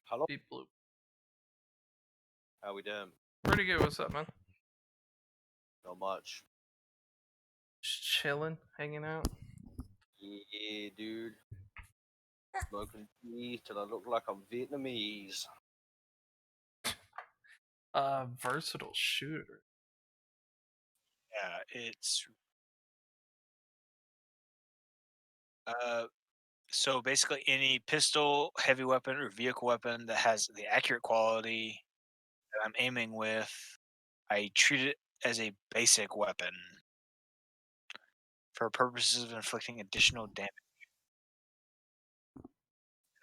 Hello. Beep bloop. How we doing? Pretty good. What's up, man? Not much. Just chilling, hanging out. Yeah, dude. Smoking tea till I look like I'm Vietnamese. Versatile shooter. Yeah, it's so basically any pistol, heavy weapon, or vehicle weapon that has the accurate quality that I'm aiming with, I treat it as a basic weapon for purposes of inflicting additional damage.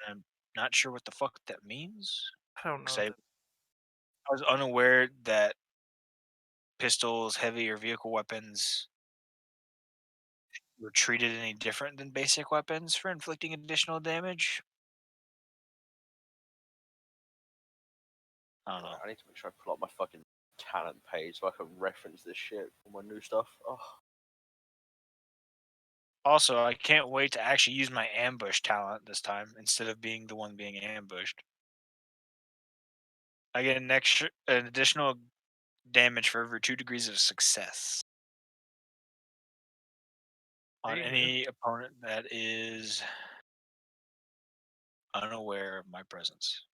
And I'm not sure what the fuck that means. I don't know. 'Cause I was unaware that pistols, heavy or vehicle weapons were treated any different than basic weapons for inflicting additional damage. I don't know. I need to make sure I pull up my fucking talent page so I can reference this shit for my new stuff. Oh, Also, I can't wait to actually use my ambush talent this time instead of being the one being ambushed. I get an additional damage for every 2 degrees of success on There you any opponent that is unaware of my presence.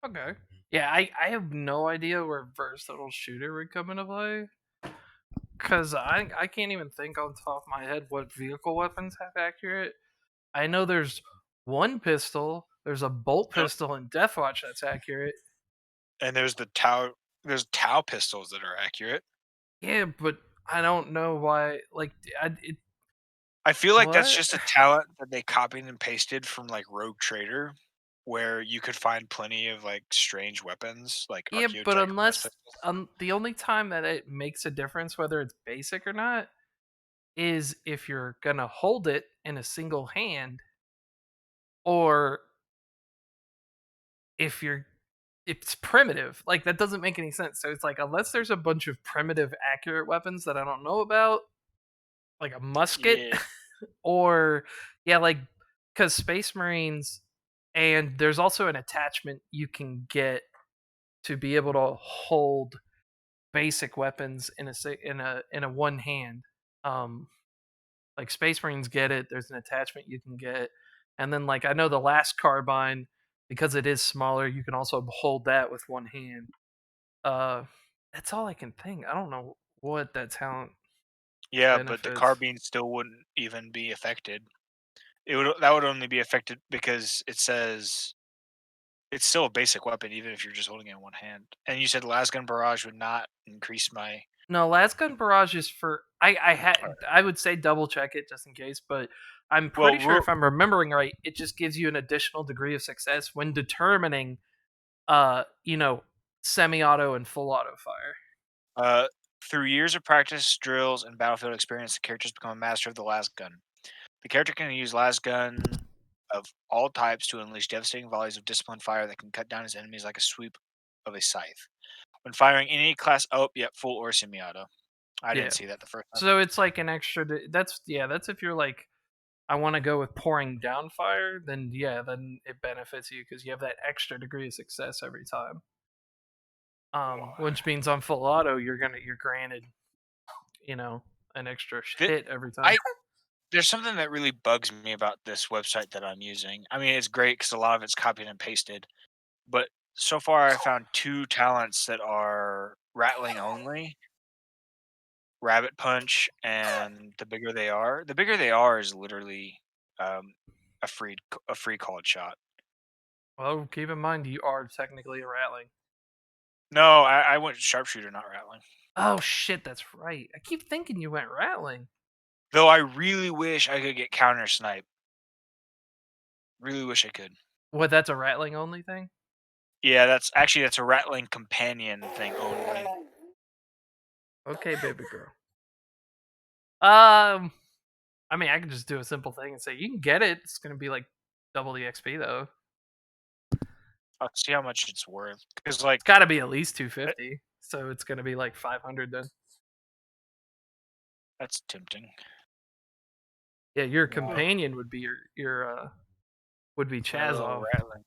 go. Okay. Yeah, I have no idea where versatile shooter would come into play. Cause I can't even think on top of my head what vehicle weapons have accurate. I know there's one pistol. There's a bolt Yep. pistol in Deathwatch that's accurate. And there's there's Tau pistols that are accurate. Yeah, but I don't know why. Like, I feel like that's what? just a talent that they copied and pasted from like Rogue Trader, where you could find plenty of like strange weapons, like Yeah, but archaeotech unless pistols. the only time that it makes a difference whether it's basic or not is if you're gonna hold it in a single hand, or if you're it's primitive. Like that doesn't make any sense. So it's like unless there's a bunch of primitive accurate weapons that I don't know about, like a musket, Yeah. or yeah, like because Space Marines, and there's also an attachment you can get to be able to hold basic weapons in a one hand. Um, like Space Marines get it. There's an attachment you can get, and then like I know the last carbine, because it is smaller, you can also hold that with one hand. Uh, that's all I can think. I don't know what that talent Yeah, but the benefits. carbine still wouldn't even be affected. That would only be affected because it says it's still a basic weapon, even if you're just holding it in one hand. And you said lasgun barrage would not increase my. No, last gun barrage is for I Alright. had I would say double check it just in case, but I'm Well, pretty sure if I'm remembering right, it just gives you an additional degree of success when determining you know, semi-auto and full auto fire. uh, through years of practice, drills, and battlefield experience, the character's become a master of the last gun. The character can use last gun of all types to unleash devastating volleys of disciplined fire that can cut down his enemies like a sweep of a scythe. When firing any class, full or semi-auto. I Yeah. didn't see that the first time. So it's like an extra that's if you're like I want to go with pouring down fire, then yeah, then it benefits you because you have that extra degree of success every time. Which means on full auto, you're granted, you know, an extra Th- hit every time. I There's something that really bugs me about this website that I'm using. I mean, it's great because a lot of it's copied and pasted, but so far I found 2 talents that are rattling only, Rabbit Punch and The Bigger They Are. The Bigger They Are is literally, um, a free called shot. Well, keep in mind you are technically a rattling. No, I went sharpshooter, not rattling. Oh shit, that's right. I keep thinking you went rattling. Though I really wish I could get counter snipe. Really wish I could. What? That's a rattling only thing. Yeah, that's a rattling companion thing only. Okay, baby girl. Um, I mean, I can just do a simple thing and say you can get it. It's gonna be like double the XP though. I'll see how much it's worth. Because like It's got to be at least eh, 250. So it's gonna be like 500 then. that's tempting. Yeah, your Wow. companion would be your would be My little Chazov. rattling.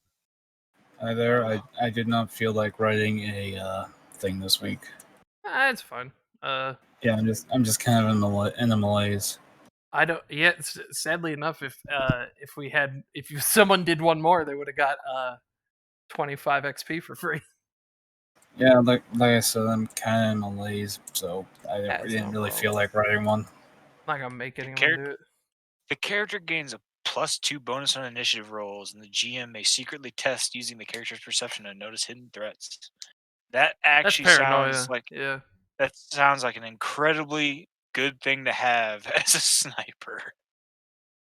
Hi there. I did not feel like writing a thing this week. It's fine. Yeah, I'm just kind of in a malaise. I don't. Yeah, sadly enough, if someone did one more, they would have got 25 XP for free. Yeah, like I said, I'm kind of in a malaise, so I That's didn't no really problem. feel like writing one. I'm not gonna make anyone do it. The character gains a +2 bonus on initiative rolls, and the GM may secretly test using the character's perception to notice hidden threats. That That's actually sounds paranoia. like Yeah. an incredibly good thing to have as a sniper.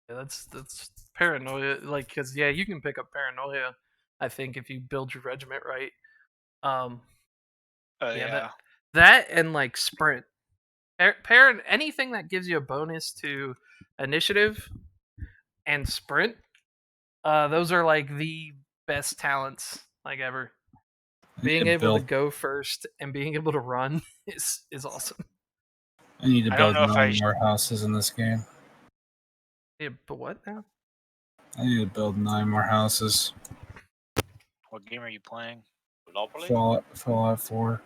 Yeah, that's paranoia. Like, cause yeah, you can pick up paranoia. I think if you build your regiment right. Um, Oh yeah, yeah. that and like sprint. Anything that gives you a bonus to initiative and sprint. Those are like the best talents like ever. I need Being to able to build. go first and being able to run is awesome. I need to I don't build know if 9 more houses in this game. Yeah, but what now? I need to build 9 more houses. What game are you playing? Monopoly. Fallout 4.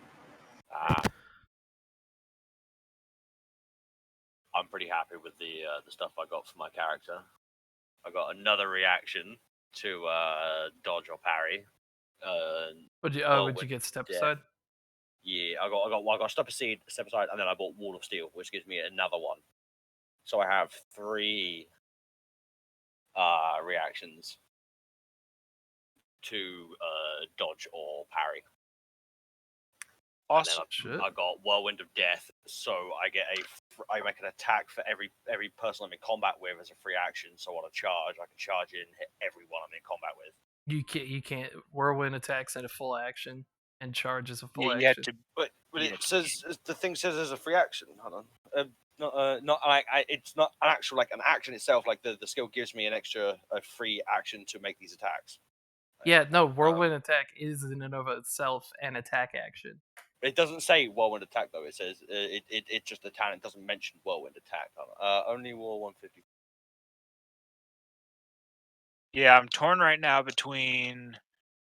Ah, I'm pretty happy with the stuff I got for my character. I got another reaction to dodge or parry. Would you Whirlwind get step Death. aside? Yeah, I got step aside, and then I bought Wall of Steel, which gives me another one. So I have 3 reactions to dodge or parry. Awesome. And then I got Whirlwind of Death, so I make an attack for every person I'm in combat with as a free action. So on a charge, I can charge in and hit everyone I'm in combat with. You can't whirlwind attacks at a full action and charge as a full Yeah, you had action. to. But Yeah, it says the thing says as a free action. Hold on. Not like it's not an actual like an action itself. Like the skill gives me a free action to make these attacks. Yeah, no, whirlwind attack is in and of itself an attack action. It doesn't say whirlwind attack though. It says it's just a talent. It doesn't mention whirlwind attack. Only war 150. Yeah, I'm torn right now between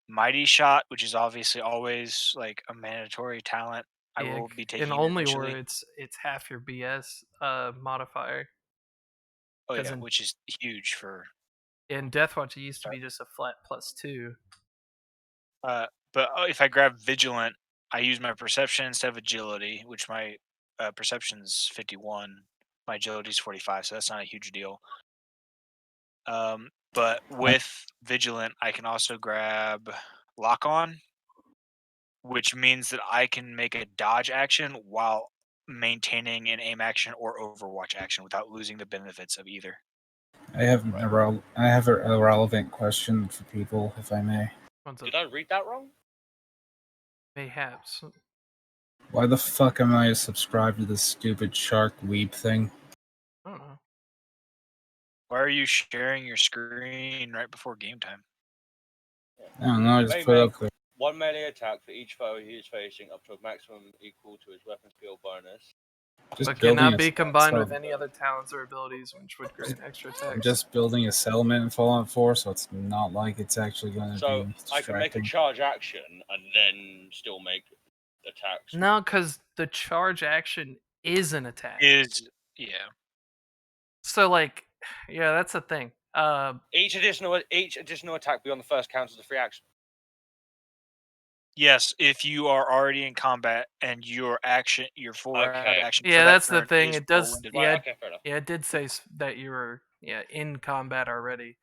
Mighty Shot, which is obviously always like a mandatory talent. I Yeah, will be in taking it only war initially. it's half your BS modifier. Oh 'Cause yeah, in which is huge for. in Deathwatch it used to be just a flat +2. But if I grab Vigilant, I use my Perception instead of Agility, which my Perception's 51, my Agility's 45, so that's not a huge deal. But with Vigilant, I can also grab Lock On, which means that I can make a dodge action while maintaining an aim action or Overwatch action without losing the benefits of either. I have a relevant question for people, if I may. Did I read that wrong? Mayhaps. Why the fuck am I subscribed to this stupid shark weeb thing? I don't know. Why are you sharing your screen right before game time? I don't know. I just May put make up there. one melee attack for each foe he is facing, up to a maximum equal to his weapon skill bonus. Just But building cannot a be combined with settlement. any other talents or abilities which would grant extra I'm attacks. just building a settlement in Fallout 4, so it's not like it's actually going to So be I can make a distracting. charge action and then still make attacks. No, because the charge action is an attack. Yeah. So like, yeah, that's the thing. Each additional attack beyond the first counts as a free action. Yes, if you are already in combat and your forward Okay. action Yeah, for that that's the turn thing. is It does. whirlwinded. Yeah, Okay, fair enough. yeah, it did say that you were in combat already.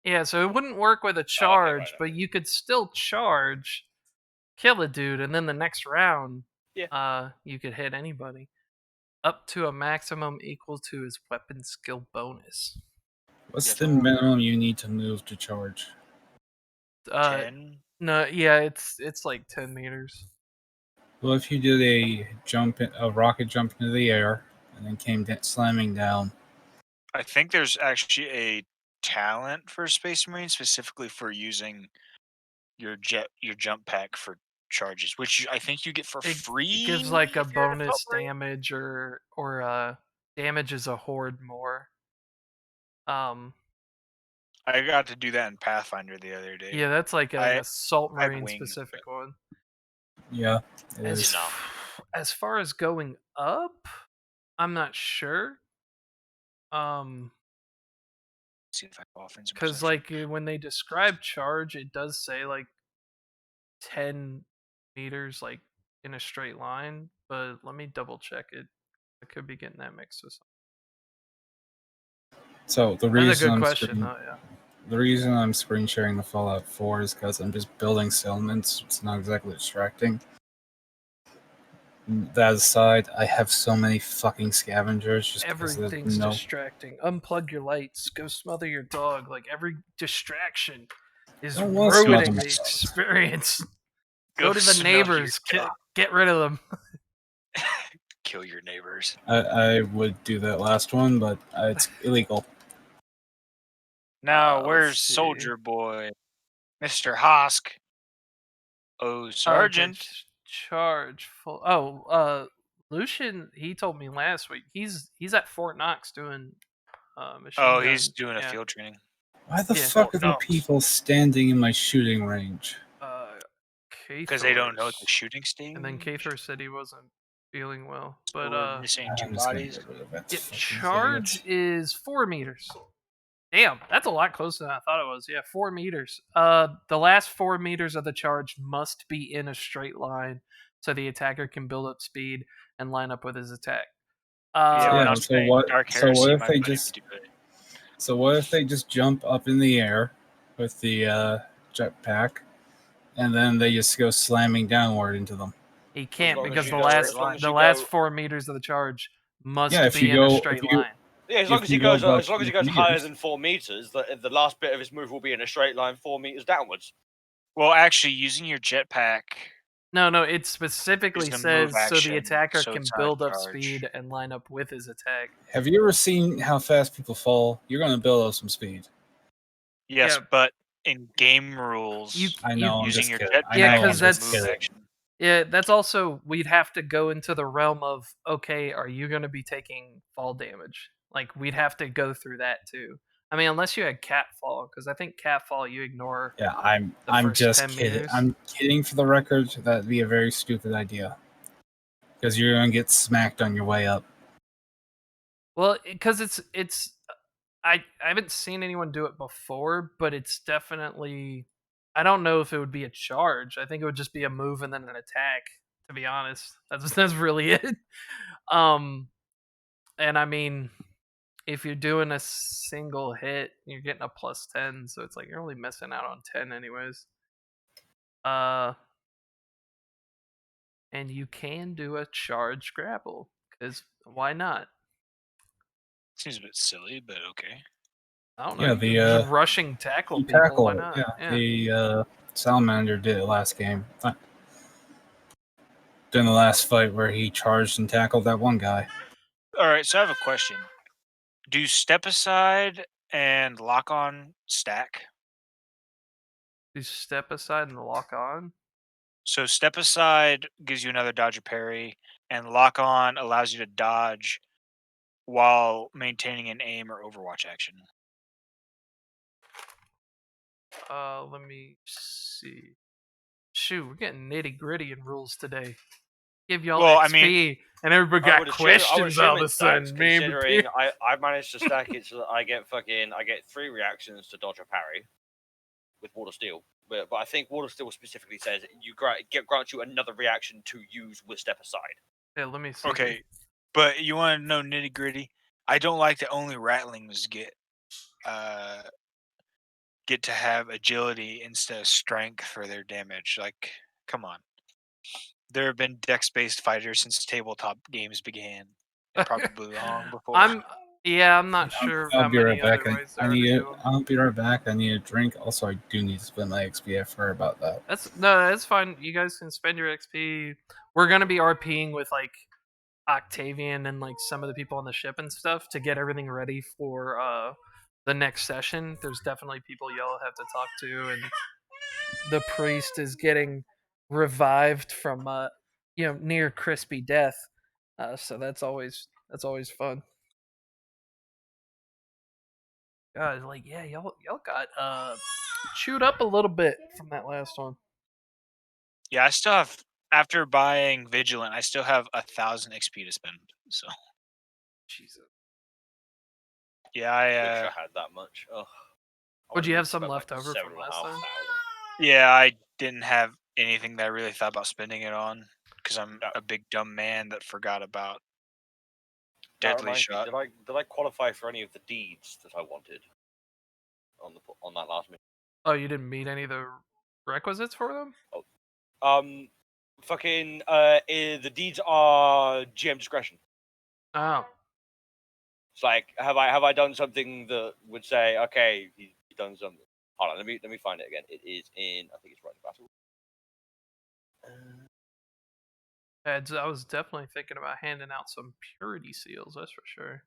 Yeah, so it wouldn't work with a charge, right. but you could still charge, kill a dude, and then the next round, you could hit anybody up to a maximum equal to his weapon skill bonus. What's Yes. the minimum you need to move to charge? 10. No, yeah, it's like 10 meters. Well, if you did a rocket jump into the air and then came slamming down, I think there's actually a talent for Space Marine specifically for using your jump pack for charges, which I think you get for free. It gives like a if you're in bonus top rank. damage or damages a horde more. I got to do that in Pathfinder the other day. Yeah, that's like an I assault have marine wings, specific one. Yeah, it As, is. No. as far as going up, I'm not sure. See if I have offense and Because perception. like when they describe charge, it does say like 10 meters like in a straight line. But let me double check it. I could be getting that mixed with something. So the That's a reason good I'm question, screen, though. Yeah. the reason I'm screen sharing the Fallout 4 is because I'm just building settlements. It's not exactly distracting. That aside, I have so many fucking scavengers just because there's Everything's no. distracting. Unplug your lights. Go smother your dog. Like every distraction is Don't want to smother ruining my the dog. experience. Go Go to the smell your neighbors. dog. Get rid of them. Kill your neighbors. I would do that last one, but it's illegal. Now, Let's where's see. Soldier Boy? Mr. Hosk. Oh, Sergeant. Okay, charge full. Lucian. He told me last week. He's at Fort Knox doing machine Oh, gun. he's doing a yeah. field training. Why the Yeah. fuck are there Knox. people standing in my shooting range? Because they don't know Kathor's- the shooting stage. And then Kathor said he wasn't feeling well. So But we're missing two I'm just gonna bodies. get rid of it. yeah, Fuck these charge idiots. is 4 meters. Damn, that's a lot closer than I thought it was. Yeah, 4 meters. The last 4 meters of the charge must be in a straight line so the attacker can build up speed and line up with his attack. Yeah, when Yeah, I'm so playing what? Dark So what Heresy, if my they buddies just? do it. So what if they just jump up in the air with the jetpack, and then they just go slamming downward into them? He can't long as because you the go- last as long as the you last go- 4 meters of the charge must Yeah, if be you in a go- straight if you- line. Yeah, as long as he you go goes, above as long as he 8 goes higher meters. than 4 meters, the last bit of his move will be in a straight line 4 meters downwards. Well, actually, using your jetpack No, it is specifically a move says so action, the attacker so can it's not build up charge. speed and line up with his attack. Have you ever seen how fast people fall? You're gonna build up some speed. Yes, Yeah. but in game rules, I know. I'm using just your kidding. I Yeah, jetpack know. I'm because is a just that's move kidding. action. yeah, that's also we'd have to go into the realm of okay, are you going to be taking fall damage? Like we'd have to go through that too. I mean, unless you had catfall, because I think catfall you ignore. Yeah, The I'm first just 10 kidding. meters. I'm kidding for the record. That'd be a very stupid idea. Because you're gonna get smacked on your way up. Well, because it's I haven't seen anyone do it before, but it's definitely I don't know if it would be a charge. I think it would just be a move and then an attack. To be honest, that's really it. And I mean, if you're doing a single hit, you're getting a +10, so it's like you're only missing out on 10 anyways. And you can do a charge grapple because why not? Seems a bit silly, but okay. I don't know. Yeah, you can just rushing tackle You people. tackle Why it. not? Yeah, the Salamander did it last game. During the last fight where he charged and tackled that one guy. All right, so I have a question. Do step aside and lock on stack? You step aside and lock on. So step aside gives you another dodge or parry, and lock on allows you to dodge while maintaining an aim or overwatch action. Let me see. Shoot, we're getting nitty gritty in rules today. Give y'all Well, I XP, mean- and everybody I got would questions all of a it's stacks, sudden. Man, considering I managed to stack it so that I get 3 reactions to dodge or parry with Wall of Steel. But I think Wall of Steel specifically says you grants you another reaction to use with step aside. yeah, let me see. Okay, but you want to know nitty gritty? I don't like that only ratlings get to have agility instead of strength for their damage. Like, come on. There have been dex-based fighters since tabletop games began, and probably long before. I'm not sure I'll how be many right back. other ways I there are to need it. do 'em. I'll be right back. I need a drink. Also, I do need to spend my XP. I forgot about that. That's fine. You guys can spend your XP. We're gonna be RPing with like Octavian and like some of the people on the ship and stuff to get everything ready for the next session. There's definitely people y'all have to talk to, and the priest is getting revived from near crispy death. So that's always fun. God, like yeah, y'all got chewed up a little bit from that last one. Yeah, I still have. After buying Vigilant, I still have 1,000 XP to spend. So Jesus. yeah, I wish I had that much. Ugh. Would you have some left over from last time? Yeah, I didn't have anything that I really thought about spending it on because I'm No. a big dumb man that forgot about That Deadly reminds me, Shot. did I qualify for any of the deeds that I wanted on that last mission? Oh, you didn't meet any of the requisites for them? Fucking the deeds are GM discretion. Oh. It's like have I done something that would say okay he's done something? Hold on, let me find it again. It is in I think it's right in battle. I was definitely thinking about handing out some purity seals, that's for sure.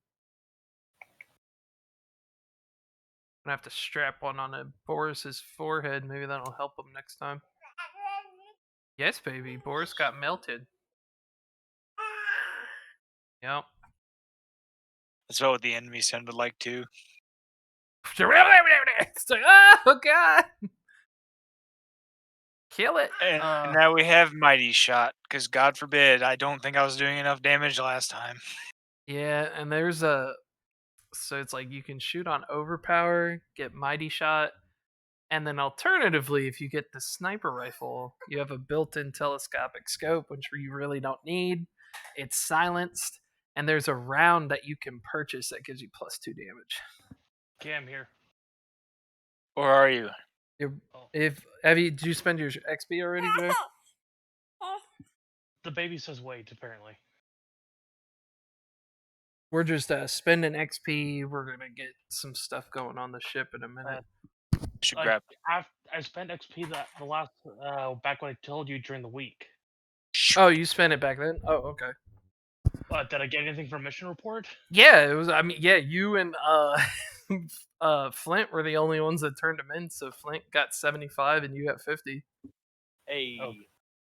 I'm gonna have to strap one on Boris's forehead. Maybe that'll help him next time. Yes, baby. Boris got melted. Yep. That's what the enemy sounded like too. It's like, oh god! Kill it. And now we have Mighty Shot because God forbid I don't think I was doing enough damage last time. Yeah, and there's so it's like you can shoot on overpower, get mighty shot, and then alternatively, if you get the sniper rifle, you have a built-in telescopic scope, which you really don't need. It's silenced, and there's a round that you can purchase that gives you +2 damage. Okay, I'm here. Or are you? Did you spend your XP already, Joe? The baby says wait, apparently. We're just spending XP. We're gonna get some stuff going on the ship in a minute. Should Like, grab. I spent XP the last back when I told you during the week. Oh, you spent it back then? Oh, okay. Did I get anything from mission report? Yeah, it was. I mean, yeah, you and Flint were the only ones that turned them in. So Flint got 75 and you got 50. Hey, Oh.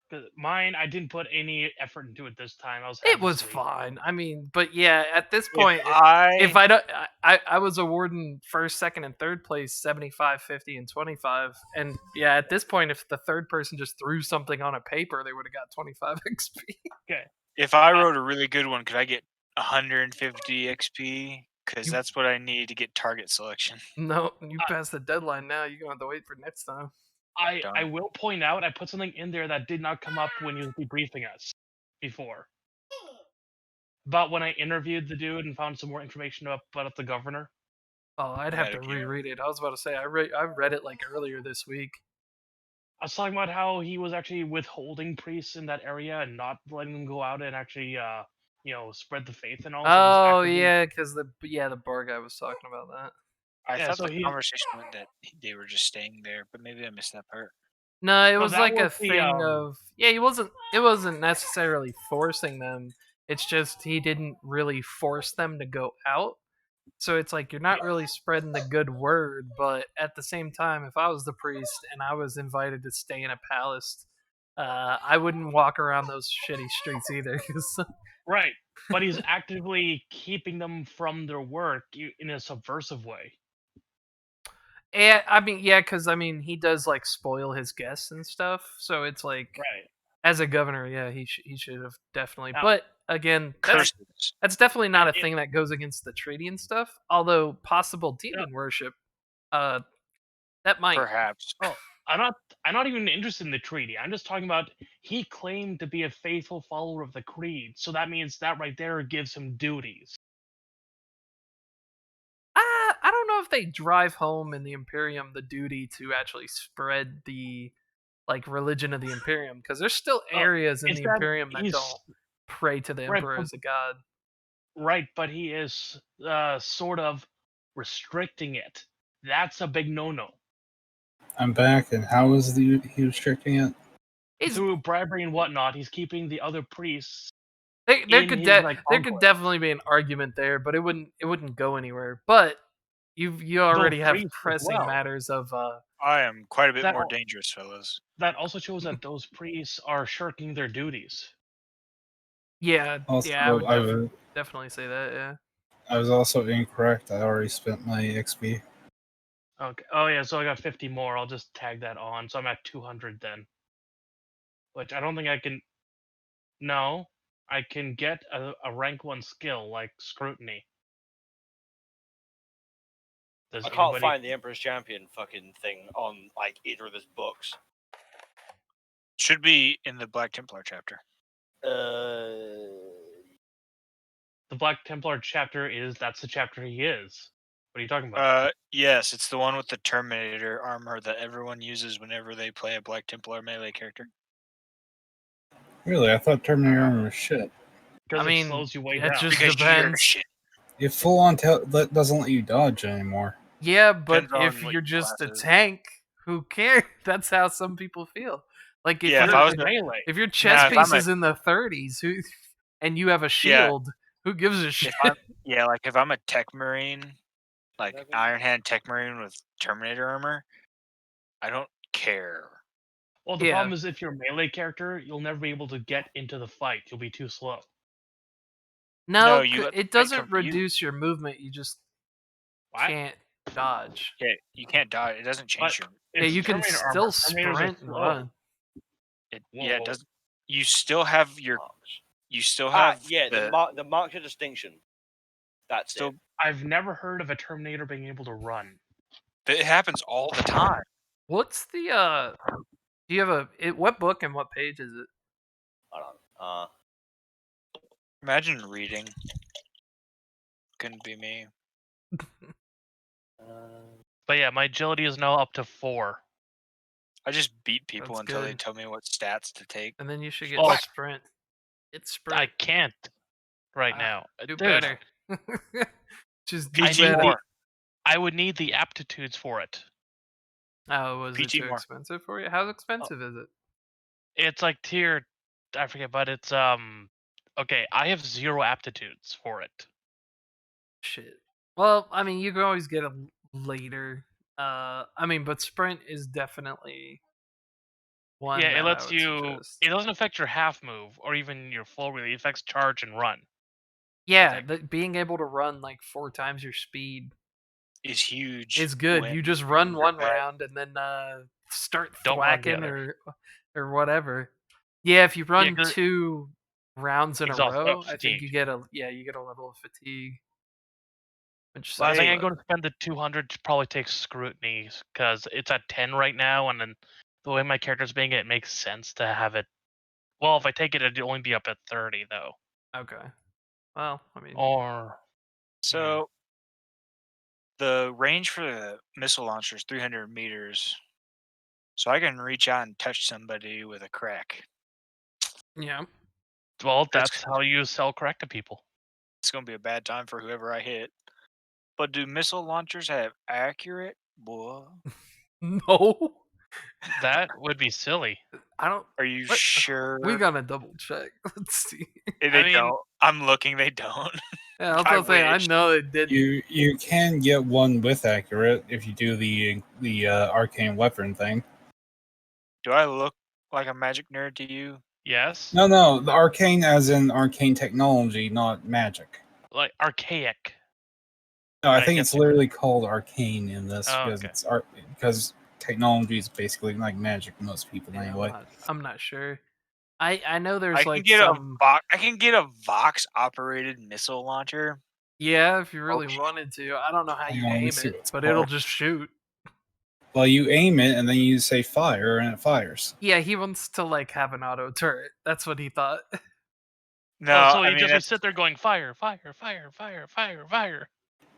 'Cause mine, I didn't put any effort into it this time. I was. It was asleep. fine. I mean, but yeah, at this point, If if I don't, I was awarding first, second, and third place 75, 50, and 25. And yeah, at this point, if the third person just threw something on a paper, they would have got 25 XP. Okay. If I wrote a really good one, could I get 150 XP? Because You- that's what I need to get target selection. No, you passed the deadline now. You're gonna have to wait for next time. I Darn. will point out I put something in there that did not come up when you was debriefing us before. About when I interviewed the dude and found some more information about the governor. Oh, I'd have to Okay. reread it. I was about to say I read it like earlier this week. I was talking about how he was actually withholding priests in that area and not letting them go out and actually, spread the faith and all. Oh yeah, because the bar guy was talking about that. I Yeah, thought so the he- conversation went that they were just staying there, but maybe I missed that part. No, it No, was that like a was the, thing of he wasn't. It wasn't necessarily forcing them. It's just he didn't really force them to go out. So it's like you're not really spreading the good word, but at the same time, if I was the priest and I was invited to stay in a palace, I wouldn't walk around those shitty streets either. 'Cause Right, but he's actively keeping them from their work in a subversive way. and I mean, yeah, because I mean, he does like spoil his guests and stuff. So it's like, Right. as a governor, yeah, he should have definitely. Now- But again, that's Curses. That's definitely not a It- thing that goes against the treaty and stuff. Although possible demon worship, that might. Perhaps. Oh, I'm not even interested in the treaty. I'm just talking about he claimed to be a faithful follower of the creed, so that means that right there gives him duties. I don't know if they drive home in the Imperium the duty to actually spread the like religion of the Imperium, because there's still areas in Is the that Imperium that he's- don't pray to the Right, Emperor but- as a god. Right, but he is sort of restricting it. That's a big no-no. I'm back, and how is he restricting it? He's, Through bribery and whatnot, he's keeping the other priests. there in could his, there like, could enclave. definitely be an argument there, but it wouldn't go anywhere. But you already have priests as pressing well. matters of I am quite a bit That more al- dangerous, fellas. That also shows that those priests are shirking their duties. yeah, Also, I would I would definitely say that. Yeah. I was also incorrect. I already spent my XP. Okay. Oh yeah, so I got 50 more. I'll just tag that on. So I'm at 200 then. Which I don't think I can. No, I can get a rank 1 skill like scrutiny. Does I can't anybody? find the Emperor's Champion fucking thing on like either of his books. Should be in the Black Templar chapter. The Black Templar chapter that's the chapter he is. What are you talking about? Yes, it's the one with the Terminator armor that everyone uses whenever they play a Black Templar melee character. Really, I thought Terminator armor was shit. Because I mean, it slows you way it down. just Because you're depends. shit. It full on doesn't let you dodge anymore. Yeah, but Depends on if what you're your just a class is. tank, who cares? That's how some people feel. Like if Yeah, if you're I was melee. if your chest if I'm piece a- is in the 30s, and you have a shield, who gives a shit? if I'm a tech marine, like 11. Iron Hand tech marine with Terminator armor, I don't care. Well, the Yeah. problem is if you're a melee character, you'll never be able to get into the fight. You'll be too slow. No, you let the it fight come doesn't for you. reduce your movement. You just What? can't dodge. Yeah, you can't dodge. It doesn't change your. Yeah, It's you can Terminator still armor. Terminators are sprint and slow. run. It Whoa. doesn't. You still have your. Marks. You still have the mark of distinction. That's Still- it. I've never heard of a Terminator being able to run. It happens all the time. What's the do you have what book and what page is it? Hold on. Imagine reading. Couldn't be me. But yeah, my agility is now up to 4. I just beat people That's until they good. tell me what stats to take. And then you should get Oh, sprint. It's sprint. I can't right now. Do Dude, better. Just do I PT need better. more. I would need the aptitudes for it. Oh, was it PT too more. expensive for you? How expensive is it? It's like tier, I forget, but it's okay, I have 0 aptitudes for it. Shit. Well, I mean, you can always get them later. But sprint is definitely one. Yeah, that it lets I would you. suggest. It doesn't affect your half move or even your full really. It affects charge and run. Yeah, being able to run like 4 times your speed Is huge. is good. when You just run you're one bad. round and then start Don't run the thwacking other. or whatever. Yeah, if you run 'cause 2 rounds in a Exhaust- row, I think fatigue. you get a level of fatigue. Which Well, I sucks, think I'm but- going to spend the 200 to probably take scrutiny because it's at 10 right now, and then the way my character's being, it makes sense to have it. Well, if I take it, it'd only be up at 30 though. Okay. Well, I mean, Or So the range for the missile launcher is 300 meters. So I can reach out and touch somebody with a crack. yeah. well, That's- that's how you sell crack to people. It's going to be a bad time for whoever I hit. But do missile launchers have accurate? Boy. No. That would be silly. I don't. Are you What? sure? We gotta double check. Let's see. They I mean- don't. I'm looking. They don't. Yeah, I was I gonna say I wish. know it didn't. You can get one with accurate if you do the arcane weapon thing. Do I look like a magic nerd to you? Yes. No, the arcane as in arcane technology, not magic. Like archaic. No, I I think get it's literally called arcane in this Oh, because okay. because technology is basically like magic to most people Yeah, anyway. I'm not sure. I know there's I can like get some. I can get a Vox operated missile launcher. Yeah, if you really Okay. wanted to. I don't know how you Hang on, let me aim see it, what's but it'll called. just shoot. Well, you aim it and then you say fire and it fires. Yeah, he wants to like have an auto turret. That's what he thought. No, so I you mean just sit there going fire, fire, fire, fire, fire, fire.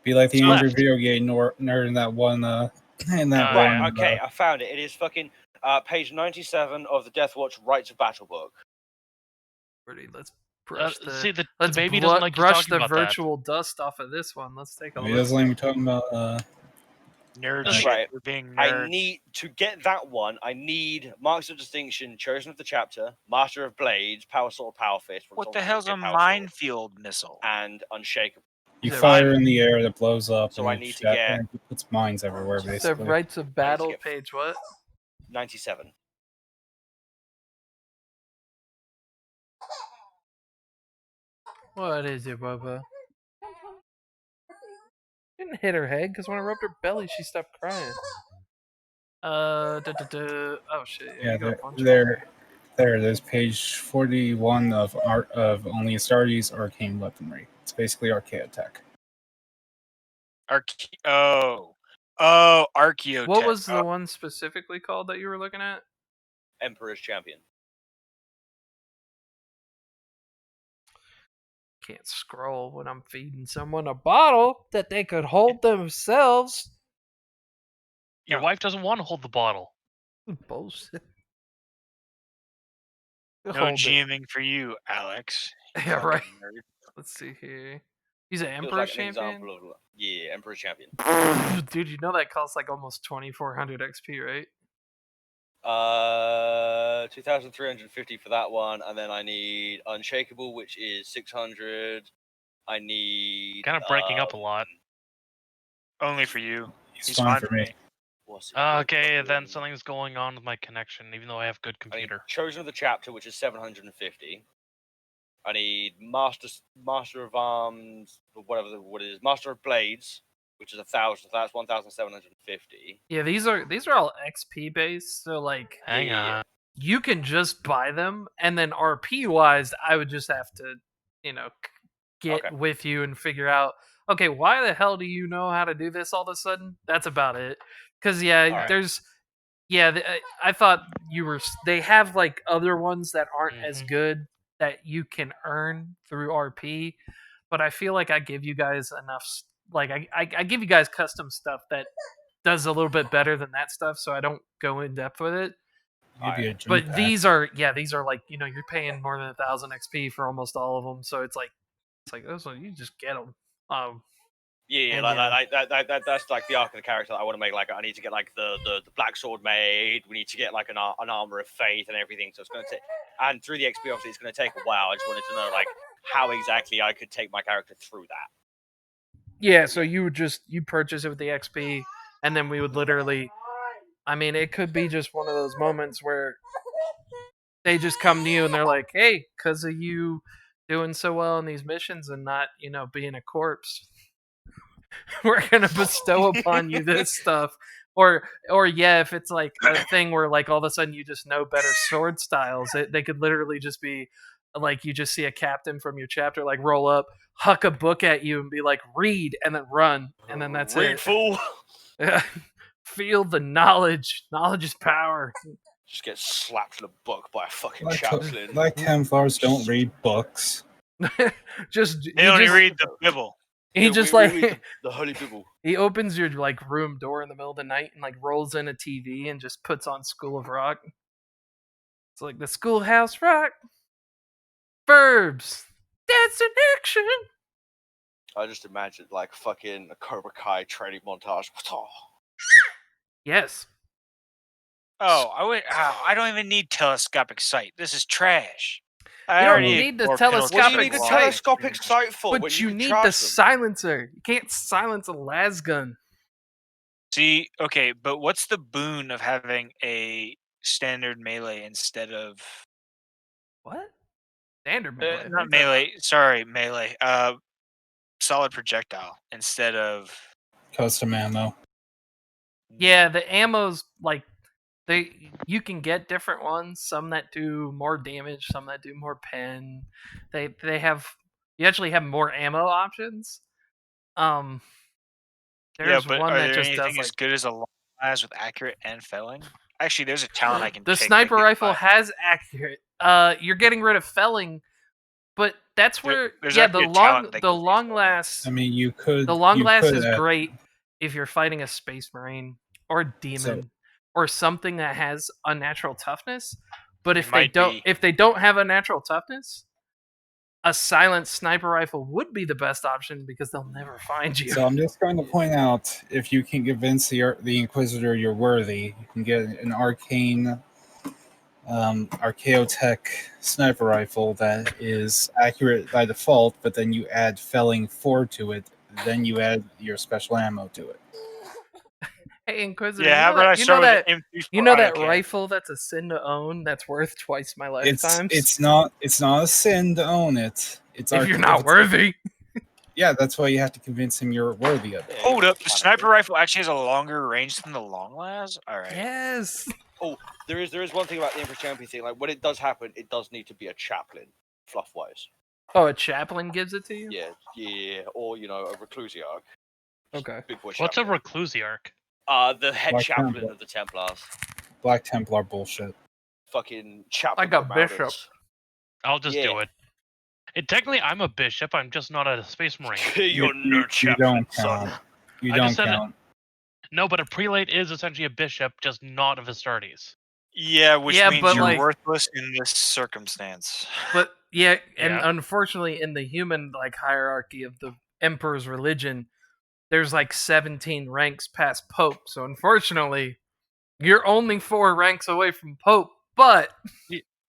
Be like the Left. angry video game nerd in that one in that Right, one. okay, I found it. It is fucking page 97 of the Death Watch Rights of Battle book. Let's brush the. See, the Let's baby doesn't like you brush talking the about that. virtual dust off of this one. Let's take a He look. doesn't like me talking about nerd That's shit right. for being I nerd. need to get that one. I need Marks of Distinction, Chosen of the Chapter, Master of Blades, Power Sword, Power Fist. What the hell's a minefield missile? And Unshakable. you Yeah, fire in the air that blows up. So and I it need to shat- get- and it puts mines everywhere. The Basically, rights of battle get- page. What? 97. What is it, Bubba? Didn't hit her head because when I rubbed her belly, she stopped crying. Oh shit! Yeah, Yeah, you got a bunch of there's page 41 of art of Only Astartes Arcane Weaponry. It's basically Archaeo tech. Archaeotech. What was the one specifically called that you were looking at? Emperor's Champion. Can't scroll when I'm feeding someone a bottle that they could hold themselves. Your wife doesn't want to hold the bottle. Bullshit. No Hold it. GMing for you, Alex. You Yeah, fucking right. nerd. Let's see here. He's an Feels Emperor like an champion. example of Emperor's Champion. Dude, you know that costs like almost 2,400 XP, right? 2,350 for that one, and then I need Unshakable, which is 600. I need Kind of breaking up a lot. Only for you. He's fine for me. What's it Okay, called? then something's going on with my connection, even though I have good I need computer. Chosen of the Chapter, which is 750. I need Master of Arms, what it is, Master of Blades, which is 1,000. So that's 1,750. Yeah, these are all XP based, so like Hang on. you can just buy them, and then RP wise, I would just have to, get Okay. with you and figure out, okay, why the hell do you know how to do this all of a sudden? That's about it. Because Alright. there's, I thought they have like other ones that aren't as good that you can earn through RP, but I feel like I give you guys enough, like I give you guys custom stuff that does a little bit better than that stuff, so I don't go in depth with it. Give you a jump But pack. these are like, you're paying more than 1,000 XP for almost all of them, so it's like those ones, you just get them. Yeah, that's like the arc of the character that I want to make. Like, I need to get like the black sword made. We need to get like an armor of faith and everything. So it's going to take, and through the XP, obviously, it's going to take a while. I just wanted to know like how exactly I could take my character through that. Yeah, so you purchase it with the XP, and then we would literally, I mean, it could be just one of those moments where they just come to you and they're like, hey, because of you doing so well in these missions and not, being a corpse, we're going to bestow upon you this stuff. Or if it's like a thing where like all of a sudden you just know better sword styles, they could literally just be like, you just see a captain from your chapter like roll up, huck a book at you and be like, read, and then run, and then that's Read, it. fool. Feel the knowledge. Knowledge is power. Just get slapped in the book by a fucking Like, chaplain. like Templars don't read books. They only read the Bible. He just like the Holy Bible. He opens your like room door in the middle of the night and like rolls in a TV and just puts on School of Rock. It's like the Schoolhouse Rock. Verbs. That's an action. I just imagine like fucking a Cobra Kai training montage. Yes. I don't even need telescopic sight. This is trash. You don't need the telescopic What do you need the sight. telescopic sight for? But when you can need charge the them? silencer. You can't silence a las gun. See, okay, but what's the boon of having a standard melee instead of What? Standard melee. not melee? Sorry, melee. Solid projectile instead of Custom ammo. Yeah, the ammo's like you can get different ones, some that do more damage, some that do more pen. You actually have more ammo options. There's but one are that there just anything does as good as a long blast with accurate and felling? Actually, there's a talent I can. The take sniper that rifle gets has accurate. You're getting rid of felling, but that's where there's the actually a talent that gives you long felling. last. I mean, you could. The long you last could is add- great if you're fighting a space marine or a demon or something that has unnatural toughness. But if they don't have unnatural toughness, a silent sniper rifle would be the best option because they'll never find you. So I'm just going to point out, if you can convince the Inquisitor you're worthy, you can get an arcane Archaeo tech sniper rifle that is accurate by default, but then you add felling 4 to it, then you add your special ammo to it. Hey, Inquisitor, Yeah, how about I start with an M34 that autocannon? rifle that's a sin to own that's worth twice my lifetimes? It's not a sin to own it. It's if you're not worthy. Yeah, that's why you have to convince him you're worthy of it. Yeah, Hold you're up, the kind of sniper good. rifle actually has a longer range than the long las? Alright. Yes. There is one thing about the Emperor Champion thing. Like when it does happen, it does need to be a chaplain, fluff wise. Oh, a chaplain gives it to you? Yeah, or a reclusiarch. Okay. Big boy What's a chaplain. reclusiarch? The head Black chaplain Templar. of the Templars. Black Templar bullshit. Fucking chaplain. Like a commanders. bishop. I'll just do it. Technically, I'm a bishop. I'm just not a space marine. You're no you chaplain, don't son. count. You I don't just said it. count. No, but a prelate is essentially a bishop, just not of Astartes. Yeah, which Yeah, means but, you're like- worthless in this circumstance. But yeah, and Yeah. unfortunately, in the human hierarchy of the emperor's religion, there's 17 ranks past pope. So unfortunately, you're only 4 ranks away from pope. But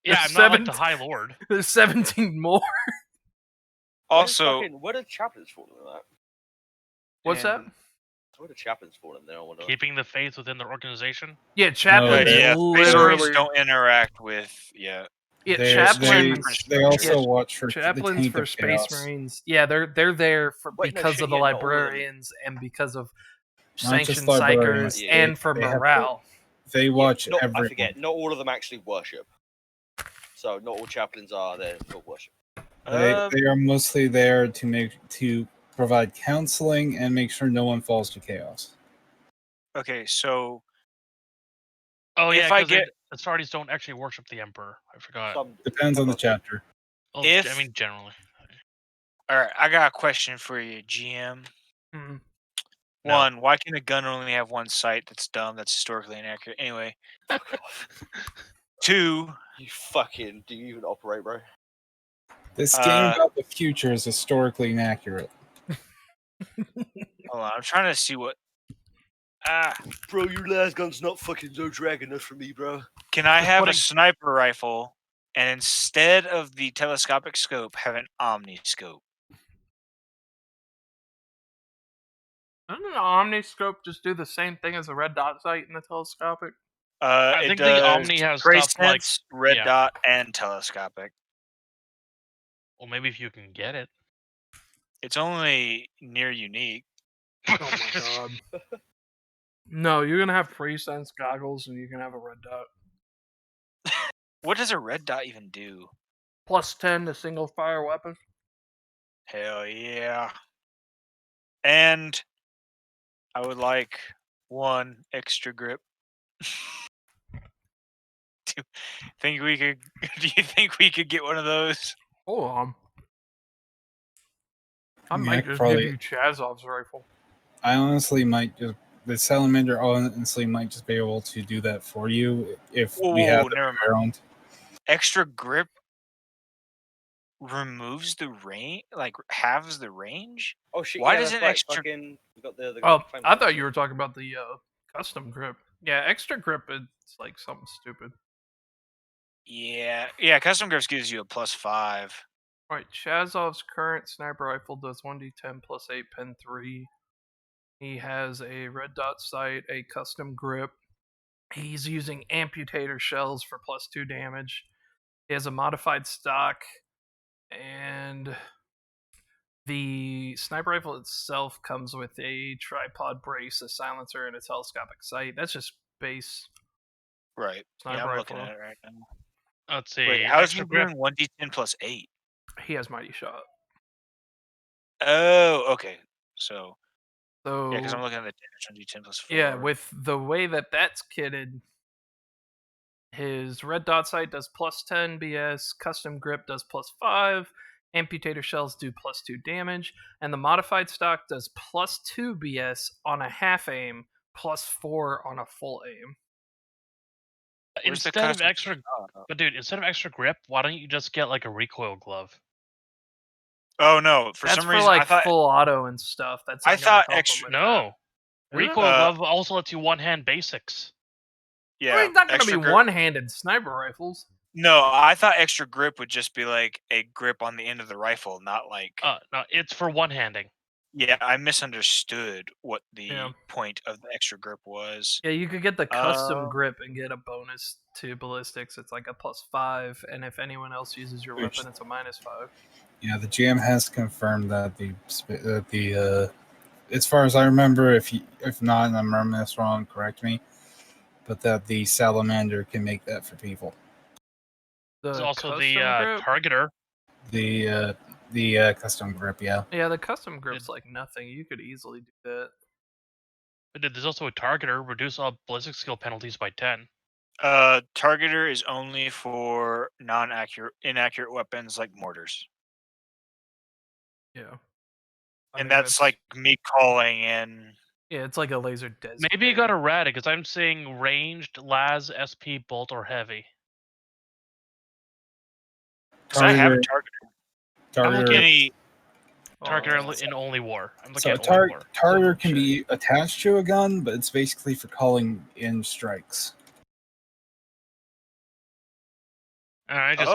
Yeah, There's I'm not like the 17 High Lord. there's 17 more. Also, where do chaplains fall in that? What's that? and- Where do chaplains fall in there? I wonder. Keeping the faith within their organization. Yeah, chaplains yeah. yeah, Space Marines literally. don't interact with. Yeah. Yeah, They chaplains. they also Yeah, watch for the Chaplains taint for of Space chaos. Marines. Yeah, they're there for Wait, no because shit, of the yeah, not all of them. librarians and because of Not just sanctioned librarians, psychers yeah, and for they have morale. They watch I everyone. forget. Not all of them actually worship. So not all chaplains are there for worship. They are mostly there to provide counseling and make sure no one falls to chaos. Okay, so Oh yeah, If I because get- Astartes don't actually worship the Emperor. I forgot. Some Depends on the chapter. Well, if- I mean, generally. all right, I got a question for you, GM. Mhm. No. One, why can a gun only have one sight? That's dumb. That's historically inaccurate. Anyway. Two, do you even operate, bro? This game about the future is historically inaccurate. hold on, I'm trying to see what. Bro, your last gun's not fucking no drag enough for me, bro. Can I Just have putting- a sniper rifle and instead of the telescopic scope, have an omniscope? Doesn't an omniscope just do the same thing as a red dot sight in the telescopic? I It think the does Omni has trace stuff like- sense, red yeah. dot, and telescopic. Well, maybe if you can get it. It's only near unique. Oh my god. No, you're gonna have pre-sense goggles and you can have a red dot. What does a red dot even do? Plus 10 to single fire weapon. Hell yeah. And I would like 1 extra grip. Do you think we could get one of those? Hold on. I Yeah, might just probably- give you Chazov's rifle. I honestly might just the salamander honestly might just be able to do that for you if we have them never mind. around. Extra grip removes the range, like halves the range. Oh shit! Why yeah, does that's an right. extra- Fucking, we got the Oh, flame I weapons. thought you were talking about the custom grip. Yeah, extra grip is something stupid. Yeah. Custom grips gives you a +5. Right, Chazov's current sniper rifle does 1d10 plus 8 pen 3. He has a red dot sight, a custom grip. He's using amputator shells for plus 2 damage. He has a modified stock, and the sniper rifle itself comes with a tripod brace, a silencer, and a telescopic sight. That's just base. Right. Sniper Yeah, I'm rifle. looking at it right now. Let's see. Wait, how's he extra grip. doing 1d10 plus 8? He has mighty shot. Oh, okay. So, So yeah, because I'm looking at the damage on d10 plus 4. yeah, with the way that that's kitted, his red dot sight does plus 10 BS, custom grip does plus 5, amputator shells do plus 2 damage, and the modified stock does plus 2 BS on a half aim, plus 4 on a full aim. Where's the Instead of custom extra, stock? but dude, instead of extra grip, why don't you just get like a recoil glove? Oh no! For That's some for reason, like I thought full auto and stuff. That's I not gonna thought help him extra- with No, that. Is it? recoil glove also lets you one-hand basics. yeah, Well, it's not gonna be extra grip- one-handed sniper rifles. No, I thought extra grip would just be like a grip on the end of the rifle, not like. No, it's for one-handing. Yeah, I misunderstood what the Yeah. point of the extra grip was. Yeah, you could get the custom Oh. grip and get a bonus to ballistics. It's like a plus 5, and if anyone else uses your Which- weapon, it's a minus 5. Yeah, the GM has confirmed that as far as I remember, if not, and I'm remembering this wrong, correct me, but that the salamander can make that for people. The There's also custom the grip? targeter. The custom grip, yeah. Yeah, the custom grip's like nothing. You could easily do that. But there's also a targeter. Reduce all ballistic skill penalties by 10. Targeter is only for inaccurate weapons like mortars. Yeah. And that's like me calling in. Yeah, it's like a laser designator. Maybe you got erratic, because I'm seeing ranged, las, SP, bolt, or heavy. Because I have a Targeter. I'm looking at Any targeter in only war. I'm So looking a at only war. targeter can be attached to a gun, but it's basically for calling in strikes. Alright, just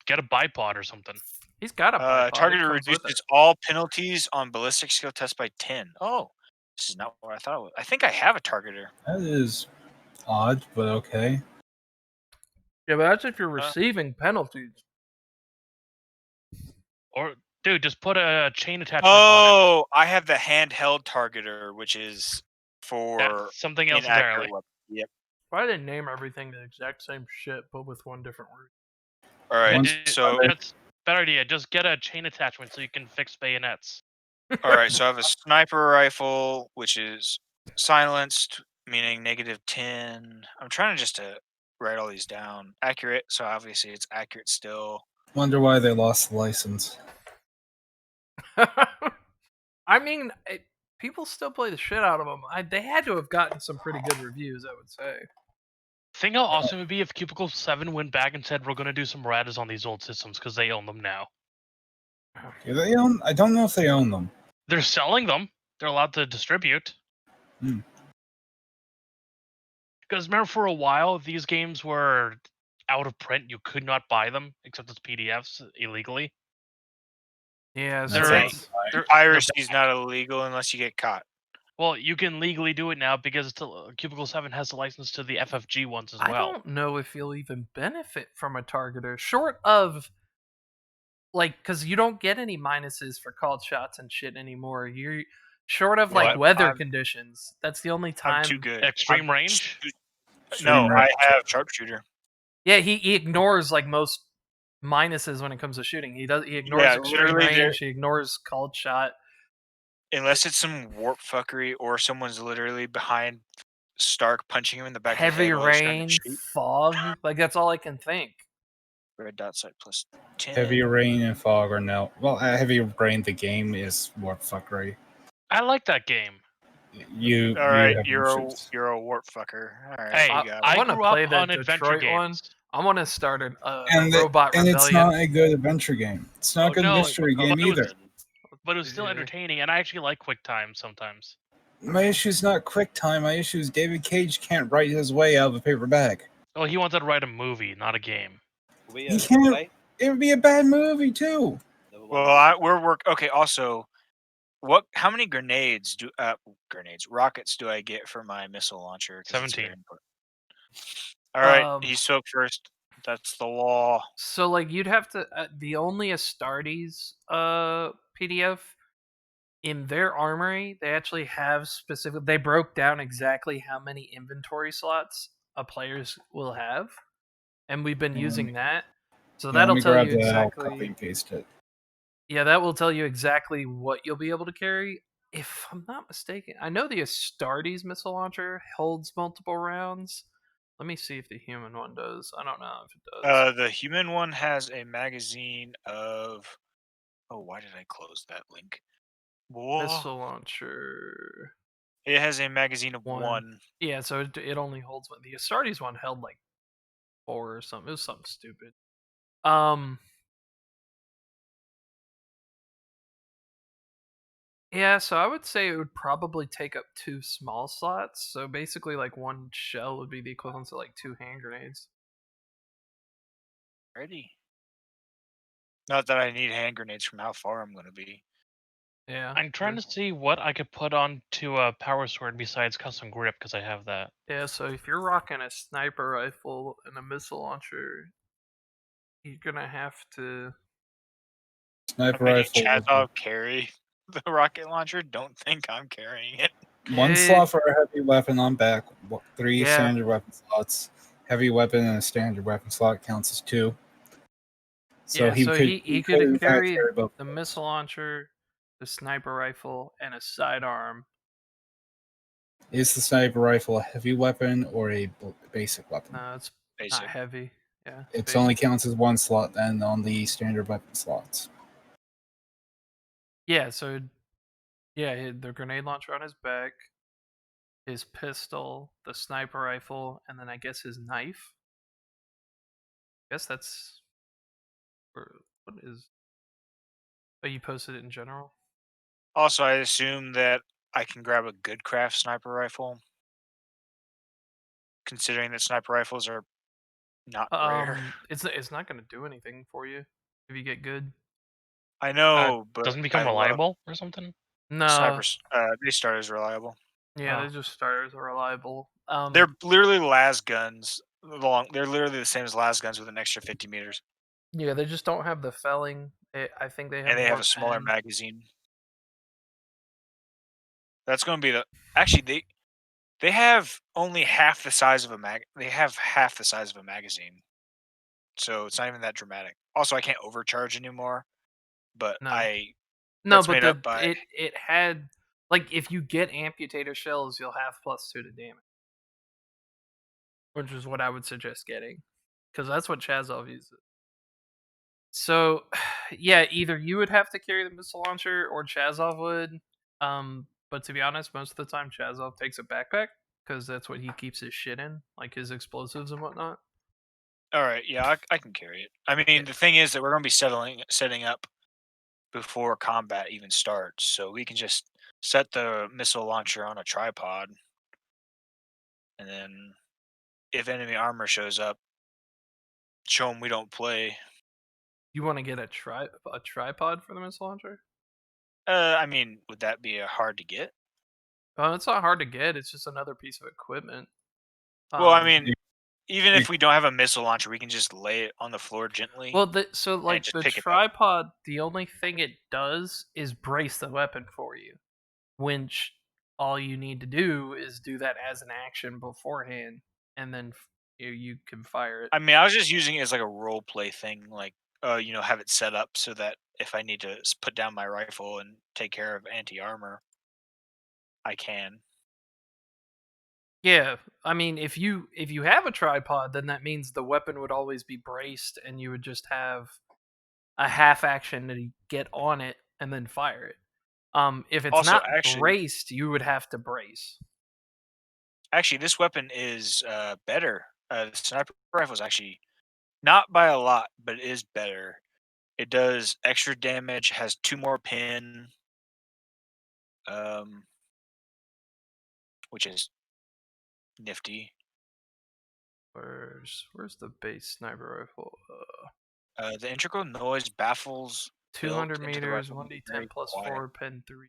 get a bipod or something. He's got a bipod. targeter reduces all penalties on ballistic skill test by 10. Oh, this is not what I thought it was. I think I have a targeter. That is odd, but okay. Yeah, but that's if you're receiving penalties. Or, dude, just put a chain attachment on Oh, I have the handheld targeter, which is it. for That's something else inaccurate entirely. weapons. Yep. Why didn't name everything the exact same shit, but with one different word? All right. Once- So, That's better idea. Just get a chain attachment so you can fix bayonets. all right. So I have a sniper rifle, which is silenced, meaning -10. I'm trying to just to write all these down. Accurate. So obviously it's accurate still. Wonder why they lost the license. I mean, people still play the shit out of them. They had to have gotten some pretty good reviews, I would say. Think how awesome it would be if Cubicle 7 went back and said, we're going to do some radas on these old systems because they own them now. Do they own? I don't know if they own them. They're selling them. They're allowed to distribute. Hmm. Because remember, for a while, these games were out of print. You could not buy them except as PDFs illegally. Yeah, That's They're- awesome. Piracy is not illegal unless you get caught. Well, you can legally do it now because Cubicle 7 has the license to the FFG ones as well. I don't know if you'll even benefit from a targeter, short of because you don't get any minuses for called shots and shit anymore. You're short of What? weather conditions. That's the only time. I'm too good. Extreme range? No, Extreme I have sharpshooter. Yeah, he ignores most minuses when it comes to shooting. He ignores Yeah, extreme literally there- range. He ignores called shot. Unless it's some warp fuckery or someone's literally behind Stark punching him in the back Heavy of the head. while he's trying rain, to shoot. fog. That's all I can think. Red dot sight plus 10. Heavy rain and fog are no. Well, heavy rain. The game is warp fuckery. I like that game. You. All right, have you're issues. a warp fucker. All right, Hey, you got it. I I wanna grew play up the on adventure Detroit one. games. I want to start a and robot and rebellion. it's not a good adventure game. It's not a good no, mystery but game it was- either. But it was still Yeah. entertaining, and I actually like quick time sometimes. My issue is not quick time. My issue is David Cage can't write his way out of a paper bag. Well, he wanted to write a movie, not a game. He can't. It would be a bad movie too. Well, okay. Also, how many rockets do I get for my missile launcher? 'Cause it's very 17. important. All right, Um, he spoke first. That's the law. So you'd have to the only Astartes PDF in their armory, they actually have specific. They broke down exactly how many inventory slots a players will have, and we've been using that. So Yeah, that'll let me tell grab you that. I'll copy exactly. and paste it. Yeah, that will tell you exactly what you'll be able to carry. If I'm not mistaken, I know the Astartes missile launcher holds multiple rounds. Let me see if the human one does. I don't know if it does. The human one has a magazine of. Oh, why did I close that link? Whoa. Missile launcher. It has a magazine of One. one. Yeah, so it only holds one. The Astartes one held 4 or something. It was something stupid. Yeah, so I would say it would probably take up 2 small slots. So basically, one shell would be the equivalent to 2 hand grenades. Ready. Not that I need hand grenades from how far I'm going to be. Yeah. I'm trying to see what I could put onto a power sword besides custom grip, because I have that. Yeah, so if you're rocking a sniper rifle and a missile launcher, you're gonna have to Sniper Making rifle. Chazov carry the rocket launcher. Don't think I'm carrying it. One slot for a heavy weapon on back. 3 Yeah. standard weapon slots. Heavy weapon and a standard weapon slot counts as 2. So yeah, he could he could in could fact carry carry both. the missile launcher, the sniper rifle, and a sidearm. Is the sniper rifle a heavy weapon or a basic weapon? No, it's Basic. not heavy. Yeah, It basic. only counts as 1 slot then on the standard weapon slots. Yeah, so yeah, the grenade launcher on his back, his pistol, the sniper rifle, and then I guess his knife. I guess that's what is. Oh, you posted it in general. Also, I assume that I can grab a good craft sniper rifle, considering that sniper rifles are not rare. It's not gonna do anything for you if you get good. I know, but Doesn't I become love reliable or something. No, snipers. They start as reliable. yeah, Oh. they're just starters are reliable. They're literally las guns. They're literally the same as las guns with an extra 50 meters, Yeah, they just don't have the felling. I think they have and they have more a smaller pen. magazine. That's going to be the. Actually, they have only half the size of a mag. They have half the size of a magazine, so it's not even that dramatic. Also, I can't overcharge anymore, but No. I. No, That's but made up by. it had like if you get amputator shells, you'll have +2 to damage, which is what I would suggest getting, because that's what Chazov uses. So, yeah, either you would have to carry the missile launcher or Chazov would. But to be honest, most of the time Chazov takes a backpack because that's what he keeps his shit in, like his explosives and whatnot. All right, yeah, I can carry it. I mean, the thing is that we're going to be setting up before combat even starts, so we can just set the missile launcher on a tripod, and then if enemy armor shows up, show them we don't play. You want to get a tripod for the missile launcher? I mean, would that be hard to get? It's not hard to get. It's just another piece of equipment. Well, I Um, mean, even you- if we don't have a missile launcher, we can just lay it on the floor gently. well, so like just the pick it up. tripod, the only thing it does is brace the weapon for you, which all you need to do is do that as an action beforehand, and then you can fire it. I mean, I was just using it as like a role play thing, like have it set up so that if I need to put down my rifle and take care of anti armor, I can. Yeah, I mean, if you have a tripod, then that means the weapon would always be braced, and you would just have a half action to get on it and then fire it. If it's Also, not actually, braced, you would have to brace. this weapon is better. The sniper rifle is actually not by a lot, but it is better. It does extra damage, has 2 more pin, um, which is nifty. Where's the base sniper rifle? The integral noise baffles 200 built into the meters, rifle make it 1d10 very plus quiet. 4, pen 3.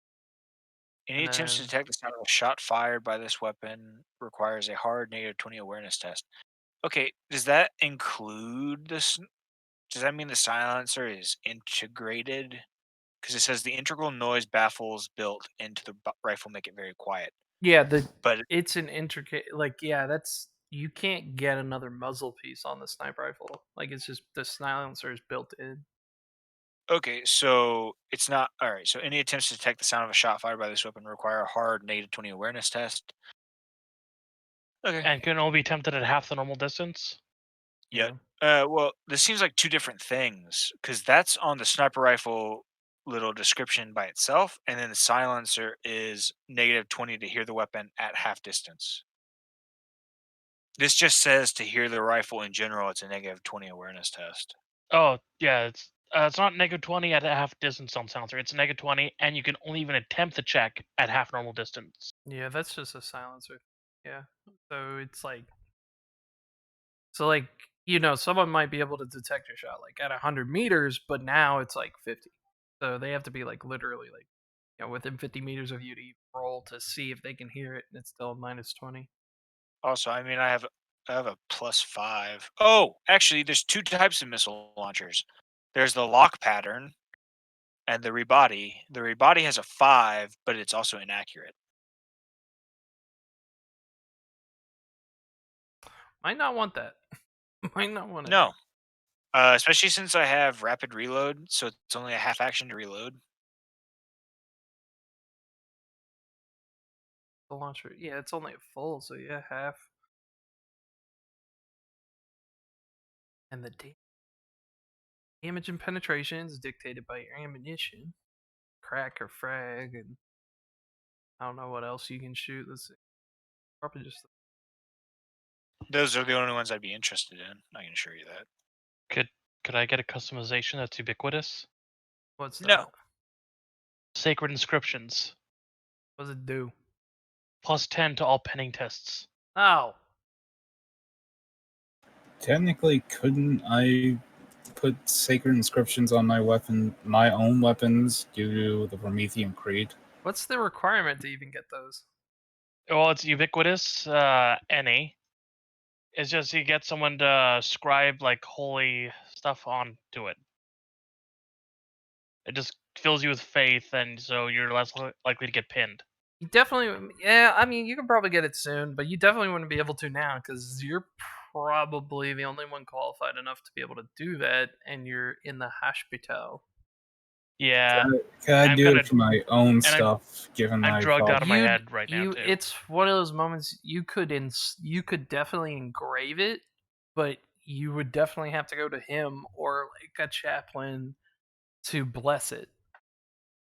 Any And attempts to then detect the sound of a shot fired by this weapon requires a hard -20 awareness test. Okay, does that include this? Does that mean the silencer is integrated? Because it says the integral noise baffles built into the rifle make it very quiet. yeah, But it's an intricate that's you can't get another muzzle piece on the sniper rifle. Like it's just the silencer is built in. okay, so it's not all right. So any attempts to detect the sound of a shot fired by this weapon require a hard -20 awareness test. Okay. And can only be attempted at half the normal distance. Yeah. Well, this seems like 2 different things because that's on the sniper rifle little description by itself, and then the silencer is -20 to hear the weapon at half distance. This just says to hear the rifle in general, it's a -20 awareness test. Oh yeah, it's not -20 at a half distance on silencer. It's -20, and you can only even attempt the check at half normal distance. Yeah, that's just a silencer. Yeah. So it's like someone might be able to detect your shot like at 100 meters, but now it's like 50. So they have to be like literally like within 50 meters of you to even roll to see if they can hear it, and it's still -20. Also, I mean, I have a +5. Oh, actually, there's 2 types of missile launchers. There's the lock pattern, and the rebody. The rebody has a 5, but it's also inaccurate. Might not want that. Might not want it. No. Especially since I have rapid reload, so it's only a half action to reload. The launcher. Yeah, it's only a full, so yeah, half. And the damage and penetration is dictated by your ammunition. Crack or frag, and I don't know what else you can shoot. Let's see. Probably just Those are the only ones I'd be interested in. I can assure you that. Could I get a customization that's ubiquitous? what's that? No. Sacred inscriptions. What does it do? +10 to all penning tests. Oh, Technically, couldn't I put sacred inscriptions on my own weapons, due to the Promethean Creed? what's the requirement to even get those? Well, it's ubiquitous. Any. It's just you get someone to scribe like holy stuff onto it. It just fills you with faith, and so you're less likely to get pinned. You definitely, yeah. I mean, you can probably get it soon, but you definitely wouldn't be able to now because you're probably the only one qualified enough to be able to do that, and you're in the hospital. Yeah, Can I I'm do gonna- it for my own I'm- stuff, given I'm my drugged out of my You- head right now too. It's one of those moments you could you could definitely engrave it, but you would definitely have to go to him or like a chaplain to bless it.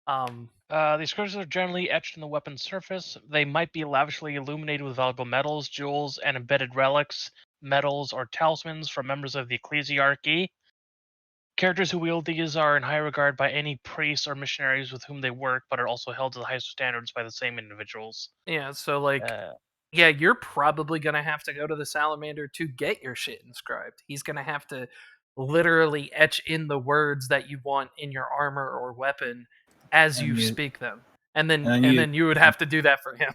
The inscriptions are generally etched in the weapon's surface. They might be lavishly illuminated with valuable metals, jewels, and embedded relics, medals, or talismans from members of the ecclesiarchy. Characters who wield these are in high regard by any priests or missionaries with whom they work, but are also held to the highest standards by the same individuals. Yeah, so like, Uh, yeah, you're probably gonna have to go to the salamander to get your shit inscribed. He's gonna have to literally etch in the words that you want in your armor or weapon as And you you- speak them, and then and and you- then you would have to do that for him.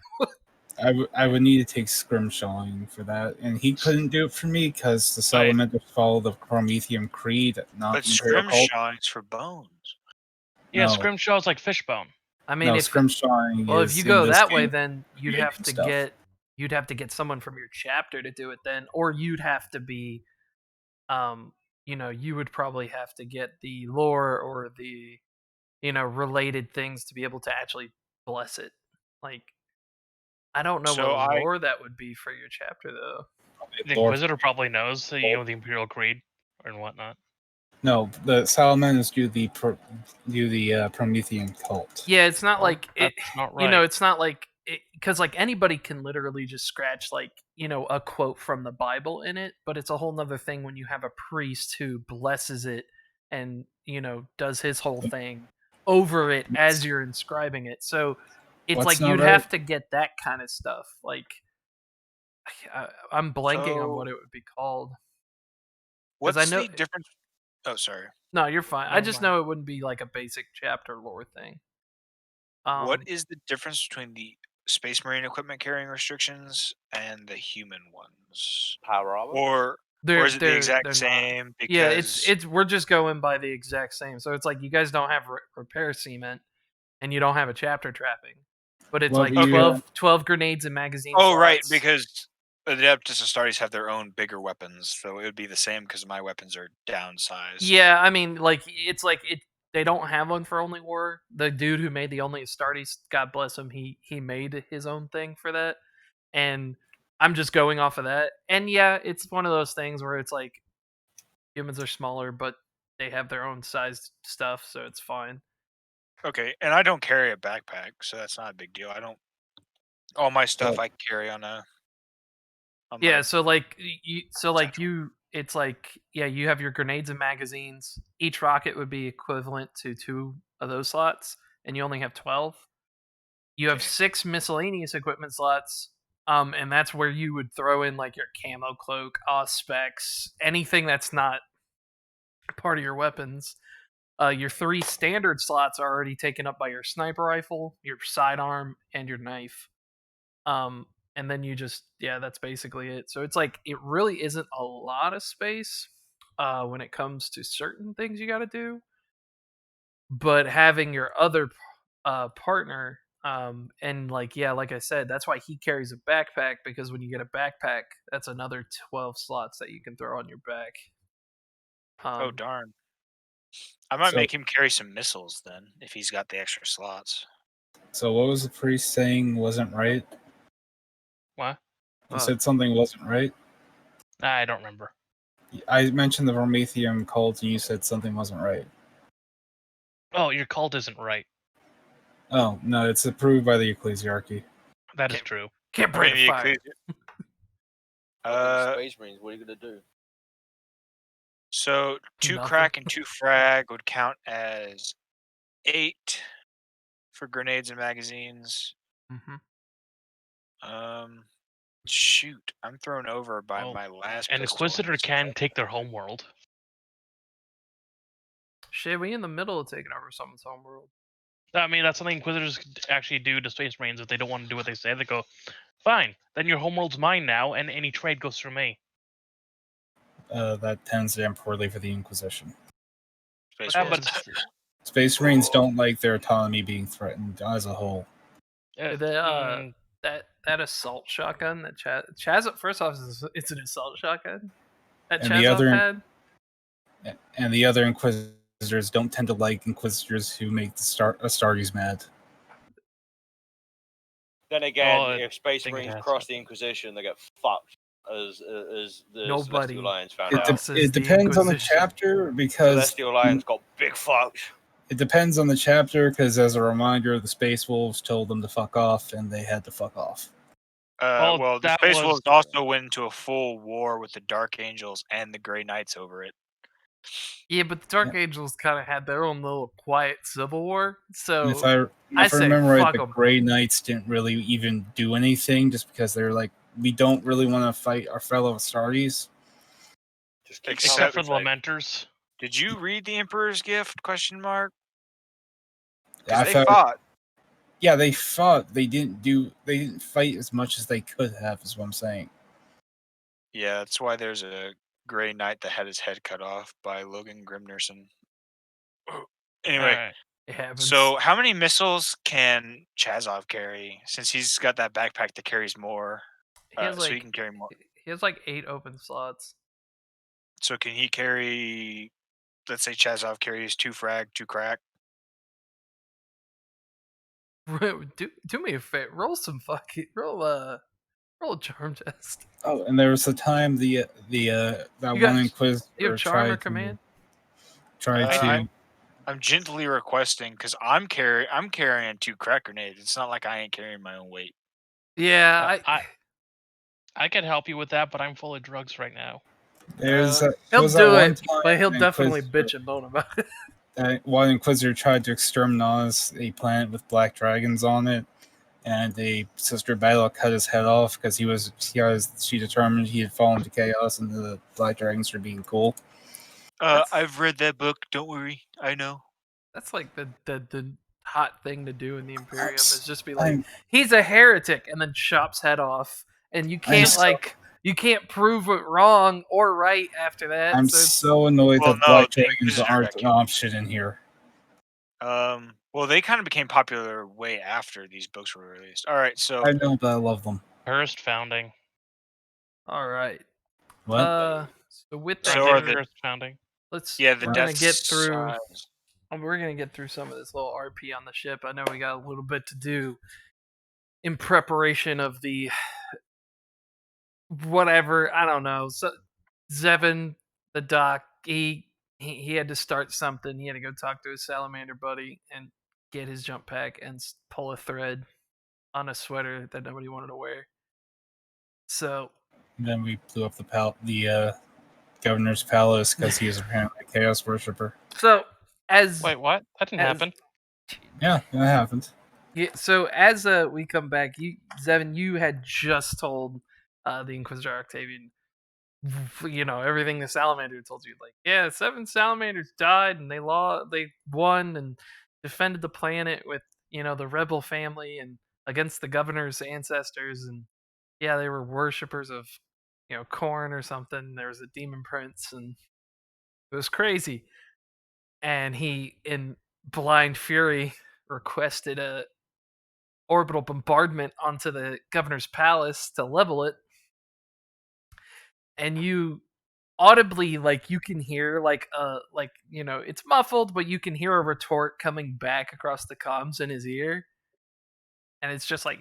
I would need to take scrimshawing for that, and he couldn't do it for me because the Salamanders follow the Promethean Creed, not But the Imperial Cult. scrimshawing's for bones. yeah, No. scrimshaw is like fishbone. I mean, No, if scrimshawing well, is if you in go this that way, game. then you'd creating have to stuff. get someone from your chapter to do it then, or you'd have to be, you would probably have to get the lore or the, related things to be able to actually bless it. Like, I don't know So what I- lore that would be for your chapter though. The Lord- Inquisitor probably knows, the Imperial Creed and whatnot. No, the Salamanders do the Promethean cult. Yeah, it's not Well, like it. that's not right. It's not like because like anybody can literally just scratch like a quote from the Bible in it, but it's a whole nother thing when you have a priest who blesses it and does his whole thing over it as you're inscribing it. So it's What's like not you'd right? have to get that kind of stuff. Like I'm blanking on So- what it would be called. What's I know- the difference? Oh, sorry. No, you're fine. I Never just mind. know it wouldn't be like a basic chapter lore thing. What is the difference between the Space Marine equipment carrying restrictions and the human ones? Power armor. Or is it the exact same? Because Yeah, it's we're just going by the exact same. So it's like you guys don't have repair cement, and you don't have a chapter trapping, but it's Well, like do you, 12 grenades and magazine. Oh, right, slots. because Adeptus Astartes have their own bigger weapons, so it would be the same because my weapons are downsized. Yeah, I mean, like it's like it. They don't have one for Only War. The dude who made the Only Astartes, God bless him, he made his own thing for that, and I'm just going off of that. And yeah, it's one of those things where it's like humans are smaller, but they have their own sized stuff, so it's fine. Okay, and I don't carry a backpack, so that's not a big deal. I don't. All my stuff Well- I carry on a. On Yeah, my- so like Satchel. it's like you have your grenades and magazines. Each rocket would be equivalent to 2 of those slots, and you only have 12. You have Okay. 6 miscellaneous equipment slots, and that's where you would throw in like your camo cloak, specs, anything that's not part of your weapons. Your 3 standard slots are already taken up by your sniper rifle, your sidearm, and your knife. And then you just that's basically it. So it's like it really isn't a lot of space when it comes to certain things you got to do. but having your other partner, and like I said, that's why he carries a backpack, because when you get a backpack, that's another 12 slots that you can throw on your back. Oh darn! I might So- make him carry some missiles then, if he's got the extra slots. So what was the priest saying wasn't right? What? You said something wasn't right? I don't remember. I mentioned the Prometheum cult and you said something wasn't right. Oh, your cult isn't right. Oh, no, it's approved by the Ecclesiarchy. That is Okay. true. Can't break a fire. Space Marines, what are you gonna do? So 2 Nothing. crack and 2 frag would count as 8 for grenades and magazines. Mm-hmm. Shoot, I'm thrown over by Oh, my last An pistol. Inquisitor can take their homeworld. Shit, we in the middle of taking over someone's homeworld. I mean, that's something Inquisitors could actually do to Space Marines if they don't want to do what they say. They go, fine, then your homeworld's mine now, and any trade goes through me. That tends to end poorly for the Inquisition. Space Yeah, Marines. but it's, Space Marines don't like their autonomy being threatened as a whole. That assault shotgun that Chaz first off, it's an assault shotgun that And the Chazov other- had. And the other Inquisitors don't tend to like Inquisitors who make the Astartes mad. Then again, Oh, I if Space think it Marines has cross to. the Inquisition, they get fucked, as the Nobody Celestial Alliance found It, out. crosses it the depends on the Inquisition. chapter because Celestial Alliance got big fucked. it depends on the chapter because as a reminder, the Space Wolves told them to fuck off and they had to fuck off. Well, the that Space was- Wolves also went into a full war with the Dark Angels and the Grey Knights over it. Yeah, but the Dark Angels kind of had their own little quiet civil war. So And if I I say remember right, fuck the 'em. Grey Knights didn't really even do anything just because they're like, we don't really want to fight our fellow Astartes. Just keep Except for calm, the it's like- Lamenters. Did you read the Emperor's Gift? Question mark. I Because they thought- fought. Yeah, they fought. They didn't fight as much as they could have, is what I'm saying. Yeah, that's why there's a Grey Knight that had his head cut off by Logan Grimnerson. Anyway, Alright. It happens. so how many missiles can Chazov carry? Since he's got that backpack that carries more, he has so he can carry more. he has like 8 open slots. So can he carry? Let's say Chazov carries 2 frag, 2 crack. do me a favor. Roll some fucking roll a charm test. Oh, and there was a time that got- one Inquisitor You have charm or tried command? to I'm gently requesting because I'm carrying 2 crack grenades. It's not like I ain't carrying my own weight. Yeah, I could help you with that, but I'm full of drugs right now. There's he'll was that do one it, time but he'll an definitely Inquisitor- bitch and moan about it. One Inquisitor tried to exterminate a planet with black dragons on it, and a sister battle cut his head off because she determined he had fallen to chaos and the black dragons were being cool. I've read that book. Don't worry, I know. That's like the hot thing to do in the Imperium s- is just be like, I'm- he's a heretic, and then chops head off, and you can't so- you can't prove it wrong or right after that. I'm so it's- so annoyed Well, that no, black the dragons Inquisitor aren't got an option in here. Well, they kind of became popular way after these books were released. All right, so I know, but I love them. Hearst founding. all right. What? So with that, So So are Jared, the- Hearst founding. let's yeah, the we're gonna Death get through. Size. We're gonna get through some of this little RP on the ship. I know we got a little bit to do in preparation of the whatever. I don't know. So Zevin, the doc, he had to start something. He had to go talk to his salamander buddy and get his jump pack and pull a thread on a sweater that nobody wanted to wear. So Then we blew up the governor's palace because he is apparently a chaos worshiper. as Wait, what? That didn't as- happen. Yeah, that happened. Yeah, so as we come back, Zevin, you had just told the Inquisitor Octavian, everything the Salamander told you. Like, yeah, 7 Salamanders died, and they won and defended the planet with the rebel family and against the governor's ancestors, and yeah, they were worshippers of corn or something. There was a demon prince, and it was crazy. And Blind Fury requested a orbital bombardment onto the governor's palace to level it, and you audibly, like, you can hear it's muffled, but you can hear a retort coming back across the comms in his ear, and it's just like,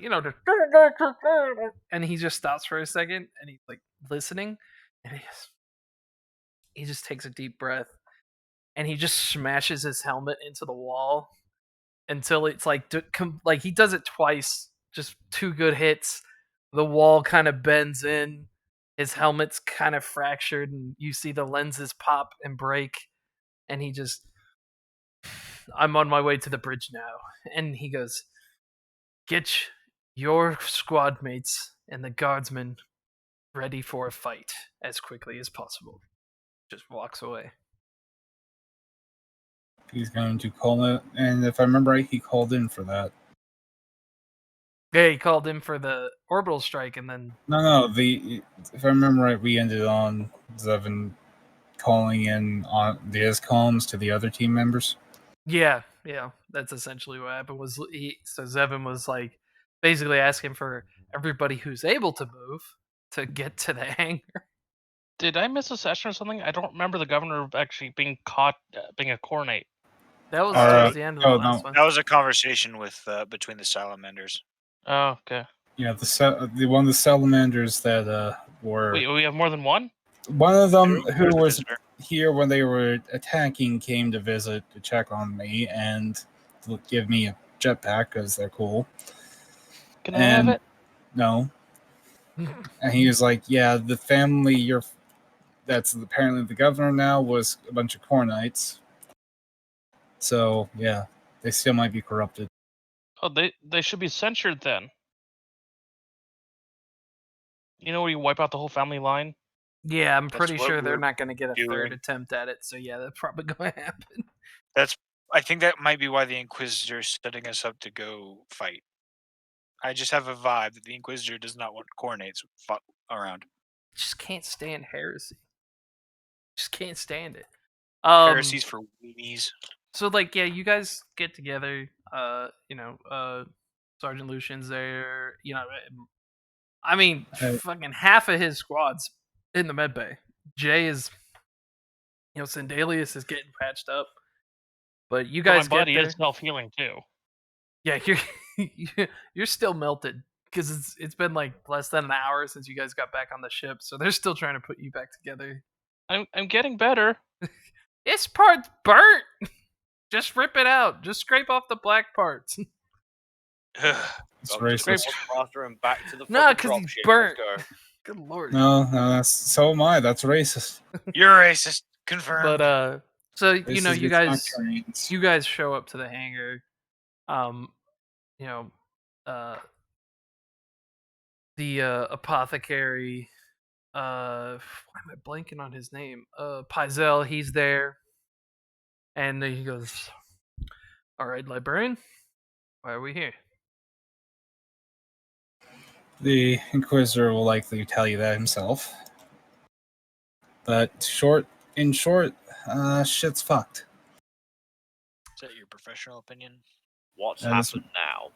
and he just stops for a second and he's like listening, and he just takes a deep breath, and he just smashes his helmet into the wall until it's like like he does it twice, just 2 good hits. The wall kind of bends in, his helmet's kind of fractured, and you see the lenses pop and break, and he just, I'm on my way to the bridge now. And he goes, get your squad mates and the guardsmen ready for a fight as quickly as possible. Just walks away. He's going to call it, and if I remember right, he called in for that. Yeah, he called in for the orbital strike, and then No, if I remember right, we ended on Zevin calling in on the comms to the other team members. yeah, that's essentially what happened. So Zevin was like basically asking for everybody who's able to move to get to the hangar. Did I miss a session or something? I don't remember the governor actually being caught being a coronate. That was Uh, towards the end of the oh, last no. one. That was a conversation with between the salamanders. Oh, okay. Yeah, the one of the salamanders that were Wait, we have more than one? one of them There's who a was visitor. here when they were attacking came to visit to check on me and to give me a jetpack because they're cool. Can I have it? No. And he was like, "Yeah, the family that's apparently the governor now was a bunch of Cornites. So yeah, they still might be corrupted." Oh, they should be censured then. You know where you wipe out the whole family line? Yeah, I'm That's pretty what sure they're we're not going to get a third doing. attempt at it. So yeah, that's probably going to happen. I think that might be why the Inquisitor's setting us up to go fight. I just have a vibe that the Inquisitor does not want Coronates around. Just can't stand heresy. Just can't stand it. Heresies for weenies. So like, yeah, you guys get together. Sergeant Lucian's there. I mean, fucking half of his squad's in the med bay. Jay is, Sindelius is getting patched up. But you guys my get body there. is self-healing too. Yeah, you're still melted because it's been like less than an hour since you guys got back on the ship, so they're still trying to put you back together. I'm getting better. This part's burnt. Just rip it out. Just scrape off the black parts. It's racist. Master and back to the No, fucking 'cause he's dropship. burnt. Let's go. Good lord. No, that's so am I. That's racist. You're racist. Confirmed. But so Racist you against guys Contrarians. you guys show up to the hangar. You know, the apothecary. Why am I blanking on his name? Pizel. He's there, and he goes, "All right, librarian, why are we here?" The Inquisitor will likely tell you that himself. But in short, shit's fucked. Is that your professional opinion? What's That is- happened now?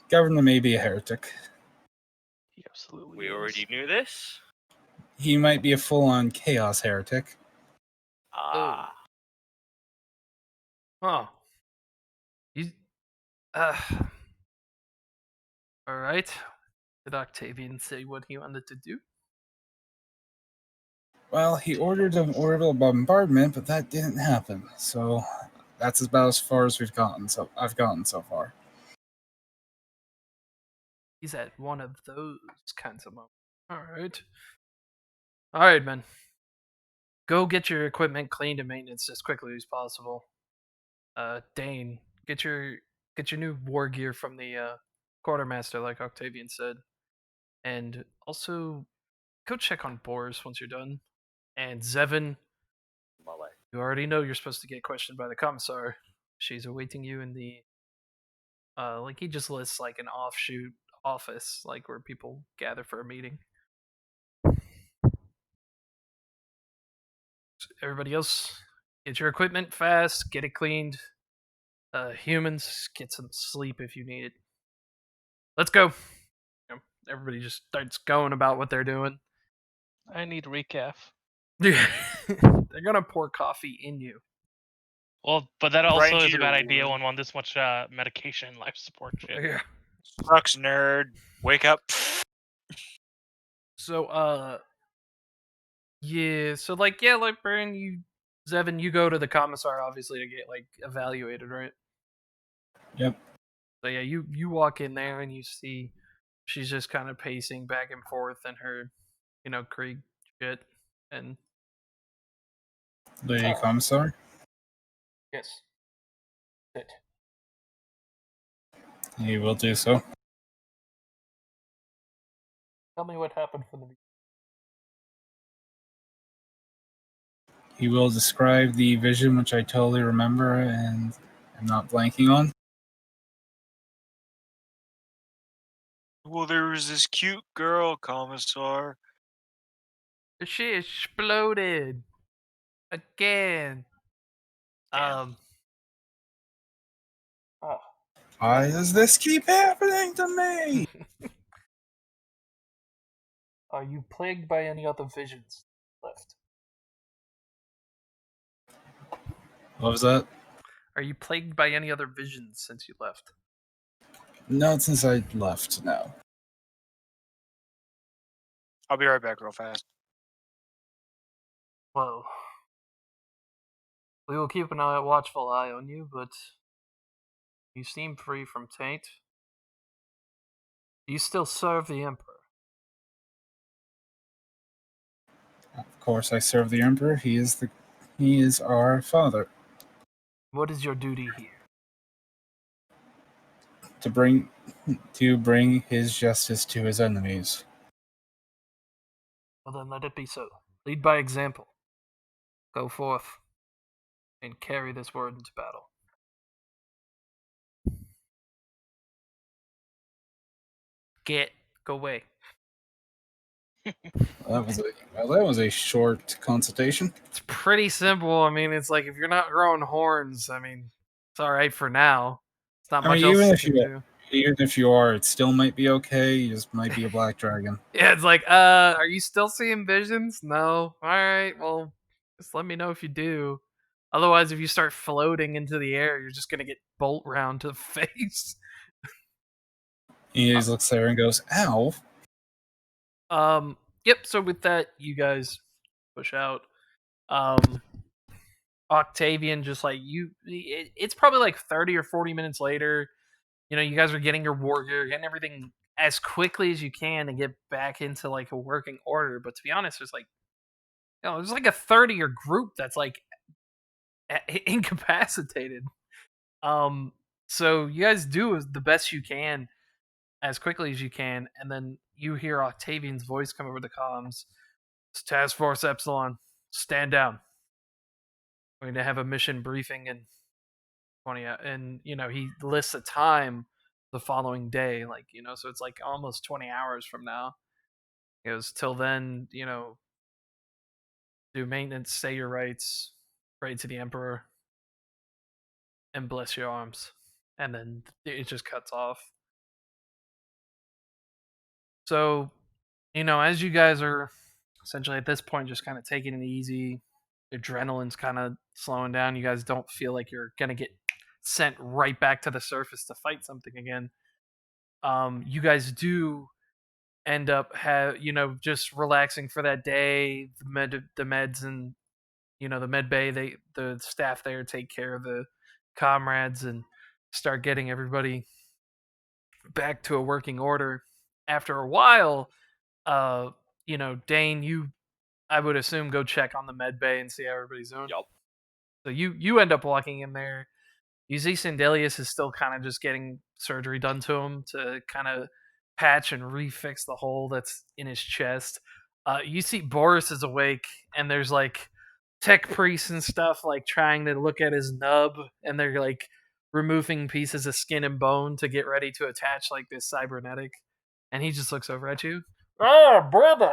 Governor may be a heretic. He absolutely We is. already knew this. He might be a full-on chaos heretic. Ah, Oh, you. All right. Did Octavian say what he wanted to do? Well, he ordered an orbital bombardment, but that didn't happen. So that's about as far as I've gotten so far. He's at one of those kinds of moments. All right, man. Go get your equipment cleaned and maintenance as quickly as possible. Dane, get your new war gear from the quartermaster, like Octavian said, and also go check on Boris once you're done. And Zevin, my way. you already know you're supposed to get questioned by the commissar. She's awaiting you in the like he just lists like an offshoot office, like where people gather for a meeting. Everybody else, get your equipment fast, get it cleaned, Humans, get some sleep if you need it. Let's go. Everybody just starts going about what they're doing. I need recaf. They're gonna pour coffee in you. Well, but that Right also into is a bad your idea wound. when on this much medication, life support shit. Yeah. Sucks, nerd. Wake up. So, yeah. So, like, Brian, Zevin, you go to the commissar obviously to get like evaluated, right? Yep. So yeah, you walk in there and you see she's just kind of pacing back and forth in her, Krieg shit, and Lady Commissar, yes, sit. he will do so. Tell me what happened from the beginning. He will describe the vision, which I totally remember and I'm not blanking on. Well, there was this cute girl, Commissar. She exploded again. Damn. Oh. Why does this keep happening to me? Are you plagued by any other visions left? What was that? Are you plagued by any other visions since you left? Not since I left, no. I'll be right back real fast. Well, we will keep an watchful eye on you, but you seem free from taint. Do you still serve the Emperor? Of course I serve the Emperor. He is our father. What is your duty here? To bring his justice to his enemies. Well then let it be so. Lead by example. Go forth and carry this word into battle. Go away. That was a short consultation. It's pretty simple. I mean, it's like if you're not growing horns, I mean, it's all right for now. It's not I much mean, else you can do. even if you are, it still might be okay. You just might be a black dragon. Yeah, it's like, are you still seeing visions? No. All right, well, just let me know if you do. Otherwise, if you start floating into the air, you're just gonna get bolt round to the face. He just looks there and goes, "Ow!" Yep. So with that, you guys push out. Octavian, just like it's probably like 30 or 40 minutes later. You guys are getting your war gear, getting everything as quickly as you can to get back into like a working order. But to be honest, there's like a 30-year group that's like incapacitated. So you guys do the best you can as quickly as you can, and then you hear Octavian's voice come over the comms. It's Task Force Epsilon, stand down. We're going to have a mission briefing in 20, and he lists a time the following day, so it's like almost 20 hours from now. He goes, till then, do maintenance, say your rights, pray to the Emperor, and bless your arms. And then it just cuts off. So, as you guys are essentially at this point just kind of taking it easy, adrenaline's kind of slowing down. You guys don't feel like you're going to get sent right back to the surface to fight something again. You guys do end up just relaxing for that day. The meds and the med bay, the staff there take care of the comrades and start getting everybody back to a working order. After a while, Dane, I would assume go check on the med bay and see how everybody's doing. Yup. So you end up walking in there. You see Sandelius is still kind of just getting surgery done to him to kind of patch and refix the hole that's in his chest. You see Boris is awake, and there's like tech priests and stuff like trying to look at his nub, and they're like removing pieces of skin and bone to get ready to attach like this cybernetic. And he just looks over at you. Oh, brother!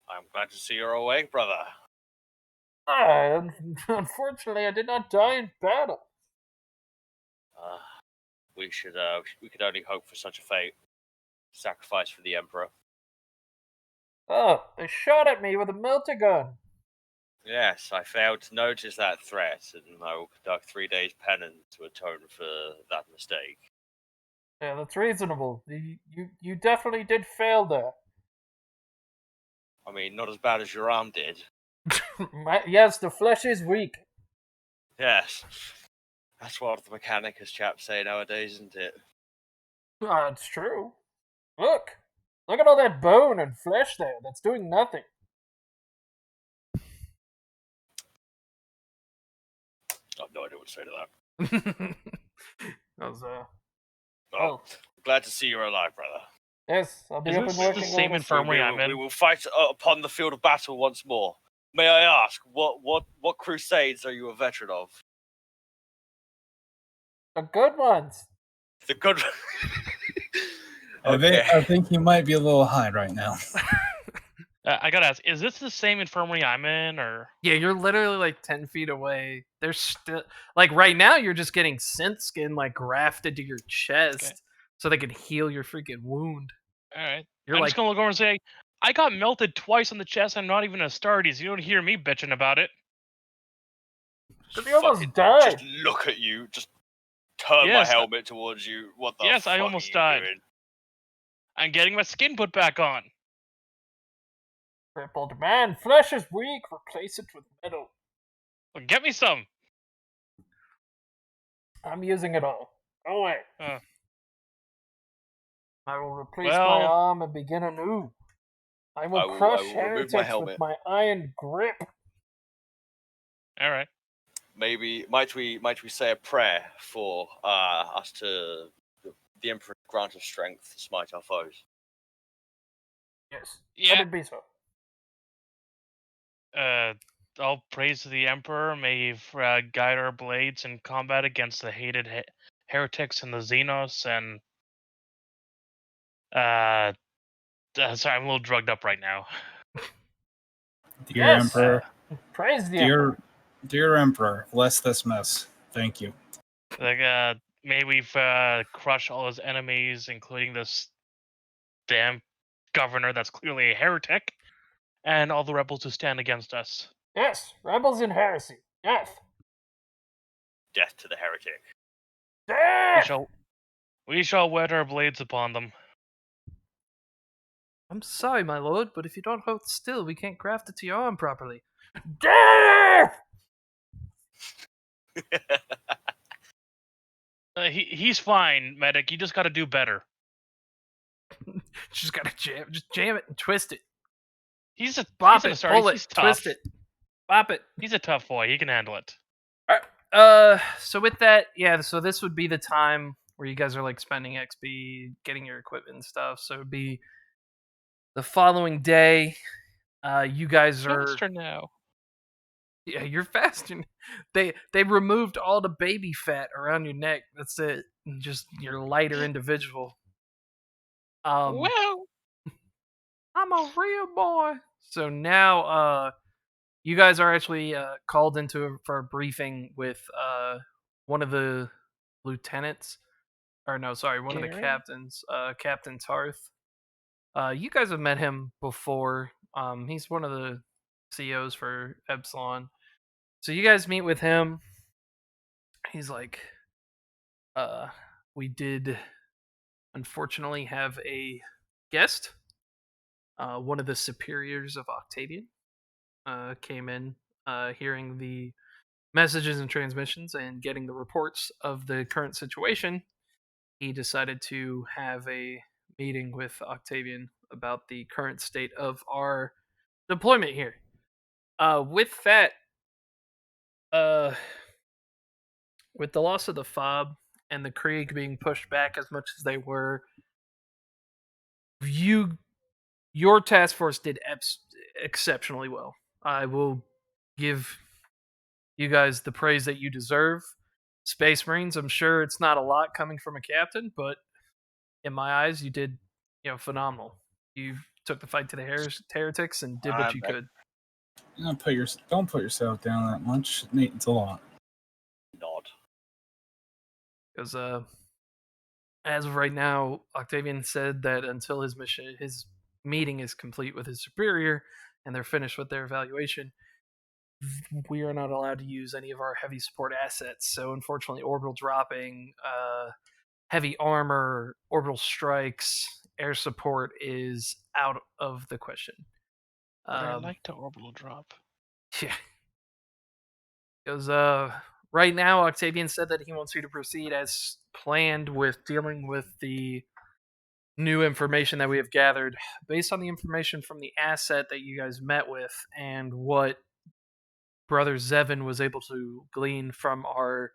I'm glad to see you're awake, brother. Unfortunately, I did not die in battle. We could only hope for such a fate. Sacrifice for the Emperor. Oh, they shot at me with a melter gun. Yes, I failed to notice that threat, and I will conduct 3 days penance to atone for that mistake. Yeah, that's reasonable. You definitely did fail there. I mean, not as bad as your arm did. Yes, the flesh is weak. Yes. That's what the mechanicus chaps say nowadays, isn't it? It's true. Look at all that bone and flesh there. That's doing nothing. I have no idea what to say to that. That was, Oh, glad to see you're alive, brother. yes, I'll be Is up this and the working. same infirmary I'm We in? will fight upon the field of battle once more. May I ask, what crusades are you a veteran of? The good ones. The good. I think you might be a little high right now. I gotta ask, is this the same infirmary I'm in, or? Yeah, you're literally like 10 feet away. There's still like right now you're just getting synth skin like grafted to your chest Okay. so they can heal your freaking wound. All right. You're I'm like, just gonna look over and say, I got melted twice on the chest. I'm not even a Astartes. You don't hear me bitching about it. but you almost Fucking died. Just look at you. Just turn my Yes, helmet towards you. What the yes, fuck I almost are you died. doing? I'm getting my skin put back on. Crippled man, flesh is weak. Replace it with metal. Well, get me some. I'm using it all. Go away. Uh, I will replace my well, arm and begin anew. I will I crush will remove my heretics helmet. with my iron grip. all right. Maybe might we say a prayer for us to the Emperor grant us strength to smite our foes. Yes, Yeah. let it be so. All praise to the Emperor. May he guide our blades in combat against the hated heretics and the Xenos. And sorry, I'm a little drugged up right now. Dear Yes. Emperor, Praise the Emperor. dear Emperor, bless this mess. Thank you. Like, may we crush all his enemies, including this damn governor that's clearly a heretic, and all the rebels who stand against us. Yes, rebels in heresy. Death. Death to the heretic. Death! We shall whet our blades upon them. I'm sorry, my lord, but if you don't hold still, we can't graft it to your arm properly. Death! He's fine, medic. You just got to do better. Just gotta jam it and twist it. He's an Bop it, Astartes. pull it, He's tough. twist it, bop it. He's a tough boy. He can handle it. Alright, so with that, yeah, so this would be the time where you guys are like spending XP, getting your equipment and stuff. So it'd be the following day. You guys are Faster now. Yeah, you're faster. They removed all the baby fat around your neck. That's it. And just you're a lighter individual. Well, I'm a real boy. So now you guys are actually called for a briefing with one of the lieutenants, or no, sorry, one of the Gary? captains, Captain Tarth. You guys have met him before. He's one of the CEOs for Epsilon. So you guys meet with him. He's like, we did unfortunately have a guest. One of the superiors of Octavian came in, hearing the messages and transmissions and getting the reports of the current situation. He decided to have a meeting with Octavian about the current state of our deployment here. With that, with the loss of the fob and the Krieg being pushed back as much as they were, your task force did exceptionally well. I will give you guys the praise that you deserve. Space Marines, I'm sure it's not a lot coming from a captain, but in my eyes, you did, phenomenal. You took the fight to the heretics and did what you could. Don't put yourself down that much. It's a lot. Nod. Because as of right now, Octavian said that until his meeting is complete with his superior and they're finished with their evaluation, we are not allowed to use any of our heavy support assets. So unfortunately, orbital dropping, heavy armor, orbital strikes, air support is out of the question. But I like to orbital drop. Yeah. Because right now, Octavian said that he wants you to proceed as planned with dealing with the new information that we have gathered based on the information from the asset that you guys met with and what Brother Zevin was able to glean from our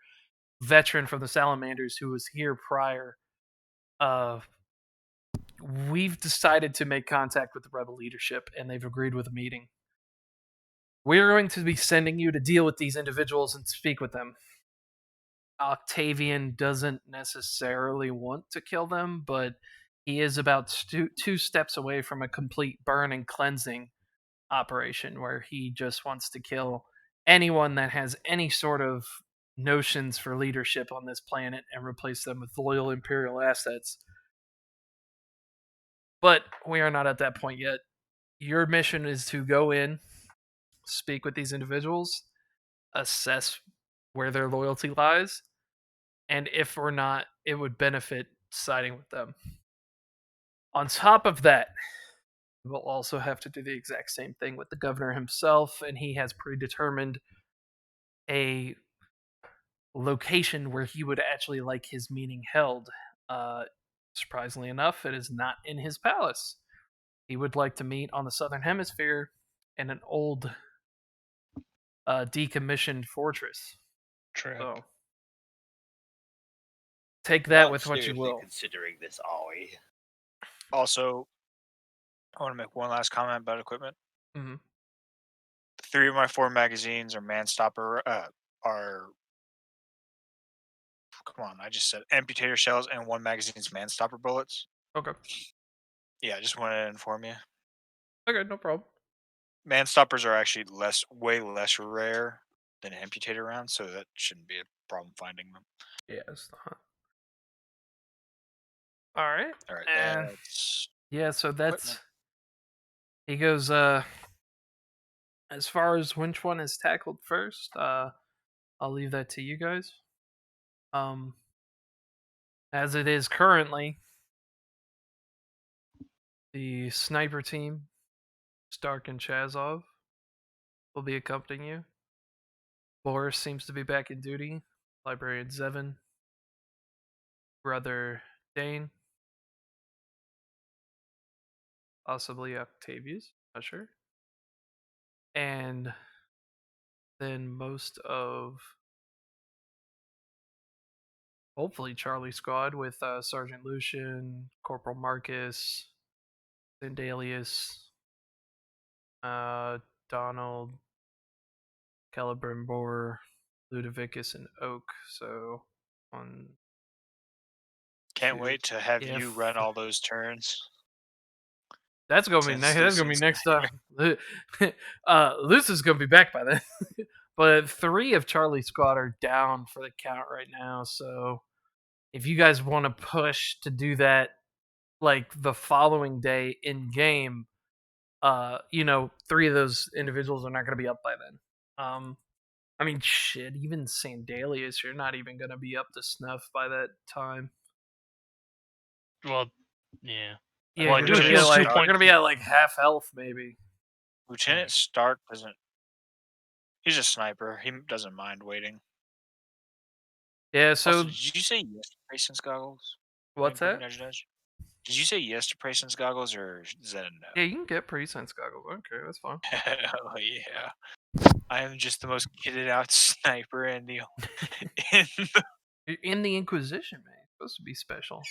veteran from the Salamanders who was here prior. We've decided to make contact with the rebel leadership, and they've agreed with a meeting. We're going to be sending you to deal with these individuals and speak with them. Octavian doesn't necessarily want to kill them, but he is about two steps away from a complete burn and cleansing operation where he just wants to kill anyone that has any sort of notions for leadership on this planet and replace them with loyal Imperial assets. But we are not at that point yet. Your mission is to go in, speak with these individuals, assess where their loyalty lies, and if or not it would benefit siding with them. On top of that, we'll also have to do the exact same thing with the governor himself, and he has predetermined a location where he would actually like his meeting held. Surprisingly enough, it is not in his palace. He would like to meet on the southern hemisphere in an old decommissioned fortress. Trip. So take that Not with what you seriously will. considering this, are we? Also, I want to make one last comment about equipment. Mhm. 3 of my 4 magazines are man-stopper, are come on, I just said amputator shells, and 1 magazine's man-stopper bullets. Okay. Yeah, I just wanted to inform you. Okay, no problem. Man-stoppers are actually way less rare than amputator rounds, so that shouldn't be a problem finding them. Yeah, it's not. All right. All right, And that's yeah, so that's equipment. he goes as far as which one is tackled first, I'll leave that to you guys. As it is currently, the sniper team, Stark and Chazov, will be accompanying you. Boris seems to be back in duty. Librarian Zevin, Brother Dane, possibly Octavius, not sure. And then most of, hopefully, Charlie's squad with Sergeant Lucian, Corporal Marcus, Zendalius, Donald, Celebrimbor, Ludovicus, and Oak. So on. Can't Two. wait to have Yeah, you run all those turns. That's gonna be Since next. That's gonna be Lucian's next time. Lucian's gonna be back by then. But 3 of Charlie's squad are down for the count right now. So if you guys want to push to do that, like the following day in game, 3 of those individuals are not gonna be up by then. I mean, shit. Even Sandalius, you're not even gonna be up to snuff by that time. Well, yeah. Yeah, Well, I you're do gonna be heal at 2 like points. we're gonna be at like half health maybe. Lieutenant Stark doesn't. He's a sniper. He doesn't mind waiting. Yeah. So Also, did you say yes to Prayson's goggles? what's that? Nudge, nudge. Did you say yes to Prayson's goggles, or is that a no? Yeah, you can get pre-sense goggles. Okay, that's fine. Oh yeah. I am just the most kitted out sniper in the You're in the Inquisition, man. It's supposed to be special.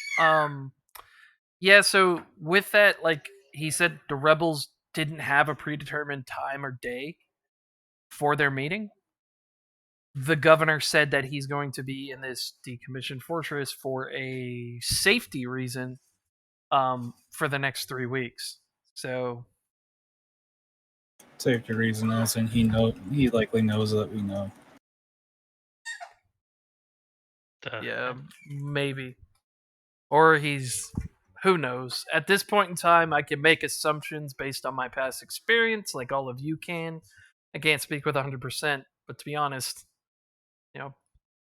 Yeah. So with that, like he said, the rebels didn't have a predetermined time or day for their meeting. The governor said that he's going to be in this decommissioned fortress for a safety reason, for the next 3 weeks. So Safety reason is, and he likely knows that we know. Yeah, maybe. Or he's, who knows? At this point in time, I can make assumptions based on my past experience, like all of you can. I can't speak with 100%, but to be honest,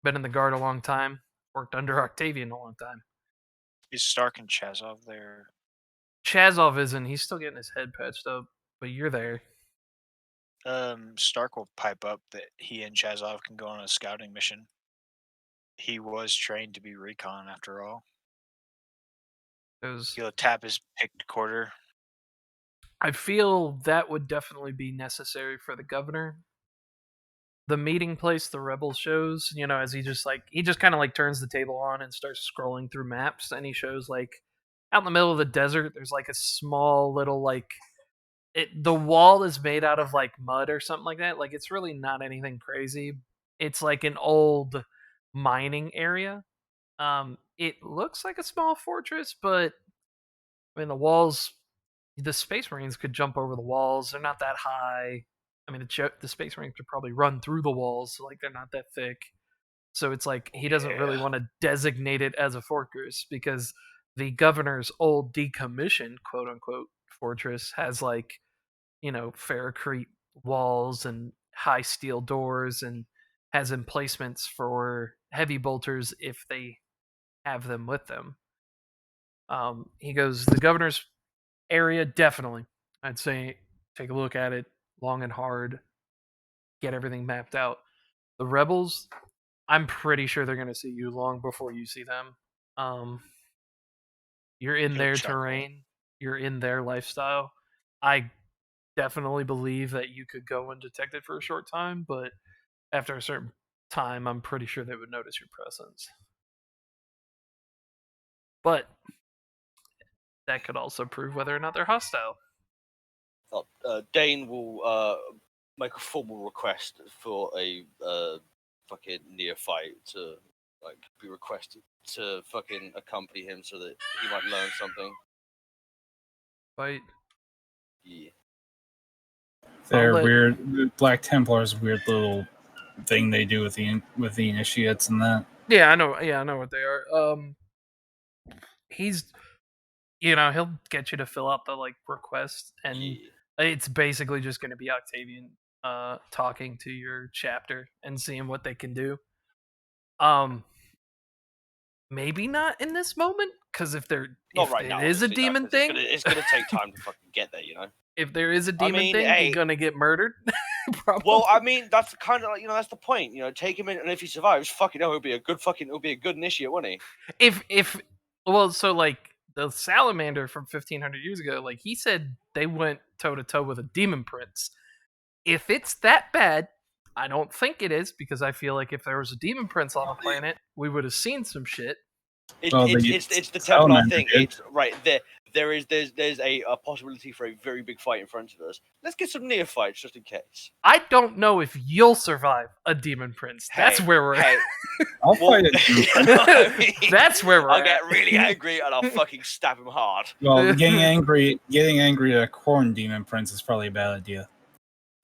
been in the guard a long time, worked under Octavian a long time. Is Stark and Chazov there? Chazov isn't. He's still getting his head patched up, but you're there. Stark will pipe up that he and Chazov can go on a scouting mission. He was trained to be recon after all. He'll tap his picked quarter. I feel that would definitely be necessary for the governor. The meeting place the rebel shows, as he just kind of like turns the table on and starts scrolling through maps, and he shows like out in the middle of the desert, there's like a small little the wall is made out of like mud or something like that. Like it's really not anything crazy. It's like an old mining area. It looks like a small fortress, but I mean the Space Marines could jump over the walls. They're not that high. I mean, the Space Marines could probably run through the walls, so like they're not that thick. So it's like he doesn't really want to designate it as a fortress because the governor's old decommissioned quote unquote fortress has like ferrocrete walls and high steel doors and has emplacements for heavy bolters if they have them with them. He goes, the governor's area, definitely. I'd say take a look at it long and hard, get everything mapped out. The rebels, I'm pretty sure they're going to see you long before you see them. You're in their terrain, you're in their lifestyle. I definitely believe that you could go undetected for a short time, but after a certain time, I'm pretty sure they would notice your presence. But that could also prove whether or not they're hostile. Dane will make a formal request for a fucking neophyte to be requested to fucking accompany him so that he might learn something. Fight. Yeah. They're weird. Black Templar's weird little thing they do with the initiates and that. Yeah, I know. Yeah, I know what they are. He's, he'll get you to fill out the request, and it's basically just going to be Octavian talking to your chapter and seeing what they can do. Maybe not in this moment, because if it is a demon thing, it's gonna take time to fucking get there. If there is a demon thing, he's gonna get murdered. Probably. Well, I mean, that's kind of that's the point. Take him in, and if he survives, fucking hell, it'll be a good initiate, won't he? So the salamander from 1500 years ago, he said they went toe to toe with a demon prince. If it's that bad, I don't think it is, because I feel like if there was a demon prince on the planet, we would have seen some shit. It's the Templar thing. It's right there. There's a possibility for a very big fight in front of us. Let's get some neophytes just in case. I don't know if you'll survive a demon prince. That's where we're at. I'll fight it. That's where we're at. I'll get really angry and I'll fucking stab him hard. Well, getting angry at a corn demon prince is probably a bad idea.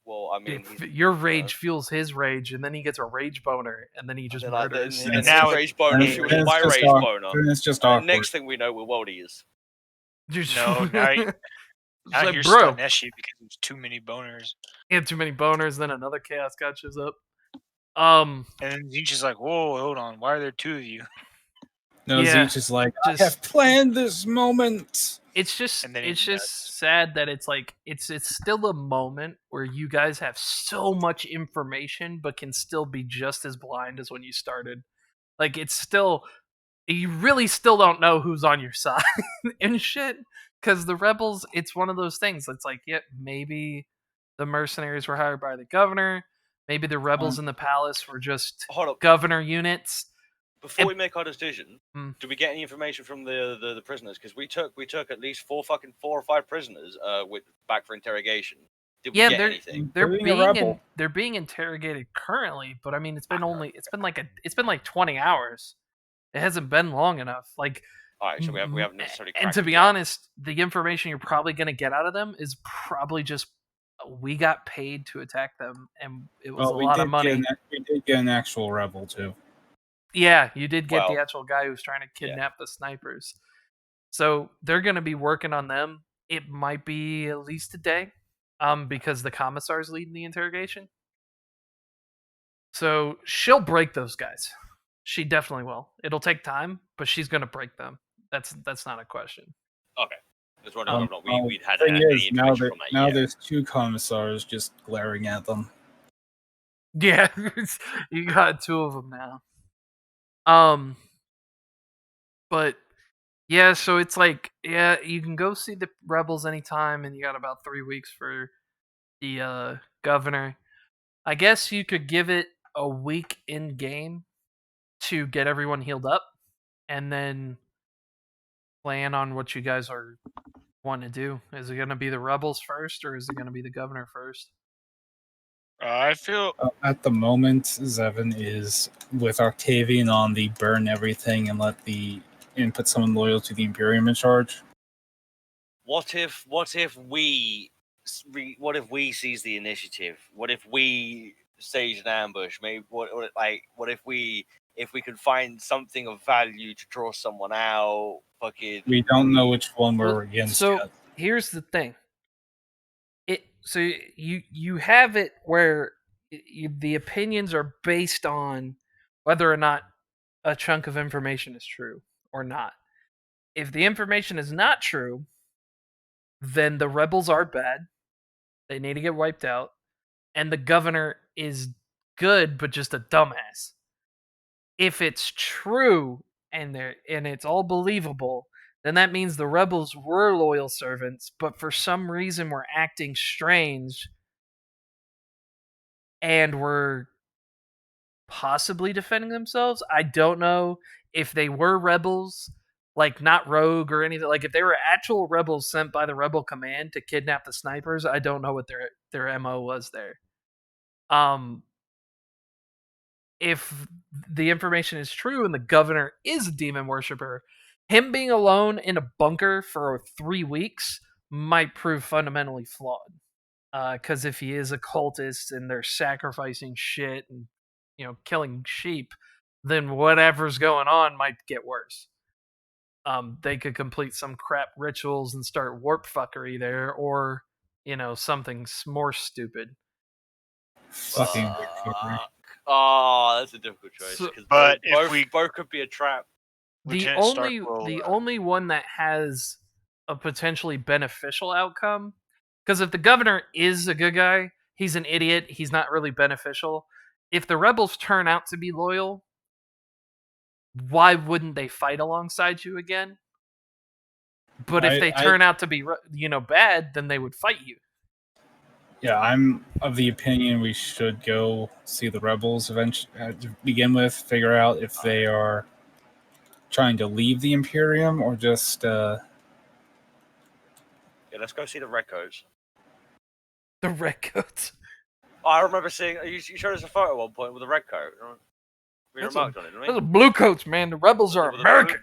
Well, I mean, your rage fuels his rage, and then he gets a rage boner, and then he just murders. And now rage boner fuels my rage boner. It's just awkward. Next thing we know, we're worldies. No, now you're still Neshi because there's too many boners. He had too many boners, then another chaos god shows up. And then Zeech is like, "Whoa, hold on, why are there two of you?" No, Zeech is like, "I have planned this moment." It's just sad that it's still a moment where you guys have so much information, but can still be just as blind as when you started. It's still, you really still don't know who's on your side and shit. Because the rebels, it's one of those things. It's maybe the mercenaries were hired by the governor. Maybe the rebels in the palace were just governor units. Before we make our decision, do we get any information from the prisoners? Because we took at least four or five prisoners back for interrogation. Did we get anything? They're being interrogated currently, but I mean it's been like 20 hours. It hasn't been long enough. All right, so we haven't necessarily. And to be honest, the information you're probably going to get out of them is probably just we got paid to attack them, and it was Well, a lot of money. We did get an actual rebel too. Yeah, you did get the Well, actual guy who was trying to yeah. kidnap the snipers. So they're going to be working on them. It might be at least a day, because the commissar's leading the interrogation. So she'll break those guys. She definitely will. It'll take time, but she's going to break them. That's not a question. Okay. I was wondering whether or not we'd had thing any is, now information from that now yet. there's two commissars just glaring at them. Yeah, you got two of them now. But yeah, so it's like, yeah, you can go see the rebels anytime, and you got about 3 weeks for the governor. I guess you could give it a week in game to get everyone healed up, and then plan on what you guys are want to do. Is it going to be the rebels first, or is it going to be the governor first? I feel At the moment, Zevin is with Octavian on the burn everything and put someone loyal to the Imperium in charge. What if we seize the initiative? What if we stage an ambush? Maybe what if we can find something of value to draw someone out? Fucking. We don't know which one we're Well, against so yet. here's the thing. So you have it where the opinions are based on whether or not a chunk of information is true or not. If the information is not true, then the rebels are bad. They need to get wiped out, and the governor is good but just a dumbass. If it's true and it's all believable, then that means the rebels were loyal servants, but for some reason were acting strange and were possibly defending themselves. I don't know if they were rebels, like not rogue or anything. Like if they were actual rebels sent by the rebel command to kidnap the snipers, I don't know what their MO was there. If the information is true and the governor is a demon worshiper, him being alone in a bunker for 3 weeks might prove fundamentally flawed. Because if he is a cultist and they're sacrificing shit and killing sheep, then whatever's going on might get worse. They could complete some crap rituals and start warp fuckery there, or something more stupid. Fucking Fuck. Oh, that's a difficult choice. So- But if both could be a trap. The Lieutenant Stark only will, the only one that has a potentially beneficial outcome, because if the governor is a good guy, he's an idiot. He's not really beneficial. If the rebels turn out to be loyal, why wouldn't they fight alongside you again? But if they turn out to be bad, then they would fight you. Yeah, I'm of the opinion we should go see the rebels eventually to begin with, figure out if they are trying to leave the Imperium or just Yeah, let's go see the Redcoats. The redcoats. Oh, I remember seeing you showed us a photo at one point with a redcoat. We That's remarked on it, didn't Those we? are blue coats, man. The rebels are With the American.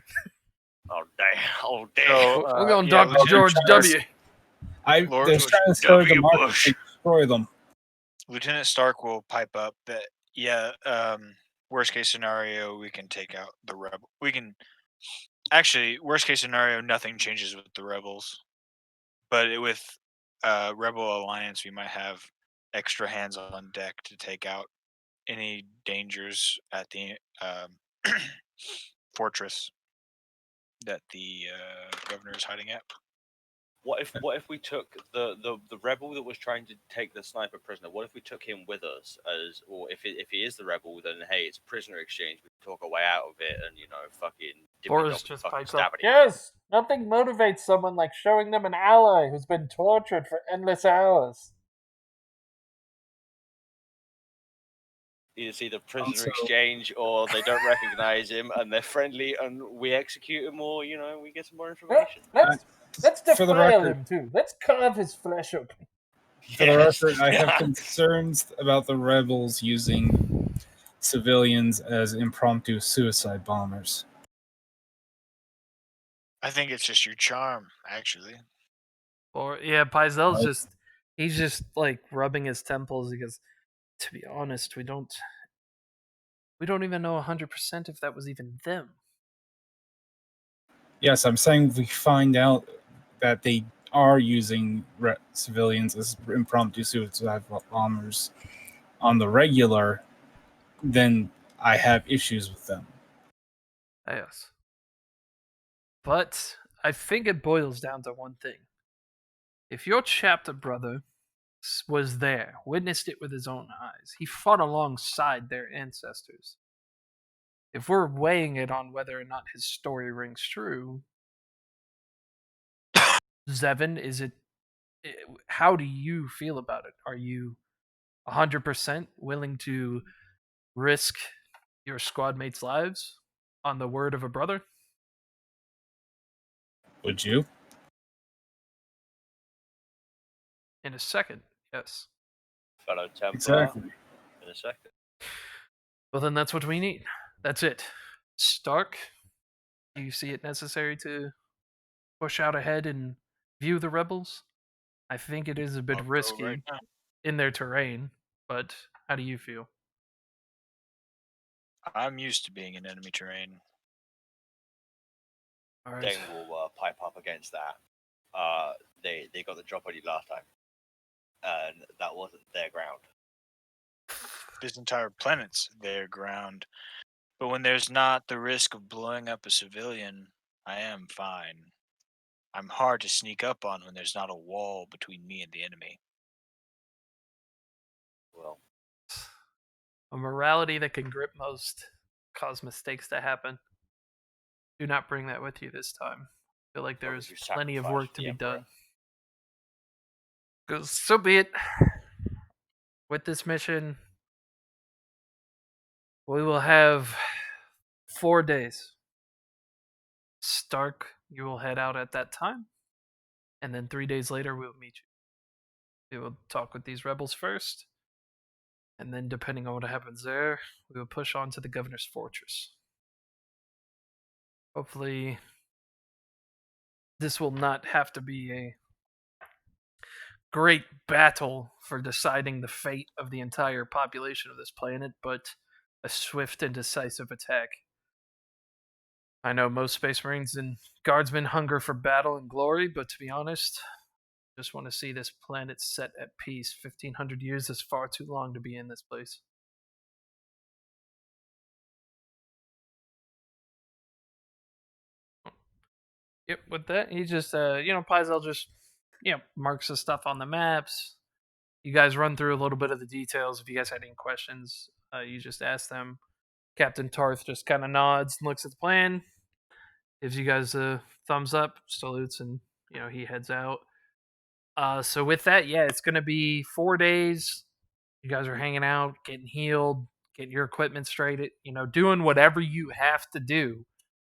Oh damn! Oh damn! So, We're going yeah, Dr. George W. Lord they're George trying to start the W. market Bush. to destroy them. Lieutenant Stark will pipe up that worst case scenario we can take out the rebel. We can actually worst case scenario nothing changes with the rebels, but with Rebel Alliance we might have extra hands on deck to take out any dangers at the fortress that the governor is hiding at. What if we took the rebel that was trying to take the sniper prisoner? What if we took him with us or if he is the rebel, then hey, it's a prisoner exchange. We can talk our way out of it, and fucking. Boris just pipes up. stab at him. Yes, nothing motivates someone like showing them an ally who's been tortured for endless hours. Either see the prisoner Also- exchange, or they don't recognize him and they're friendly, and we execute him, or we get some more information. Let's For the defile record- him too. Let's carve his flesh open. For the Yes, record, I have yeah. concerns about the rebels using civilians as impromptu suicide bombers. I think it's just your charm, actually. Or Paizel's What? just He's just like rubbing his temples. He goes, "To be honest, we don't even know 100% if that was even them." Yes, I'm saying we find out that they are using civilians as impromptu suicide bombers on the regular, then I have issues with them. Yes. But I think it boils down to one thing. If your chapter brother was there, witnessed it with his own eyes, he fought alongside their ancestors. If we're weighing it on whether or not his story rings true, Zevin, how do you feel about it? Are you 100% willing to risk your squad mates' lives on the word of a brother? Would you? In a second, yes. Fellow Templar. Exactly. In a second. Well, then that's what we need. That's it. Stark, do you see it necessary to push out ahead and view the rebels? I think it is a bit I'll go risky right now. in their terrain, but how do you feel? I'm used to being in enemy terrain. All right. Dane will pipe up against that. They got the drop on you last time, and that wasn't their ground. This entire planet's their ground. But when there's not the risk of blowing up a civilian, I am fine. I'm hard to sneak up on when there's not a wall between me and the enemy. Well, A morality that can grip most, cause mistakes to happen. Do not bring that with you this time. I feel like what there's would you plenty of sacrifice work for to the be Emperor? done. Because so be it. With this mission, we will have 4 days. Stark, you will head out at that time, and then 3 days later we will meet you. We will talk with these rebels first, and then depending on what happens there, we will push on to the governor's fortress. Hopefully, this will not have to be a great battle for deciding the fate of the entire population of this planet, but a swift and decisive attack. I know most Space Marines and Guardsmen hunger for battle and glory, but to be honest, I just want to see this planet set at peace. 1,500 years is far too long to be in this place. Yep, with that, he just, Pyzel just, marks the stuff on the maps. You guys run through a little bit of the details. If you guys had any questions, you just ask them. Captain Tarth just kind of nods and looks at the plan, gives you guys a thumbs up, salutes, and he heads out. So with that, yeah, it's gonna be 4 days. You guys are hanging out, getting healed, getting your equipment straight, doing whatever you have to do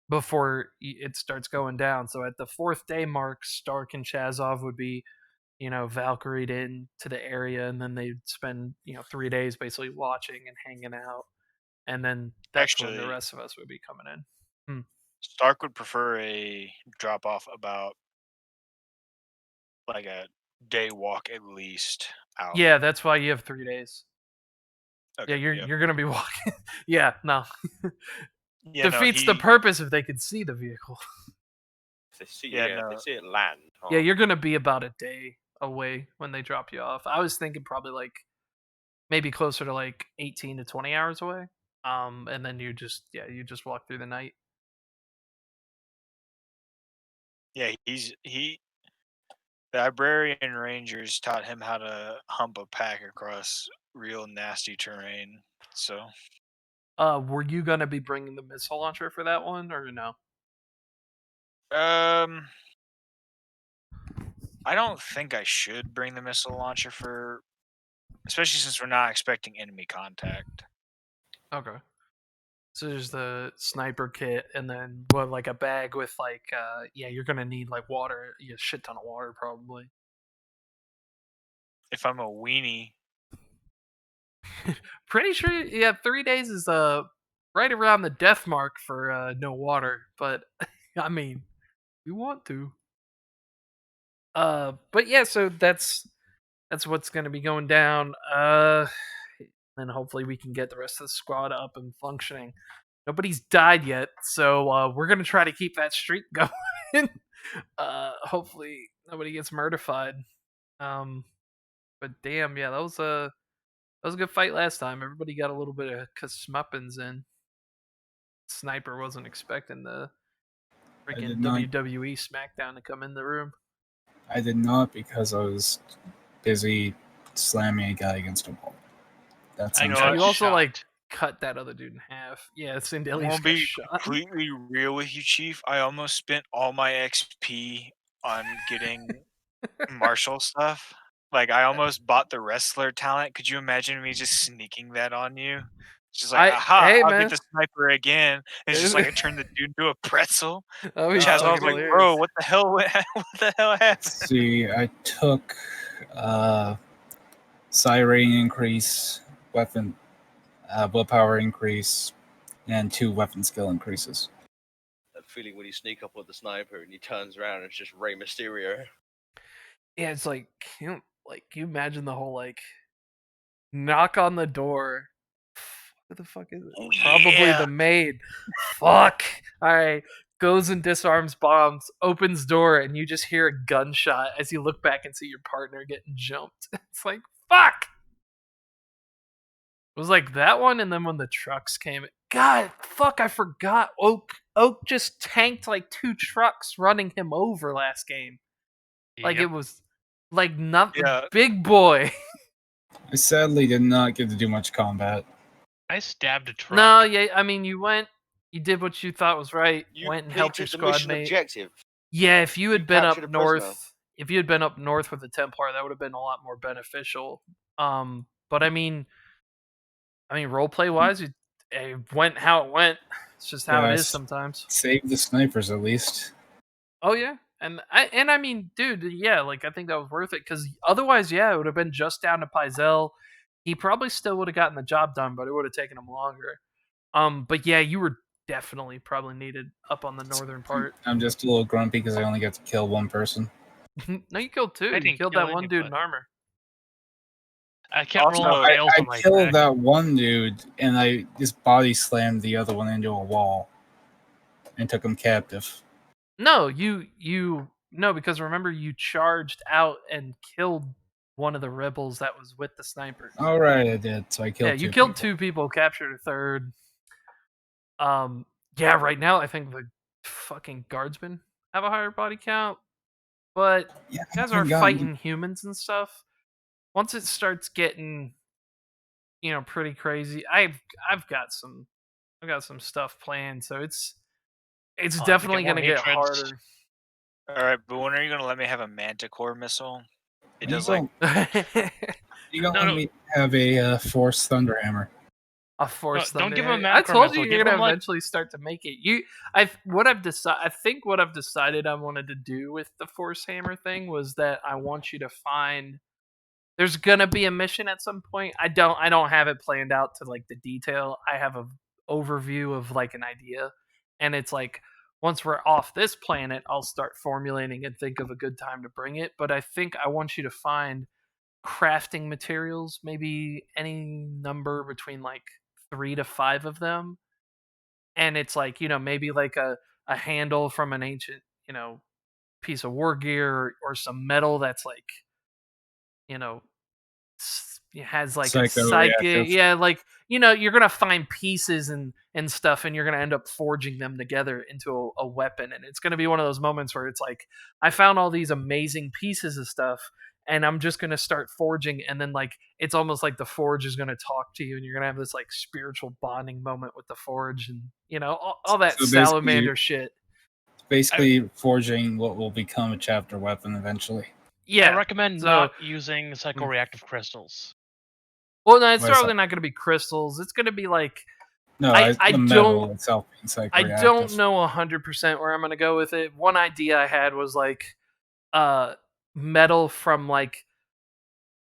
before it starts going down. So at the 4th day mark, Stark and Chazov would be, Valkyried in to the area, and then they'd spend 3 days basically watching and hanging out, and then that's when the Actually, rest of us would be coming in. Stark would prefer a drop off about like a day walk at least out. Yeah, that's why you have 3 days. Okay, Yeah, you're gonna be walking. Yeah, no, Yeah, no, defeats the purpose if they could see the vehicle. If they see, Yeah, if no. they see it land. Yeah, you're gonna be about a day away when they drop you off. I was thinking probably like maybe closer to like 18 to 20 hours away. And then you just walk through the night. Yeah, the Librarian Rangers taught him how to hump a pack across real nasty terrain. So, Were you gonna be bringing the missile launcher for that one or no? I don't think I should bring the missile launcher especially since we're not expecting enemy contact. Okay. So there's the sniper kit, and then what, like a bag with like, you're gonna need like water, a shit ton of water probably. If I'm a weenie, Pretty sure, yeah, 3 days is right around the death mark for no water, but I mean, we want to. But yeah, so that's that's what's going to be going down. And hopefully we can get the rest of the squad up and functioning. Nobody's died yet, so we're going to try to keep that streak going. Hopefully nobody gets murdified. But damn, yeah, that was a good fight last time. Everybody got a little bit of smuppins in. Sniper wasn't expecting the freaking WWE SmackDown to come in the room. I did not, because I was busy slamming a guy against a wall. That's I know got You also shot. like cut that other dude in half. Yeah, I'm Sindelius gonna got be shot. completely real with you, Chief. I almost spent all my XP on getting martial stuff. Like, I almost bought the wrestler talent. Could you imagine me just sneaking that on you? Just like, aha, hey I'll man, get the sniper again. It's just like I turned the dude into a pretzel. that was Chaz was fucking like, hilarious. bro, what the hell? What the hell happened? Let's see, I took psi rating increase, weapon willpower increase, and 2 weapon skill increases. That feeling when you sneak up with the sniper and he turns around and it's just Rey Mysterio. Yeah, it's like, can you imagine the whole like knock on the door? What the fuck is it? Oh, Probably yeah. the maid. Fuck. All right. Goes and disarms bombs, opens door, and you just hear a gunshot as you look back and see your partner getting jumped. It's like, fuck. It was like that one, and then when the trucks came, God, fuck, I forgot. Oak just tanked like 2 trucks running him over last game. Like Yep. it was like not Yeah. big boy. I sadly did not get to do much combat. I stabbed a truck. No, yeah, I mean you did what you thought was right. You Went and helped your completed the squad mission mate. objective. Yeah, if you had You been up captured a prisoner. north, with the Templar, that would have been a lot more beneficial. But I mean, roleplay wise, it went how it went. It's just how Yeah, it I is sometimes. Save the snipers at least. Oh yeah, and I mean, dude, yeah, like I think that was worth it because otherwise, yeah, it would have been just down to Pizel. He probably still would have gotten the job done, but it would have taken him longer. But yeah, you were definitely probably needed up on the northern part. I'm just a little grumpy because I only got to kill 1 person. No, you killed 2. I You didn't killed kill that one dude in anybody. armor. I kept Also, rolling I fails on my killed attack. that one dude, and I just body slammed the other one into a wall and took him captive. No, no, because remember you charged out and killed one of the rebels that was with the snipers. All right, I did. So I killed. Yeah, you 2 killed people. 2 people, captured a third. Yeah, right now I think the fucking guardsmen have a higher body count, but Yeah, you guys I are haven't gotten- fighting humans and stuff. Once it starts getting, pretty crazy, I've got some stuff planned, so it's I'll have to definitely get more gonna get hatreds. harder. All right, but when are you gonna let me have a Manticore missile? It You does like don't- You don't No, let no. me have a Force Thunderhammer. A force don't thunder. give him a I macro told missile, you give you're gonna him, like- eventually start to make it. I think what I've decided I wanted to do with the force hammer thing was that I want you to find. There's gonna be a mission at some point. I don't have it planned out to like the detail. I have a overview of like an idea, and it's like once we're off this planet, I'll start formulating and think of a good time to bring it. But I think I want you to find crafting materials, maybe any number between like 3 to 5 of them, and it's like maybe like a handle from an ancient piece of war gear, or some metal that's like you know it has like a psychic, Psychoreactive. yeah, like you're gonna find pieces and stuff, and you're gonna end up forging them together into a weapon, and it's gonna be one of those moments where it's like I found all these amazing pieces of stuff, and I'm just gonna start forging, and then like it's almost like the forge is gonna talk to you, and you're gonna have this like spiritual bonding moment with the forge, and all that So basically- salamander shit. Basically, forging what will become a chapter weapon eventually. Yeah, I recommend so- not using psychoreactive crystals. well, no, it's Why is probably that? not gonna be crystals. It's gonna be like No, I the metal don't- itself being psychoreactive. I don't know 100% where I'm gonna go with it. One idea I had was like metal from like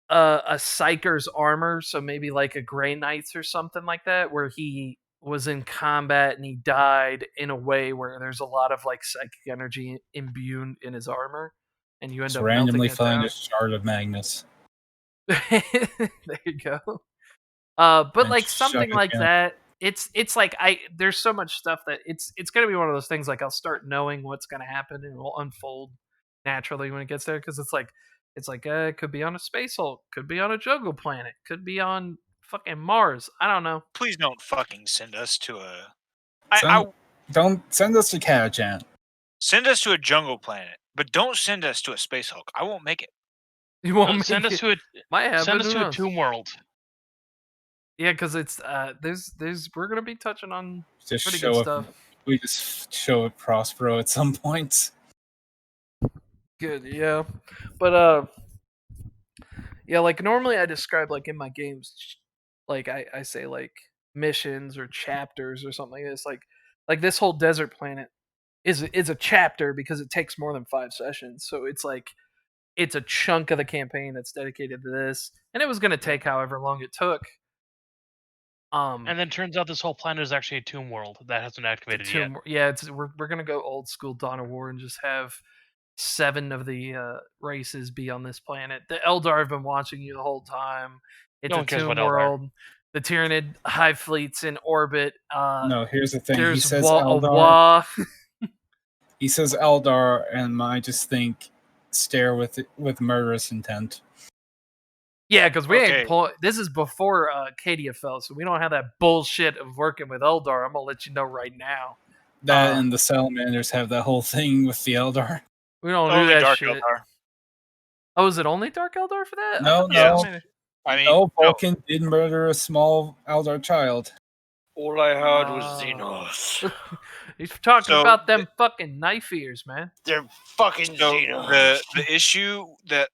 a psyker's armor, so maybe like a Grey Knight's or something like that, where he was in combat and he died in a way where there's a lot of like psychic energy imbued in his armor, and you end Just up randomly melting it find down. a shard of Magnus. There you go. But And like shove something it like in. that, it's like there's so much stuff that it's gonna be one of those things like I'll start knowing what's gonna happen and it will unfold naturally when it gets there because it could be on a space Hulk, could be on a jungle planet, could be on fucking Mars. I don't know. Please don't fucking send us to a. Don't send us to Catachan. Send us to a jungle planet, but don't send us to a space Hulk. I won't make it. You won't Send make us it. to Might happen. send us who to a knows? tomb world. Yeah, because it's there's we're gonna be touching on Just pretty show good it. stuff. We just show it Prospero at some point. Good, yeah. But yeah, like normally I describe like in my games like I say like missions or chapters or something like this. Like this whole desert planet is a chapter because it takes more than 5 sessions. So it's like it's a chunk of the campaign that's dedicated to this. And it was gonna take however long it took. And then turns out this whole planet is actually a tomb world that hasn't activated yet. Yeah, we're gonna go old school Dawn of War and just have 7 of the races be on this planet. The Eldar have been watching you the whole time. It's No a one cares tomb about Eldar. world. The Tyranid hive fleets in orbit. No, here's the thing. He There's says a Eldar. Wa. He says Eldar, and I just think stare with murderous intent. Yeah, because we Okay. ain't this is before Cadia fell, so we don't have that bullshit of working with Eldar. I'm gonna let you know right now. That and the Salamanders have that whole thing with the Eldar. We don't do Only that Dark shit. Eldar. Oh, is it only Dark Eldar for that? No, I mean, no, Vulcan did murder a small Eldar child. All I heard was Wow. Xenos. He's talking So, about them fucking knife ears, man. They're fucking so Xenos. the issue that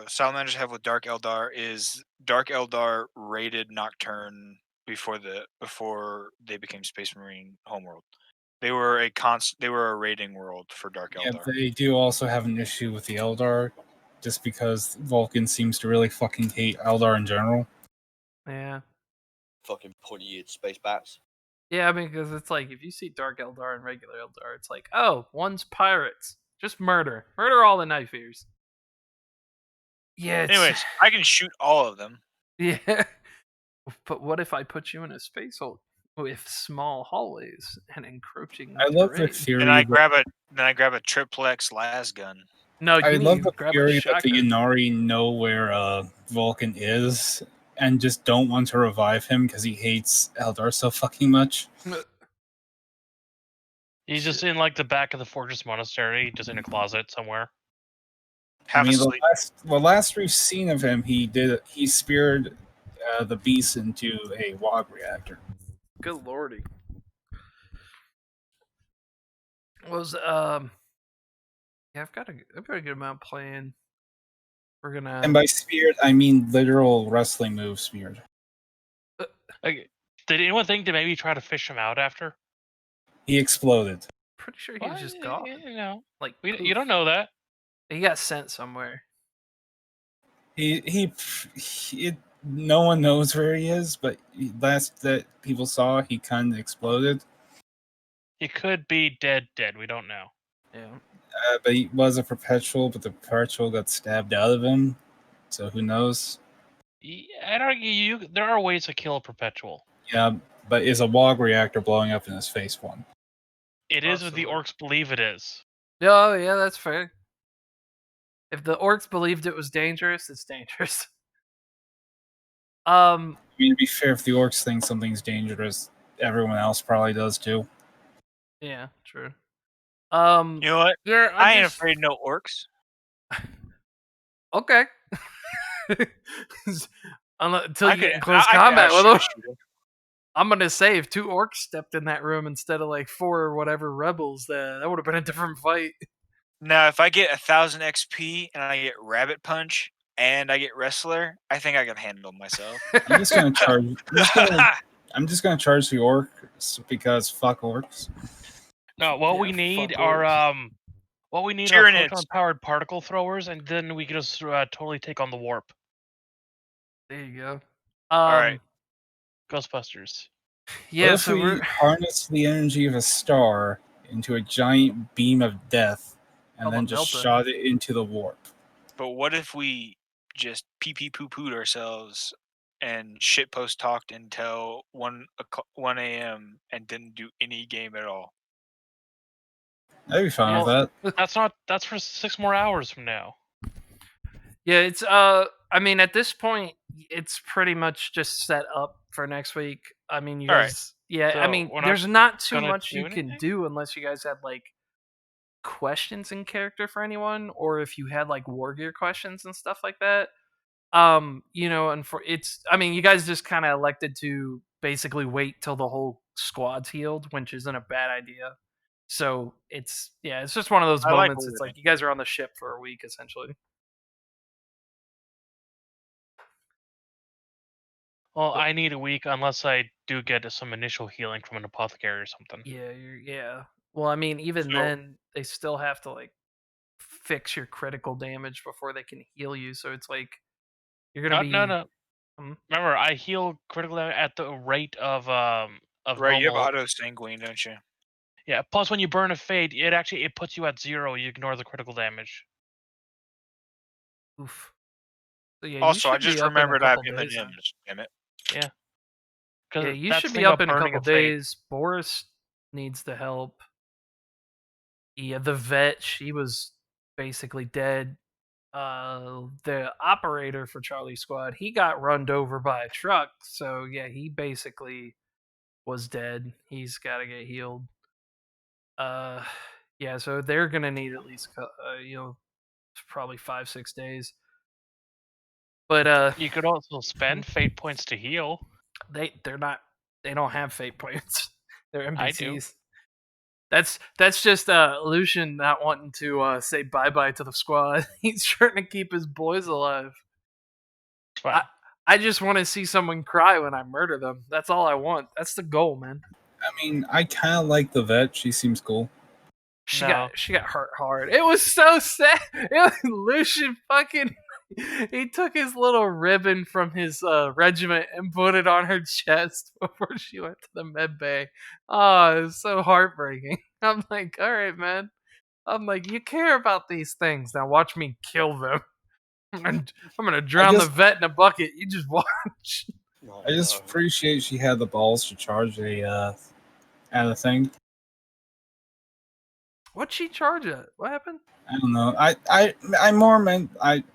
Salamanders have with Dark Eldar is Dark Eldar raided Nocturne before they became Space Marine homeworld. They were a raiding world for Dark Yeah, Eldar. they do also have an issue with the Eldar, just because Vulcan seems to really fucking hate Eldar in general. Yeah. Fucking pointy-eared space bats. Yeah, I mean, because it's like, if you see Dark Eldar and regular Eldar, it's like, oh, one's pirates. Just murder. Murder all the knife ears. Yeah, Anyways, I can shoot all of them. Yeah. But what if I put you in a space hole with small hallways and encroaching I love the terrain? theory. Then I grab a triplex las gun. No, I you love need the to grab a theory that the shotgun. Inari know where Vulcan is and just don't want to revive him because he hates Eldar so fucking much. He's just in like the back of the fortress monastery, just in a closet somewhere. Half I mean, asleep. the last we've seen of him, he speared the beast into a WOG reactor. Good lordy. Yeah, I've got a good amount planned. We're gonna. And by speared, I mean literal wrestling move speared. Like, did anyone think to maybe try to fish him out after? He exploded. Pretty sure he was just gone. You know, Like you don't know that. He got sent somewhere. No one knows where he is, but last that people saw, he kind of exploded. He could be dead. We don't know. Yeah. But he was a perpetual, but the perpetual got stabbed out of him. So who knows? I'd argue there are ways to kill a perpetual. Yeah, but is a WOG reactor blowing up in his face one? It is what the Possibly. orcs believe it is. Oh, yeah, that's fair. If the orcs believed it was dangerous, it's dangerous. I mean, to be fair, if the orcs think something's dangerous, everyone else probably does too. Yeah, true. You know what? Yeah, I ain't afraid of no orcs. Okay. Until I you get in could- close I could combat with them. outshoot you. I'm gonna say if 2 orcs stepped in that room instead of like 4 or whatever rebels, that would have been a different fight. Now, if I get 1,000 XP and I get Rabbit Punch and I get Wrestler, I think I can handle myself. I'm just gonna charge. I'm just gonna charge the orcs because fuck orcs. No, what Yeah, we need fuck are orcs. what we need Tyranids. are proton-powered particle throwers, and then we can just totally take on the warp. There you go. Alright. Ghostbusters. Yeah, What if so we we're harness the energy of a star into a giant beam of death and Oh, then the just Delta. shot it into the warp? But what if we just pee poo pooed ourselves and shitpost talked until 1 a.m. and didn't do any game at all. I'd be fine Well, with that. That's for 6 more hours from now. Yeah, it's I mean at this point it's pretty much just set up for next week. I mean you All right. guys I So, mean we're not there's not too gonna much do you can anything? do unless you guys had like questions in character for anyone, or if you had like war gear questions and stuff like that. And for it's I mean you guys just kind of elected to basically wait till the whole squad's healed, which isn't a bad idea. So it's just one of those I like moments. It's waiting. like you guys are on the ship for a week essentially. Well, I need a week unless I do get some initial healing from an apothecary or something. Yeah. Well, I mean, even So- then, they still have to like fix your critical damage before they can heal you. So it's like you're gonna be No. Hmm? Remember, I heal critical damage at the rate of Right, you have normal. auto sanguine, don't you? Yeah. Plus, when you burn a fade, it puts you at 0. You ignore the critical damage. Oof. So yeah, you Also, I should be just up in a remembered I have couple days. Then. M&Ms. Damn it. Yeah. Yeah, Because you that's should the be thing up about in a burning couple fade. days. Boris needs the help. Yeah, the vet, she was basically dead. The operator for Charlie Squad, he got runned over by a truck. So yeah, he basically was dead. He's got to get healed. Yeah, so they're gonna need at least probably 5-6 days. But You could also spend fate points to heal. they don't have fate points. They're I do. NPCs. That's just Lucian not wanting to say bye bye to the squad. He's trying to keep his boys alive. It's fine. I just want to see someone cry when I murder them. That's all I want. That's the goal, man. I mean, I kind of like the vet. She seems cool. She No. got hurt hard. It was so sad. It was Lucian fucking. He took his little ribbon from his regiment and put it on her chest before she went to the med bay. Oh, it was so heartbreaking. I'm like, all right, man. I'm like, you care about these things. Now watch me kill them. I'm gonna drown the just- vet in a bucket. You just watch. Oh, I just no. appreciate she had the balls to charge at a thing. What'd she charge at? What happened? I don't know. I more meant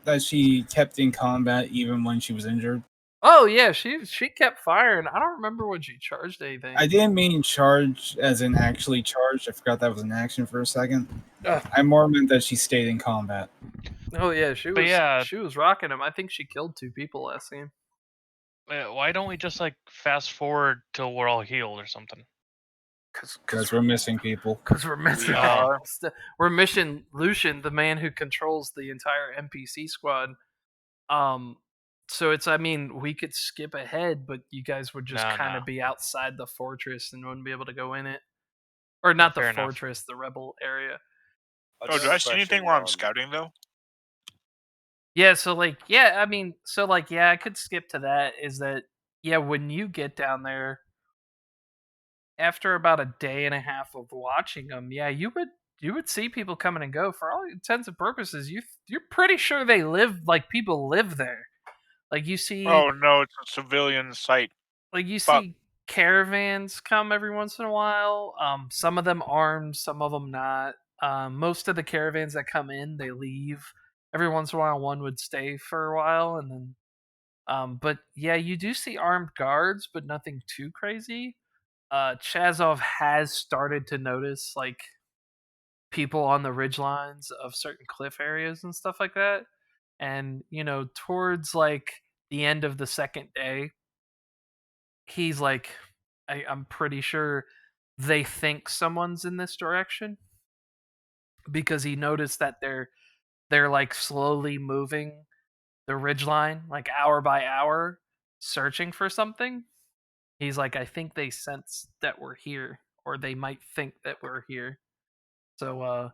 that she kept in combat even when she was injured. Oh yeah, she kept firing. I don't remember when she charged anything. I didn't mean charge as in actually charged. I forgot that was an action for a second. Ugh. I more meant that she stayed in combat. Oh yeah, she But was. yeah. She was rocking him. I think she killed 2 people last game. Why don't we just like fast forward till we're all healed or something? Because we're missing people. Because we're missing. We are. We're missing Lucian, the man who controls the entire NPC squad. So it's. I mean, we could skip ahead, but you guys would just No, kind no. of be outside the fortress and wouldn't be able to go in it, or not the fair enough. fortress, the rebel area. I Oh, do do have I a see question, anything while I'm scouting though? Yeah, so like, I could skip to that. Is that when you get down there, after about a day and a half of watching them, you would see people coming and go. For all intents and purposes, you're pretty sure they live, like people live there. Like you see, Oh no, it's a civilian site. like you fuck. see caravans come every once in a while. Some of them armed, some of them not. Most of the caravans that come in, they leave. Every once in a while, one would stay for a while, and then. But yeah, you do see armed guards, but nothing too crazy. Chazov has started to notice like people on the ridge lines of certain cliff areas and stuff like that. And towards like the end of the second day, he's like, I'm pretty sure they think someone's in this direction because he noticed that they're like slowly moving the ridge line like hour by hour, searching for something. He's like, I think they sense that we're here, or they might think that we're here. So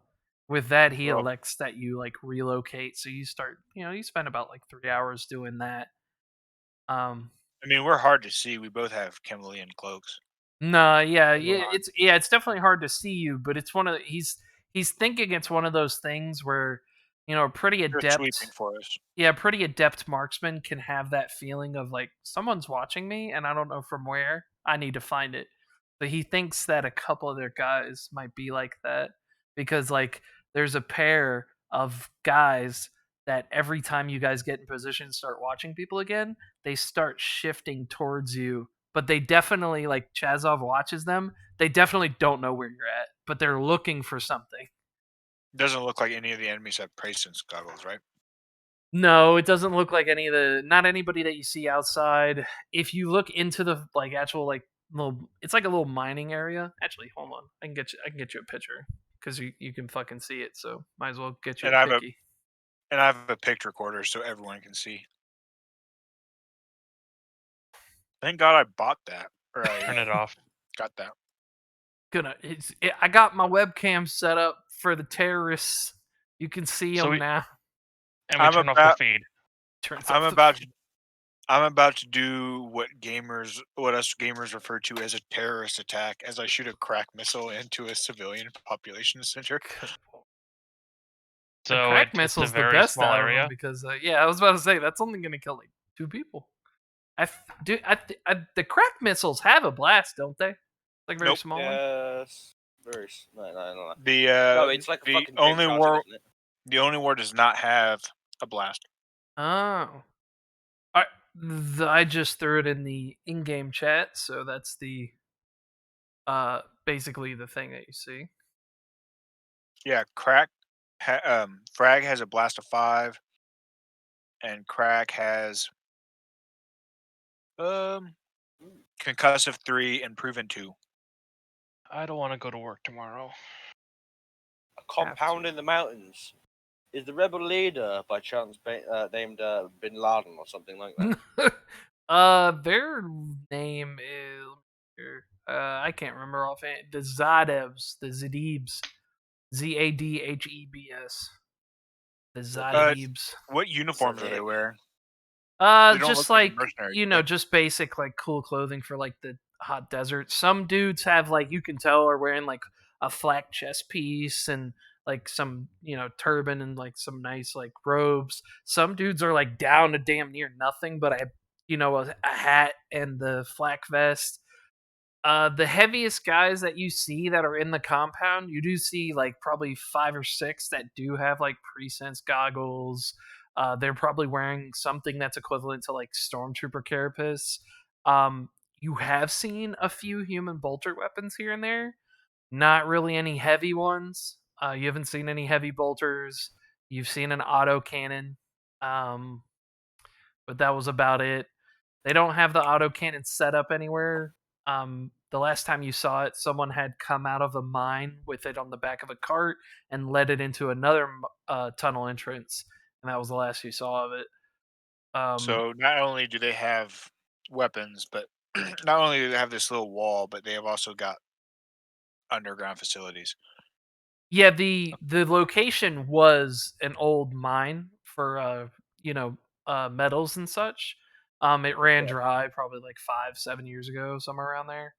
with that, he Well- elects that you like relocate. So you start, you spend about like 3 hours doing that. I mean, we're hard to see. We both have chameleon cloaks. No, yeah, Well, it's definitely hard to see you, but it's one of he's thinking it's one of those things where a pretty They're adept, sweeping for us. pretty adept marksman can have that feeling of like someone's watching me and I don't know from where. I need to find it. So he thinks that a couple of their guys might be like that because like there's a pair of guys that every time you guys get in position and start watching people again, they start shifting towards you. But they definitely, like Chazov watches them, they definitely don't know where you're at, but they're looking for something. Doesn't look like any of the enemies have Presence goggles, right? No, it doesn't look like not anybody that you see outside. If you look into the like actual like little, it's like a little mining area. Actually, hold on, I can get you a picture because you can fucking see it. So might as well get you And a I have picky. I have a picture recorder so everyone can see. Thank God I bought that. Or Turn I it off. got that. I got my webcam set up for the terrorists. You can see So them we- now. And we I'm turn off the about- feed. Turns I'm off the about feed. I'm about to do what us gamers refer to as a terrorist attack, as I shoot a crack missile into a civilian population center. The So crack it's a missile's the very best small out of area. them because I was about to say that's only going to kill like 2 people. The crack missiles have a blast, don't they? Like very Nope. small one. Yes. No. The No, it's like a the fucking only jet war isn't it? the only war does not have a blast. Oh. I just threw it in the in-game chat, so that's the basically the thing that you see. Yeah, Frag has a blast of 5, and Crack has concussive 3 and proven 2. I don't want to go to work tomorrow. A compound in the mountains. Is the rebel leader by chance named Bin Laden or something like that? Their name is I can't remember offhand. The Zadevs, the Zadebs, Zadhebs, the Zadebs. What uniforms are they wearing? They don't Just look like like mercenaries, do they? just basic like cool clothing for like the hot desert. Some dudes have like you can tell are wearing like a flak chest piece and like some turban and like some nice like robes. Some dudes are like down to damn near nothing, but a hat and the flak vest. The heaviest guys that you see that are in the compound, you do see like probably 5 or 6 that do have like presense goggles. They're probably wearing something that's equivalent to like stormtrooper carapace. You have seen a few human bolter weapons here and there. Not really any heavy ones. You haven't seen any heavy bolters. You've seen an auto cannon, but that was about it. They don't have the autocannon set up anywhere. The last time you saw it, someone had come out of a mine with it on the back of a cart and led it into another tunnel entrance, and that was the last you saw of it. So not only do they have weapons, but not only do they have this little wall, but they have also got underground facilities. Yeah, the location was an old mine for metals and such. It ran dry probably like 5-7 years ago, somewhere around there.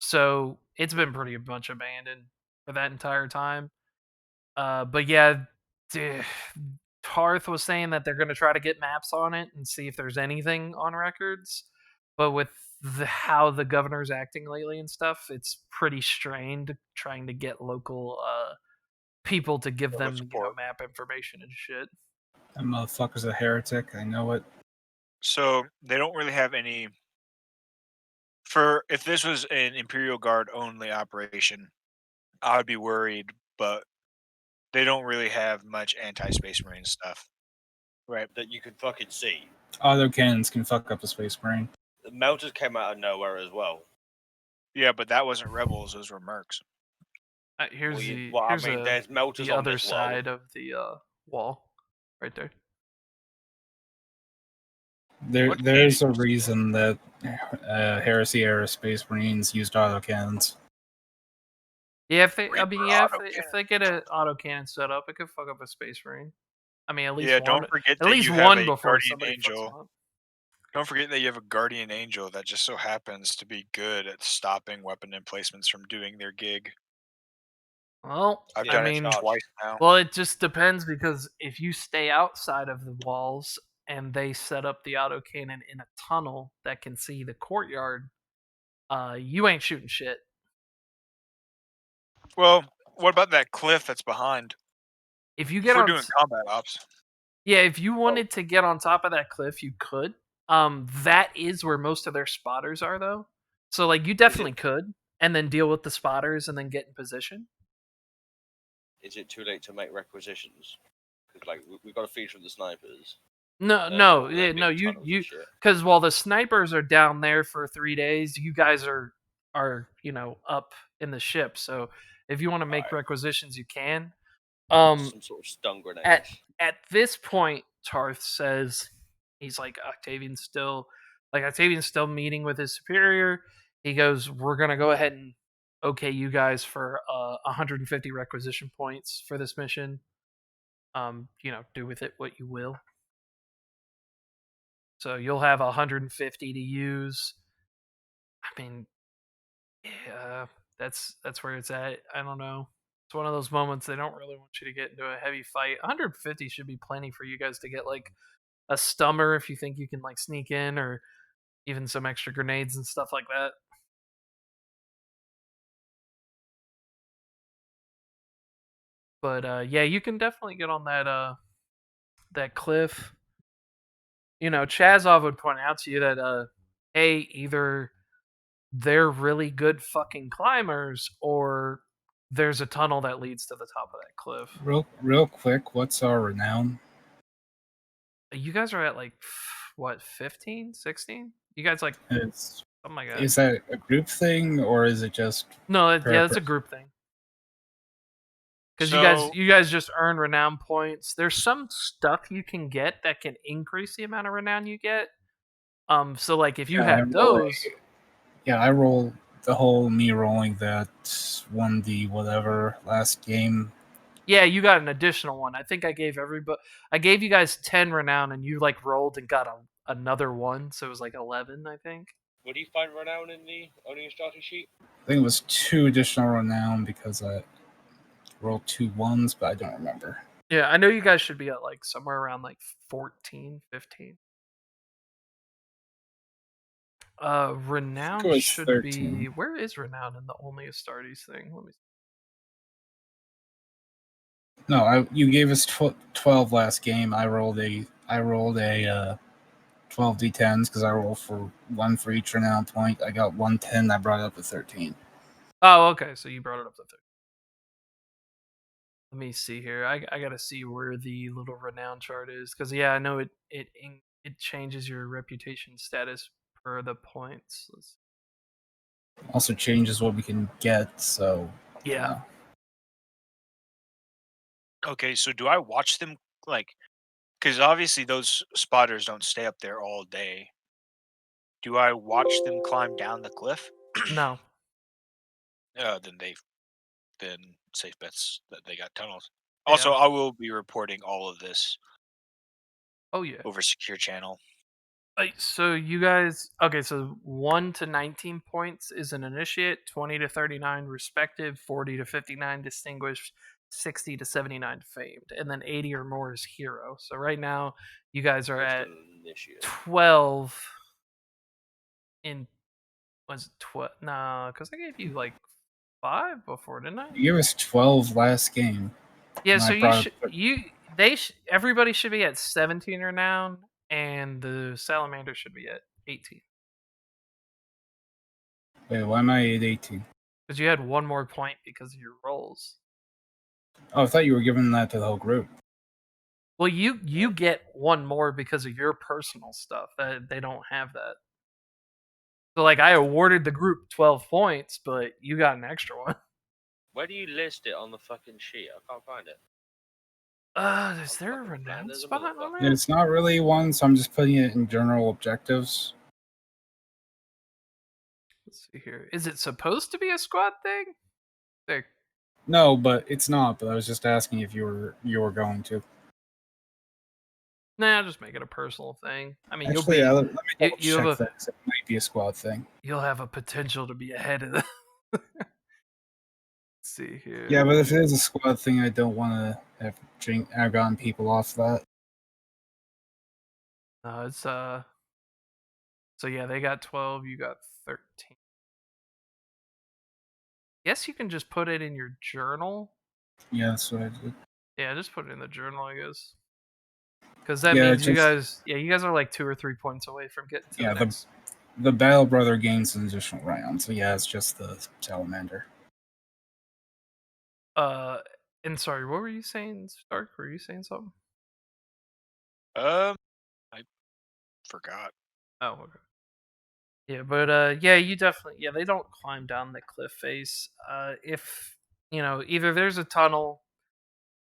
So it's been pretty much abandoned for that entire time. But yeah, Tarth was saying that they're going to try to get maps on it and see if there's anything on records. But with how the governor's acting lately and stuff, it's pretty strained trying to get local people to give them map information and shit. That motherfucker's a heretic. I know it. So they don't really have any. If this was an Imperial Guard only operation, I would be worried, but they don't really have much anti-Space Marine stuff, right? That you could fucking see. Autocannons can fuck up a Space Marine. The melters came out of nowhere as well. Yeah, but that wasn't rebels; those were mercs. Here's there's melters the on other this side of the wall, right there. There's a reason that Heresy era Space Marines used autocannons. Yeah, if they get an autocannon set up, it could fuck up a Space Marine. I mean, at least one. Don't forget at that least you have one a before guardian somebody fucks them angel. up. Don't forget that you have a guardian angel that just so happens to be good at stopping weapon emplacements from doing their gig. Well, I've Yeah, done I it mean, twice now. well, it just depends because if you stay outside of the walls and they set up the autocannon in a tunnel that can see the courtyard, you ain't shooting shit. Well, what about that cliff that's behind? If you If get we're on, doing combat ops, yeah, if you wanted to get on top of that cliff, you could. That is where most of their spotters are, though. So, like, you definitely could, and then deal with the spotters and then get in position. Is it too late to make requisitions? Because like we got a feed from the snipers. No, They're no, all there no. doing tunnels and shit. Because while the snipers are down there for 3 days, you guys are up in the ship. So if you want to make Alright. requisitions, you can. Some sort of stun At grenades. this point, Tarth says he's like Octavian's still meeting with his superior. He goes, "We're gonna go ahead and okay you guys for 150 requisition points for this mission. Do with it what you will." So you'll have 150 to use. I mean, yeah, that's where it's at. I don't know. It's one of those moments they don't really want you to get into a heavy fight. 150 should be plenty for you guys to get like a stummer if you think you can like sneak in, or even some extra grenades and stuff like that. But yeah, you can definitely get on that cliff. Chazov would point out to you that hey, either they're really good fucking climbers, or there's a tunnel that leads to the top of that cliff. Real quick, what's our renown? You guys are at like what, 15, 16? You guys like It's, something like that? is that a group thing or is it just No, per it's a person? group thing. Because so you guys just earn renown points. There's some stuff you can get that can increase the amount of renown you get. So like if you Yeah, had those, I roll the whole me rolling that 1D whatever last game. yeah, you got an additional one. I think I gave you guys 10 renown, and you like rolled and got another one, so it was like 11, I think. Where do you find renown in the owning starting sheet? I think it was 2 additional renown because I rolled 2 1s, but I don't remember. Yeah, I know you guys should be at like somewhere around like 14, 15. Renown was should 13. be. Where is renown in the only Astartes thing? Let me see. No, you gave us 12 last game. I rolled a 12 d10s because I rolled for 1 for each renown point. I got 110. I brought it up to 13. Oh, okay. So you brought it up to 30. Let me see here. I gotta see where the little renown chart is, because yeah, I know it changes your reputation status per the points. Also changes what we can get. So Yeah. okay, so do I watch them like? Because obviously those spotters don't stay up there all day. Do I watch them climb down the cliff? No. Then safe bets that they got tunnels. Yeah. Also, I will be reporting all of this Oh yeah. over secure channel. So you guys, okay, so 1 to 19 points is an initiate, 20 to 39 respective, 40 to 59 distinguished, 60 to 79 famed, and then 80 or more is hero. So right now you guys are at 12 in, was it 12? No, because I gave you like 5 before, didn't I? you gave us 12 last game. Yeah, and so I you brought should up everybody should be at 17 renown, and the salamander should be at 18. Wait, why am I at 18? Because you had one more point because of your rolls. Oh, I thought you were giving that to the whole group. Well, you get one more because of your personal stuff. That they don't have that. So like I awarded the group 12 points, but you got an extra one. Where do you list it on the fucking sheet? I can't find it. Is there a renown There's a spot on motherfucker. there? It's not really one, so I'm just putting it in general objectives. Let's see here. Is it supposed to be a squad thing? There. No, but it's not. But I was just asking if you were going to. Nah, just make it a personal thing. I mean, Actually, let me double you have check that. 'Cause it might be a squad thing. You'll have a potential to be ahead of the. Let's see here. Yeah, but if it is a squad thing, I don't want to have gotten people off that. It's so yeah, they got 12, you got 13. Guess you can just put it in your journal. Yeah, that's what I did. Yeah, just put it in the journal, I guess. Because that Yeah, means you just- guys are like 2 or 3 points away from getting to Yeah, the next. The Battle Brother gains an additional round, so yeah, it's just the Salamander. And sorry, what were you saying, Stark? Were you saying something? I forgot. Oh, okay. Yeah, but yeah, you definitely they don't climb down the cliff face. If either there's a tunnel,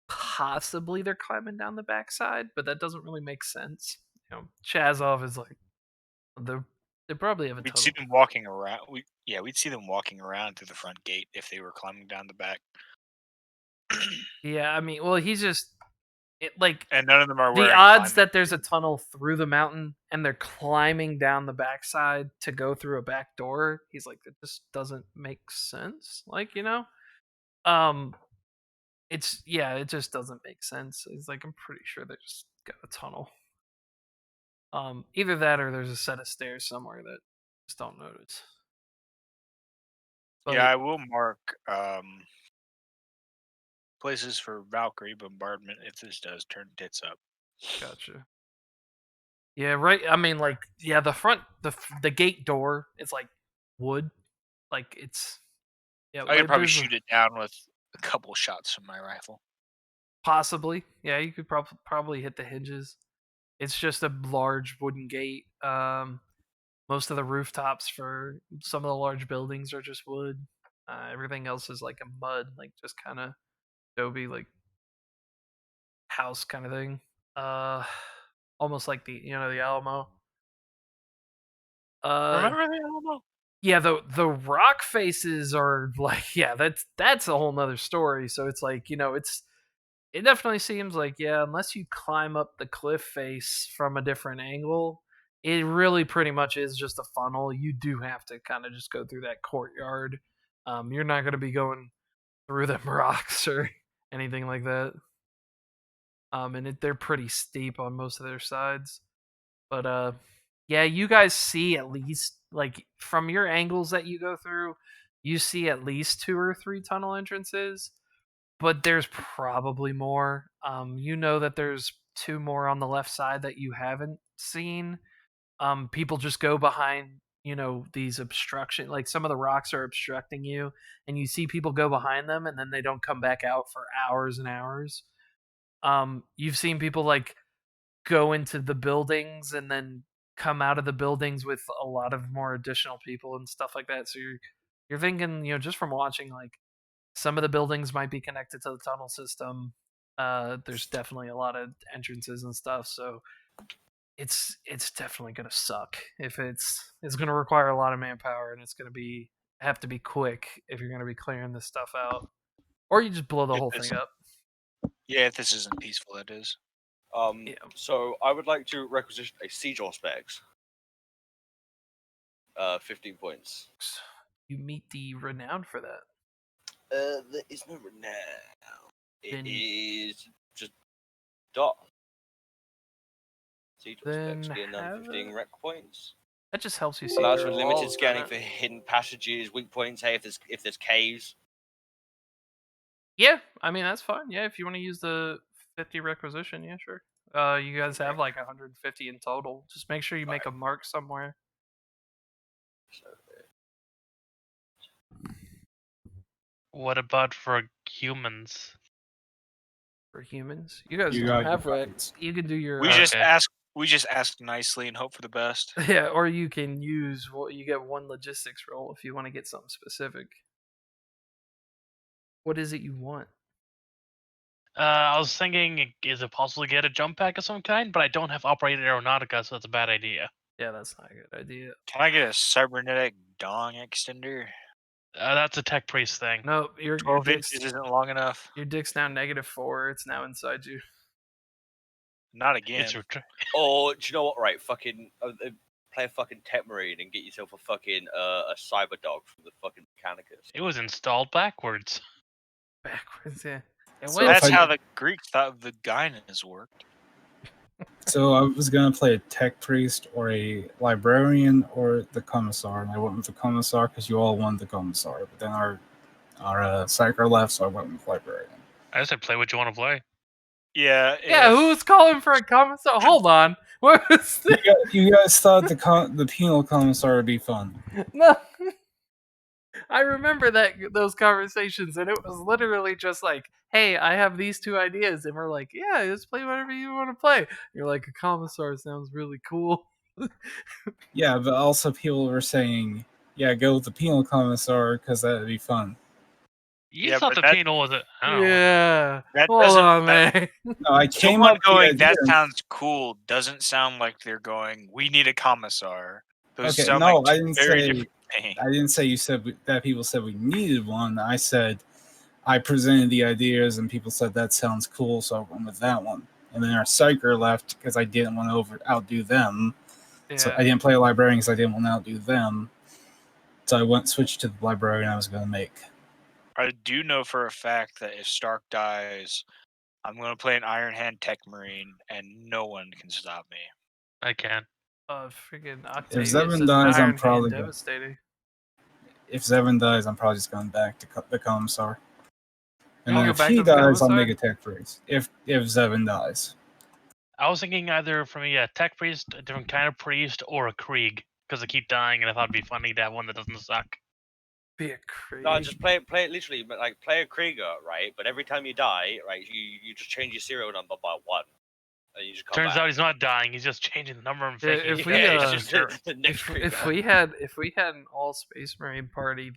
possibly they're climbing down the backside, but that doesn't really make sense. Chazov is like they probably have a We'd tunnel. see them walking around. We'd see them walking around through the front gate if they were climbing down the back. Yeah, I mean, well, he's just like And none of them are the wearing odds climbing that there's a tunnel through the mountain and they're climbing down the backside to go through a back door. He's like, it just doesn't make sense. It just doesn't make sense. He's like, I'm pretty sure they just got a tunnel. Either that or there's a set of stairs somewhere that I just don't notice. But, Yeah, I will mark places for Valkyrie bombardment if this does turn tits up. Gotcha. Yeah, right. I mean, like, yeah, the front, the gate door is like wood, like it's. Yeah, I could probably there's shoot it down with a couple shots from my rifle. possibly. Yeah, you could probably hit the hinges. It's just a large wooden gate. Most of the rooftops for some of the large buildings are just wood. Everything else is like a mud, like just kind of adobe, like house kind of thing. Almost like the Alamo. Remember the Alamo? Yeah, the rock faces are like, yeah, that's a whole nother story. So it's like, it definitely seems like, yeah, unless you climb up the cliff face from a different angle, it really pretty much is just a funnel. You do have to kind of just go through that courtyard. You're not going to be going through them rocks or anything like that. And they're pretty steep on most of their sides. But yeah, you guys see at least, like, from your angles that you go through, you see at least 2 or 3 tunnel entrances, but there's probably more. You know that there's 2 more on the left side that you haven't seen. People just go behind, these obstruction, like some of the rocks are obstructing you, and you see people go behind them and then they don't come back out for hours and hours. You've seen people like go into the buildings and then come out of the buildings with a lot of more additional people and stuff like that. So you're thinking, just from watching, like, some of the buildings might be connected to the tunnel system. There's definitely a lot of entrances and stuff, so it's definitely gonna suck. If it's gonna require a lot of manpower, and it's gonna have to be quick if you're gonna be clearing this stuff out, or you just blow the whole thing up. Yeah, if this isn't peaceful, it is. Yeah. So I would like to requisition a siege specs. 15 points. You meet the renowned for that. There is no renown. Then- It is just dot. Siege specs Then get another have 15 a- rec points. That just helps you see Allows through for walls, limited doesn't scanning it? for hidden passages, weak points. Hey, if there's caves. Yeah, I mean that's fine. Yeah, if you want to use the 50 requisition, yeah, sure. You guys have like 150 in total. Just make sure you make a mark somewhere. What about for humans? For humans, you guys You don't got have your rec. buttons. You can do your. We Okay. just ask nicely and hope for the best. Yeah, or you can use you get one logistics roll if you want to get something specific. What is it you want? I was thinking, is it possible to get a jump pack of some kind? But I don't have operated aeronautica, so that's a bad idea. Yeah, that's not a good idea. Can I get a cybernetic dong extender? That's a tech priest thing. No, your 12 dick's, inches isn't long enough. your dick's now -4. It's now inside you. Not again. It's Or do you know what? Right, fucking play a fucking Tech Marine and get yourself a fucking a cyber dog from the fucking Mechanicus. It was installed backwards. Backwards, yeah. And So when, That's if I- how the Greeks thought the Gainas worked. So I was gonna play a tech priest or a librarian or the commissar, and I went with the commissar because you all wanted the commissar. But then our psyker left, so I went with librarian. I just said play what you want to play. Yeah. yeah, if- who's calling for a commissar? Hold on. What was You guys thought the penal commissar would be fun. No. I remember those conversations, and it was literally just like, "Hey, I have these two ideas," and we're like, "Yeah, just play whatever you want to play." You're like, "A commissar sounds really cool." Yeah, but also people were saying, "Yeah, go with the penal commissar because that'd be fun." You Yeah, thought but the that- penal was a. I don't know. Yeah. That Hold doesn't- on, that- man. No, I came Someone up with the going, that idea- sounds cool, doesn't sound like they're going, we need a commissar. Those Okay, sound no, like I two didn't very say. different things. I didn't say you said that people said we needed one. I said I presented the ideas and people said that sounds cool, so I went with that one. And then our psyker left because I didn't want to outdo them. So Yeah. I didn't play a librarian because I didn't want to outdo them. So I switched to the librarian I was going to make. I do know for a fact that if Stark dies, I'm going to play an Iron Hand Tech Marine, and no one can stop me. I can. Freaking Octavius Zevon is an dies, I'm Iron probably Hand good. devastating. If Zevon dies, I'm probably just going back to the commissar. And You'll then go if back he to the dies, I'll commissar? make a tech priest. If Zevon dies. I was thinking either from a tech priest, a different kind of priest, or a Krieg, because they keep dying, and I thought it'd be funny to have one that doesn't suck. Be a crazy. No, just play it literally, but like play a Krieger, right? But every time you die, right, you just change your serial number by 1, and you just come Turns back. out he's not dying; he's just changing the number and Yeah, faking. if it. we, Yeah, it's uh, just the next Krieger. if we had an all Space Marine party,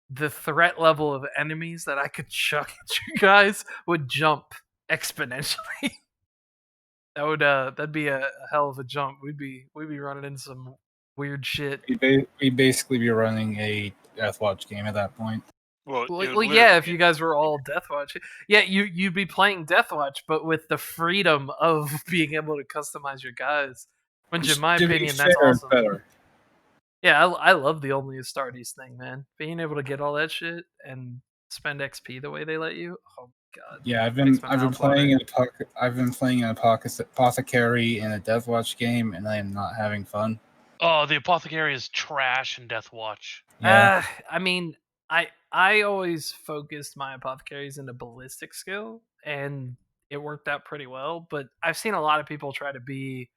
the threat level of enemies that I could chuck at you guys would jump exponentially. That'd be a hell of a jump. We'd be running into some weird shit. We'd basically be running a Deathwatch game at that point. Well, it would Well, yeah, if literally- you guys were all Deathwatch, yeah, you'd be playing Deathwatch, but with the freedom of being able to customize your guys. Which, in my To be opinion, that's fair, it's awesome. better. Yeah, I love the Only Astartes thing, man. Being able to get all that shit and spend XP the way they let you. Oh my god. Yeah, I've Makes been my mouth playing water. an apothecary in a Deathwatch game, and I am not having fun. Oh, the apothecary is trash in Death Watch. Yeah, I mean, I always focused my apothecaries into ballistic skill, and it worked out pretty well. But I've seen a lot of people try to be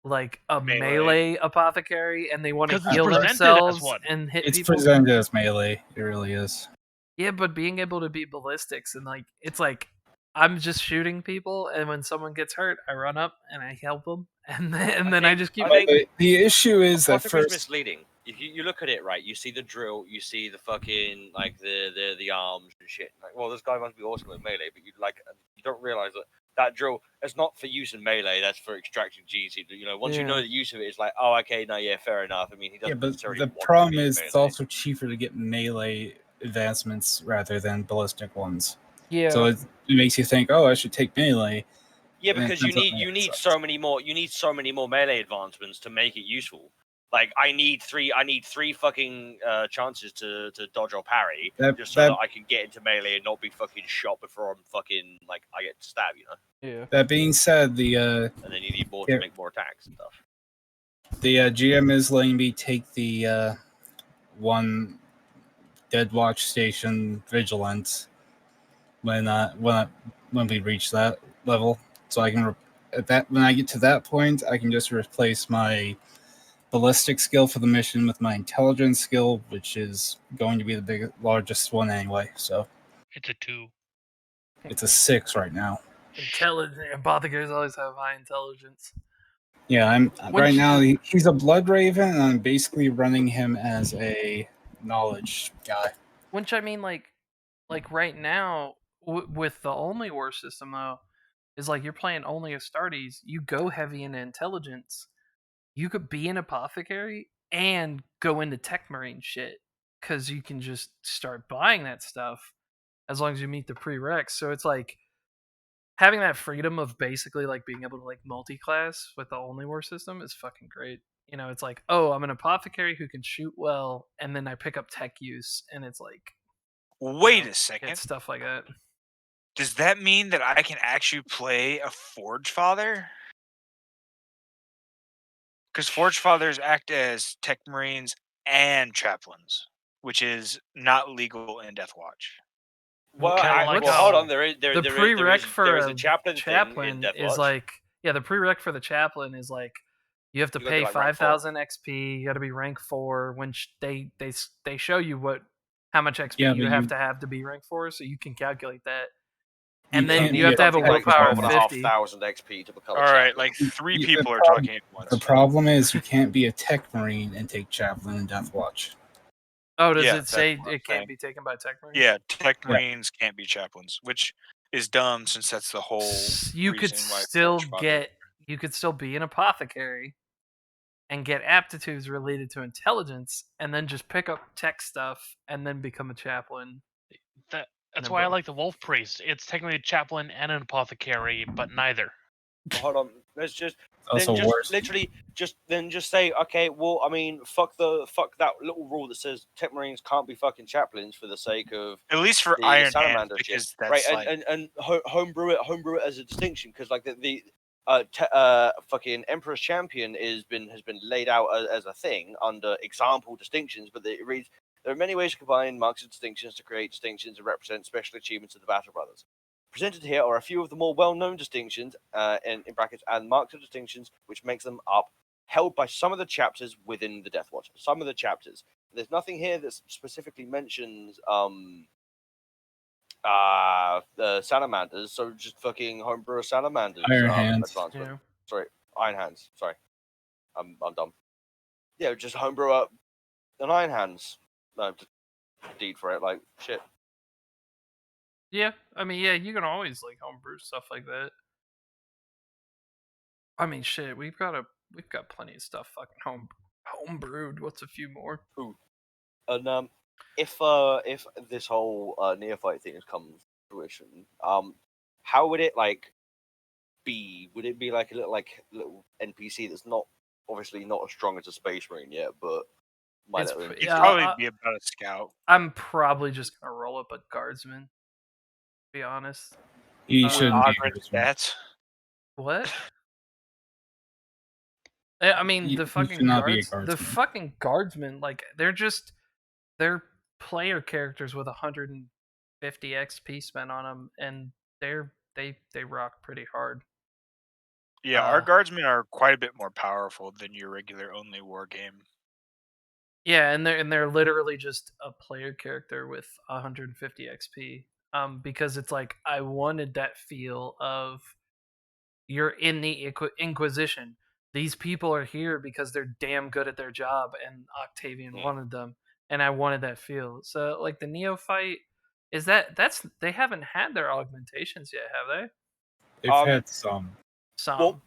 like a melee apothecary, and they want to 'Cause it's heal presented as themselves one. and hit it's people. presented as melee. It really is. Yeah, but being able to be ballistics and like it's like I'm just shooting people, and when someone gets hurt, I run up and I help them, and then I think- just keep. I think- The issue is that Apothecary's first, misleading. If you look at it right, you see the drill, you see the fucking like the arms and shit. Like, well, this guy must be awesome at melee, but you don't realize that drill is not for use in melee. That's for extracting Gs. You know, once you know Yeah. the use of it, it's like, oh, okay, no, yeah, fair enough. I mean, he yeah, doesn't but necessarily. the want to problem be in is it's melee. also cheaper to get melee advancements rather than ballistic ones. Yeah. So it makes you think, oh, I should take melee. Yeah, and it because you turns out need melee sucks. so many more. You need so many more melee advancements to make it useful. Like I need three fucking chances to dodge or parry just so that I can get into melee and not be fucking shot before I'm fucking like I get stabbed, you know. Yeah. That being said, the And then you need more to Yeah. make more attacks and stuff. GM is letting me take the one Dead Watch Station Vigilant when we reach that level. So I can when I get to that point, I can just replace my ballistic skill for the mission with my intelligence skill, which is going to be the largest one anyway. So It's a 2. it's a 6 right now. Intelligent apothecaries always have high intelligence. Yeah, I'm Which- right now. He's a Blood Raven, and I'm basically running him as a knowledge guy. Which I mean, like right now with the Only War system though, is like you're playing Only Astartes. You go heavy into intelligence. You could be an apothecary and go into Tech Marine shit because you can just start buying that stuff as long as you meet the prereqs. So it's like having that freedom of basically like being able to like multi-class with the Only War system is fucking great. You know, it's like, oh, I'm an apothecary who can shoot well, and then I pick up tech use, and it's like Wait a get second. stuff like that. Does that mean that I can actually play a Forge Father? Because Forge Fathers act as Tech Marines and Chaplains, which is not legal in Deathwatch. Well, Kinda like well, hold how- on. There is The prereq for a chaplain thing in is Deathwatch. like the prereq for the chaplain is like you have to You gotta be, pay like, rank 4. 5,000 XP. You got to be rank 4. When they show you how much XP Yeah, you but have to be rank 4, so you can calculate that. You And then can't you be have to have a Something like willpower of 12,500 50. XP to become All a right, chaplain. like 3 the people are problem- talking at once. The problem is you can't be a Tech Marine and take Chaplain in Deathwatch. Oh, does Yeah, it say that's what I'm it can't saying. be taken by tech marines? Yeah, Tech Yeah. Marines can't be Chaplains, which is dumb since that's the whole You could reason why still Forge Father- you could still be an apothecary and get aptitudes related to intelligence, and then just pick up tech stuff and then become a chaplain. That's No, why I but- like the Wolf Priest. It's technically a chaplain and an apothecary, but neither. Well, hold on. Let's just Also then just worse. literally just say, okay, well, I mean, fuck that little rule that says Tech Marines can't be fucking chaplains for the sake of At least for the Iron Hand, Salamander shit. because that's Right, like and homebrew it as a distinction, because like the fucking Emperor's Champion has been laid out as a thing under example distinctions, but it reads, there are many ways to combine marks of distinctions to create distinctions and represent special achievements of the Battle Brothers. Presented here are a few of the more well-known distinctions, in brackets, and marks of distinctions which makes them up, held by some of the chapters within the Death Watch. Some of the chapters. There's nothing here that specifically mentions the salamanders, so just fucking homebrew salamanders. Iron Hands. Advancement. Yeah. Sorry, Iron Hands. Sorry, I'm dumb. Yeah, just homebrew up an Iron Hands. No, deed for it. Like shit. Yeah, I mean, yeah, you can always like homebrew stuff like that. I mean, shit, we've got plenty of stuff fucking homebrewed. What's a few more? And if this whole neophyte thing has come to fruition, how would it like be? Would it be like a little NPC that's not obviously not as strong as a Space Marine yet, but might It's have pr- it'd yeah, probably I- be about a scout. I'm probably just gonna roll up a guardsman. To be honest. You Uh, shouldn't be. Augment stats. What? I mean, You the fucking should not be a the guardsman. fucking guardsmen, like they're player characters with 150 XP spent on them, and they rock pretty hard. Yeah, our Uh, guardsmen are quite a bit more powerful than your regular only war game. Yeah, and they're literally just a player character with 150 XP. Because it's like I wanted that feel of you're in the Inquisition. These people are here because they're damn good at their job, and Octavian wanted them, and I wanted that feel. So like the neophyte, they haven't had their augmentations yet, have they? They've had some. Some. Well,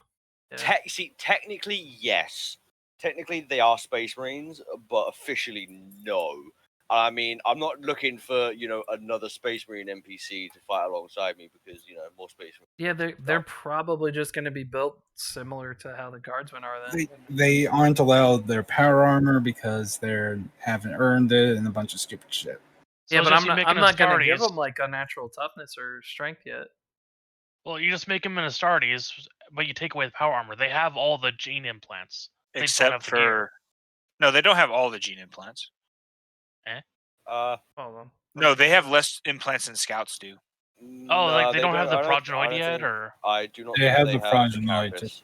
yeah. technically yes. Technically they are Space Marines, but officially no. I mean, I'm not looking for another Space Marine NPC to fight alongside me because more Space Marines. Yeah, they're probably just going to be built similar to how the guardsmen are. Then They aren't allowed their power armor because they haven't earned it and a bunch of stupid shit. So yeah, it's but just you make I'm an not going to give Astartes. them like unnatural toughness or strength yet. Well, you just make them an Astartes, but you take away the power armor. They have all the gene implants. They just don't Except have the gear. no, they don't have all the gene implants. Hold on. No, they have less implants than scouts do. Oh, like they don't have the I don't progenoid yet, think- or I do not. They think have they the progenoid, carapace.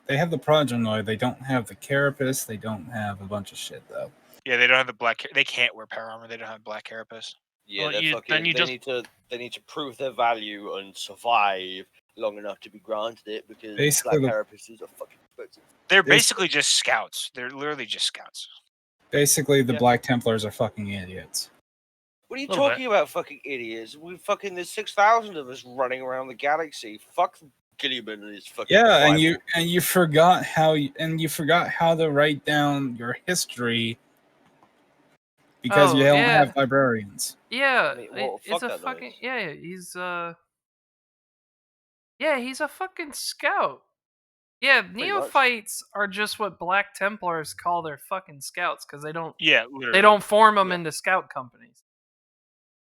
They have the progenoid. They don't have the carapace. They don't have a bunch of shit though. Yeah, they don't have the black. They can't wear power armor. They don't have black carapace. Yeah, Well, they're you- fucking. then you just- They need to prove their value and survive long enough to be granted it because Basically, black carapaces are fucking expensive. They're There's- basically just scouts. They're literally just scouts. Basically, the Yeah. Black Templars are fucking idiots. What are you Little talking about, fucking idiots? There's 6,000 of us running around the galaxy. Fuck Gilliman and his fucking. Yeah, and rival. you forgot how to write down your history because you Oh, don't yeah. have librarians. Yeah, I mean, well, it's fuck a that fucking noise. yeah. He's a fucking scout. Yeah, much. neophytes are just what Black Templars call their fucking scouts because they don't Yeah, literally. form them into scout companies.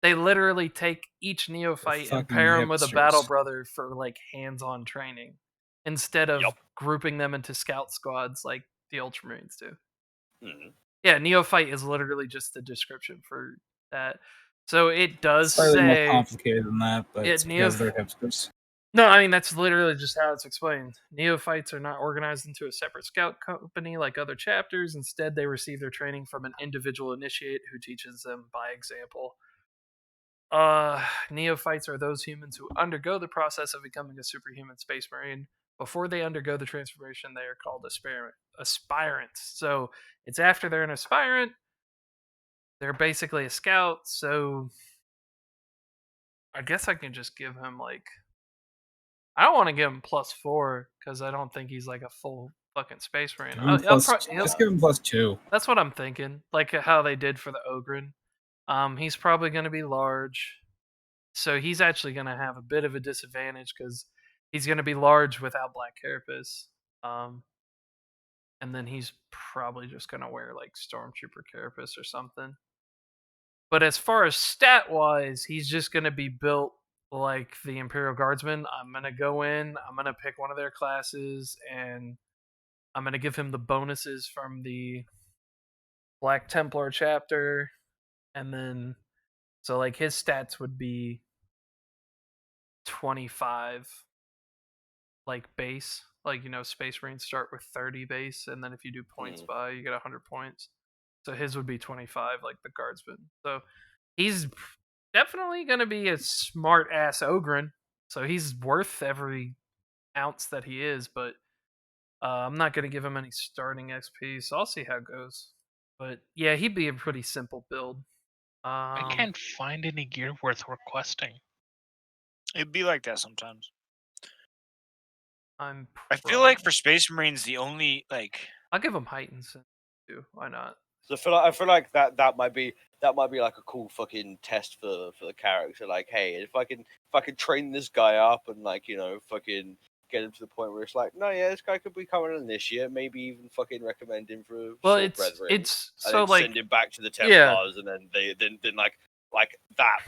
They literally take each neophyte and fucking pair them with a battle hipsters. brother for like hands-on training, instead of Yup. grouping them into scout squads like the Ultramarines do. Mhm. Yeah, neophyte is literally just the description for that. So it does Slightly more say complicated than that, but Yeah, it's because they're hipsters. no, I mean that's literally just how it's explained. Neophytes are not organized into a separate scout company like other chapters. Instead, they receive their training from an individual initiate who teaches them by example. Neophytes are those humans who undergo the process of becoming a superhuman space marine. Before they undergo the transformation, they are called aspirants. So it's after they're an aspirant, they're basically a scout. So I guess I can just give him like, I don't want to give him +4 because I don't think he's like a full fucking space marine. Give him just give him +2. That's what I'm thinking. Like how they did for the Ogren. He's probably going to be large. So he's actually going to have a bit of a disadvantage because he's going to be large without black carapace. And then he's probably just going to wear like stormtrooper carapace or something. But as far as stat wise, he's just going to be built like the Imperial Guardsmen. I'm going to go in, I'm going to pick one of their classes, and I'm going to give him the bonuses from the Black Templar chapter. And then, so like his stats would be 25 like base, like Space Marines start with 30 base, and then if you do points by, you get 100 points. So his would be 25 like the Guardsman. So he's definitely going to be a smart ass Ogren, so he's worth every ounce that he is, but I'm not going to give him any starting XP, so I'll see how it goes. But yeah, he'd be a pretty simple build. I can't find any gear worth requesting. It'd be like that sometimes. I feel like for Space Marines, the only I'll give him heightens too. Why not? So I feel like that might be like a cool fucking test for the character. Like, hey, if I can train this guy up and fucking get him to the point where it's like, no, yeah, this guy could become an initiate, maybe even fucking recommend him for Sword Brethren. It's and so then like send him back to the Templars, and then then like that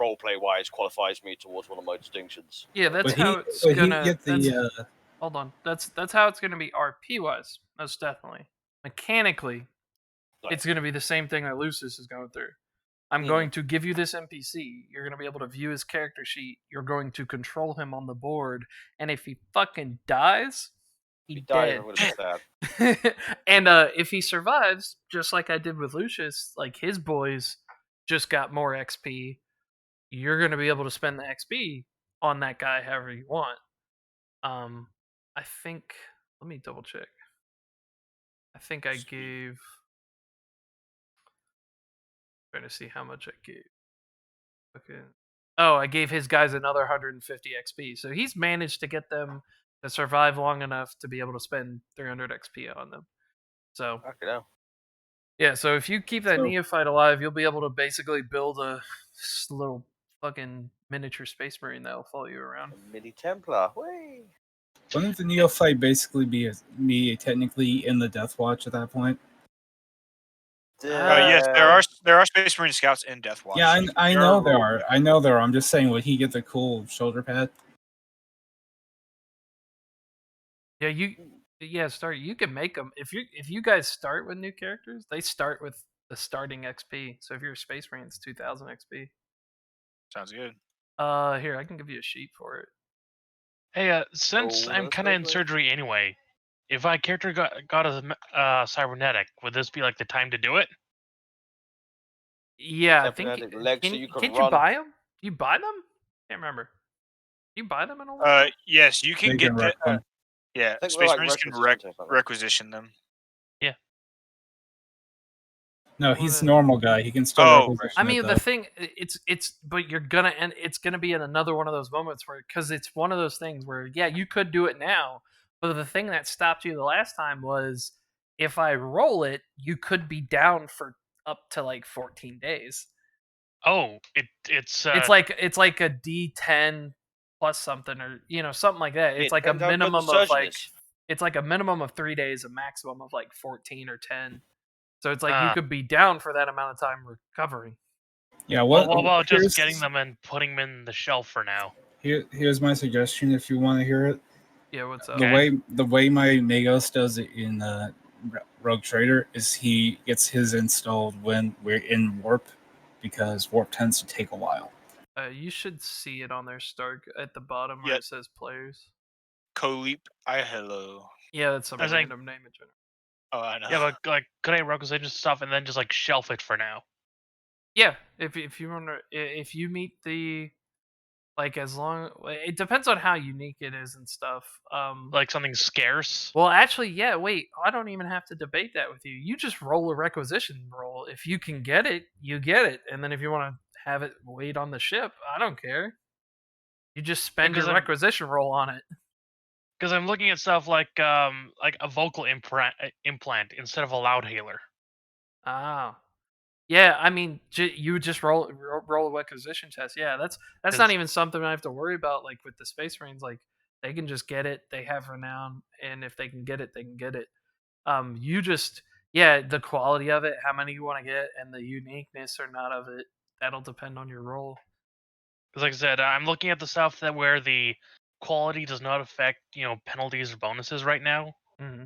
roleplay wise qualifies me towards one of my distinctions. Yeah, that's But how it's he gonna. get the Hold on, that's how it's gonna be RP wise, most definitely. Mechanically, it's gonna be the same thing that Lucius is going through. I'm going to give you this NPC. You're going to be able to view his character sheet. You're going to control him on the board. And if he fucking dies, he's dead. I'm gonna be sad. And if he survives, just like I did with Lucius, like his boys just got more XP. You're going to be able to spend the XP on that guy however you want. I think, let me double check. I think I gave, trying to see how much I gave. Okay. Oh, I gave his guys another 150 XP. So he's managed to get them to survive long enough to be able to spend 300 XP on them. So, yeah, so if you keep that neophyte alive, you'll be able to basically build a little fucking miniature space marine that'll follow you around. A mini Templar. Way. Wouldn't the neophyte basically be technically in the Death Watch at that point? yes, there are Space Marine scouts in Death Watch. Yeah, I know there are. I know there are. I'm just saying, would he get the cool shoulder pad? Yeah, you can make them if you guys start with new characters, they start with the starting XP. So if you're a Space Marine, it's 2,000 XP. Sounds good. Here I can give you a sheet for it. Hey, since I'm kind of in surgery anyway, if my character got a cybernetic, would this be like the time to do it? Yeah, I think. Legs, so you can't run. you buy them? Do you buy them? Can't remember. Do you buy them in a yes, you can get them. Yeah, Space Marines can requisition them. Yeah. No, he's a normal guy. He can still requisition. I mean, the thing, but you're gonna, and it's gonna be in another one of those moments where, because it's one of those things where, yeah, you could do it now, but the thing that stopped you the last time was if I roll it, you could be down for up to like 14 days. Oh, it's like a D10 plus something, or something like that. It's like a minimum of it's like a minimum of 3 days, a maximum of like 14 or 10. So it's like you could be down for that amount of time recovering. Yeah, Well, what what about here's, just getting them and putting them in the shelf for now? here's my suggestion if you want to hear it. Yeah, what's up? The way my Magos does it in Rogue Trader is he gets his installed when we're in warp, because warp tends to take a while. You should see it on their start at the bottom where Yeah. it says players. Coleep, hello. Yeah, that's some I was like- random name in general. Oh, I know. Yeah, but like, could I requisition stuff and then just like shelf it for now? Yeah, if you want to, if you meet the, like, as long, it depends on how unique it is and stuff. Like something scarce? Well, actually, yeah. Wait, I don't even have to debate that with you. You just roll a requisition roll. If you can get it, you get it, and then if you want to have it wait on the ship, I don't care. You just spend Because your I'm- requisition roll on it. Because I'm looking at stuff like a vocal implant instead of a loudhailer. Ah, yeah. I mean, you would just roll a requisition test. Yeah, that's not 'Cause- even something I have to worry about. Like with the Space Marines, like they can just get it. They have renown, and if they can get it, they can get it. You just, yeah, the quality of it, how many you want to get, and the uniqueness or not of it, that'll depend on your role. Because like I said, I'm looking at the stuff that where the quality does not affect penalties or bonuses right now. Mm-hmm.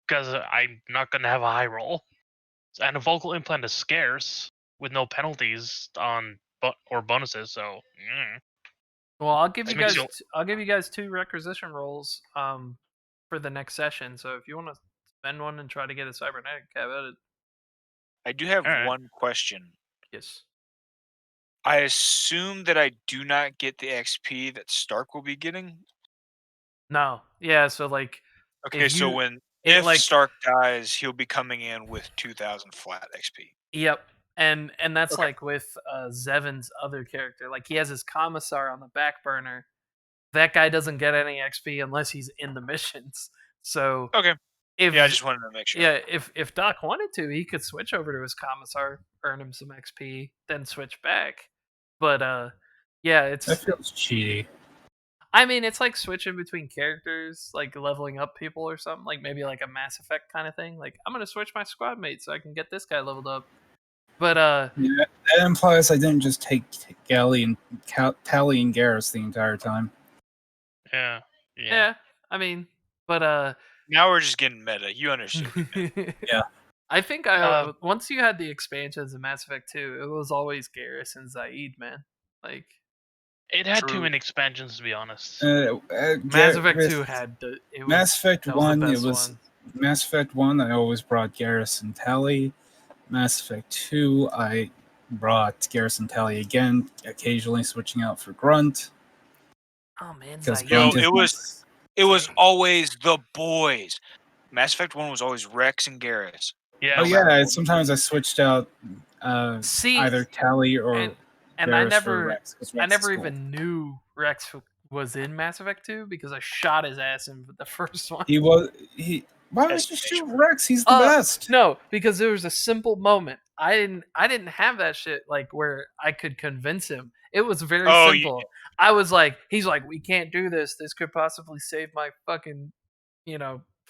Because I'm not going to have a high roll, and a vocal implant is scarce with no penalties on or bonuses. So Well, I'll give you This makes guys. you- I'll give you guys 2 requisition rolls. For the next session. So if you want to spend one and try to get a cybernetic, have at it. I do have Alright. one question. Yes. I assume that I do not get the XP that Stark will be getting. No. Yeah. So like, Okay, If so you- when it, if like- Stark dies, he'll be coming in with 2,000 flat XP. yep. And that's Okay. like with Zevin's other character. Like he has his commissar on the back burner. That guy doesn't get any XP unless he's in the missions. So Okay. if Yeah, I just wanted to make sure. yeah, if Doc wanted to, he could switch over to his commissar, earn him some XP, then switch back. But yeah, it's. That feels cheaty. I mean, it's like switching between characters, like leveling up people or something. Like maybe like a Mass Effect kind of thing. Like I'm gonna switch my squad mate so I can get this guy leveled up. But Yeah, that implies I didn't just take Tally and Garrus the entire time. yeah. yeah, I mean, but Now we're just getting meta. You understood. me. Yeah. I think once you had the expansions of Mass Effect 2, it was always Garrus and Zaid, man. Like It had too True. many expansions to be honest. Mass Effect 2 had the it was, Mass Effect that was the 1. It best was one. Mass Effect 1. I always brought Garrus and Tally. Mass Effect 2. I brought Garrus and Tally again, occasionally switching out for Grunt. Oh man, Because Zaid. Yo, Grunt is it my- was- It was always the boys. Mass Effect 1 was always Rex and Garrus. Yeah. Oh yeah, sometimes I switched out See, either Tally or and I Garrus for never Rex, 'cause I Rex never is cool. even knew Rex was in Mass Effect 2 because I shot his ass in the first one. He was he. Why would you Estimation. shoot Rex? He's the Uh, best. No, because there was a simple moment. I didn't have that shit like where I could convince him. It was very Oh, simple. I was like, he's like, we can't do this. This could possibly save my fucking,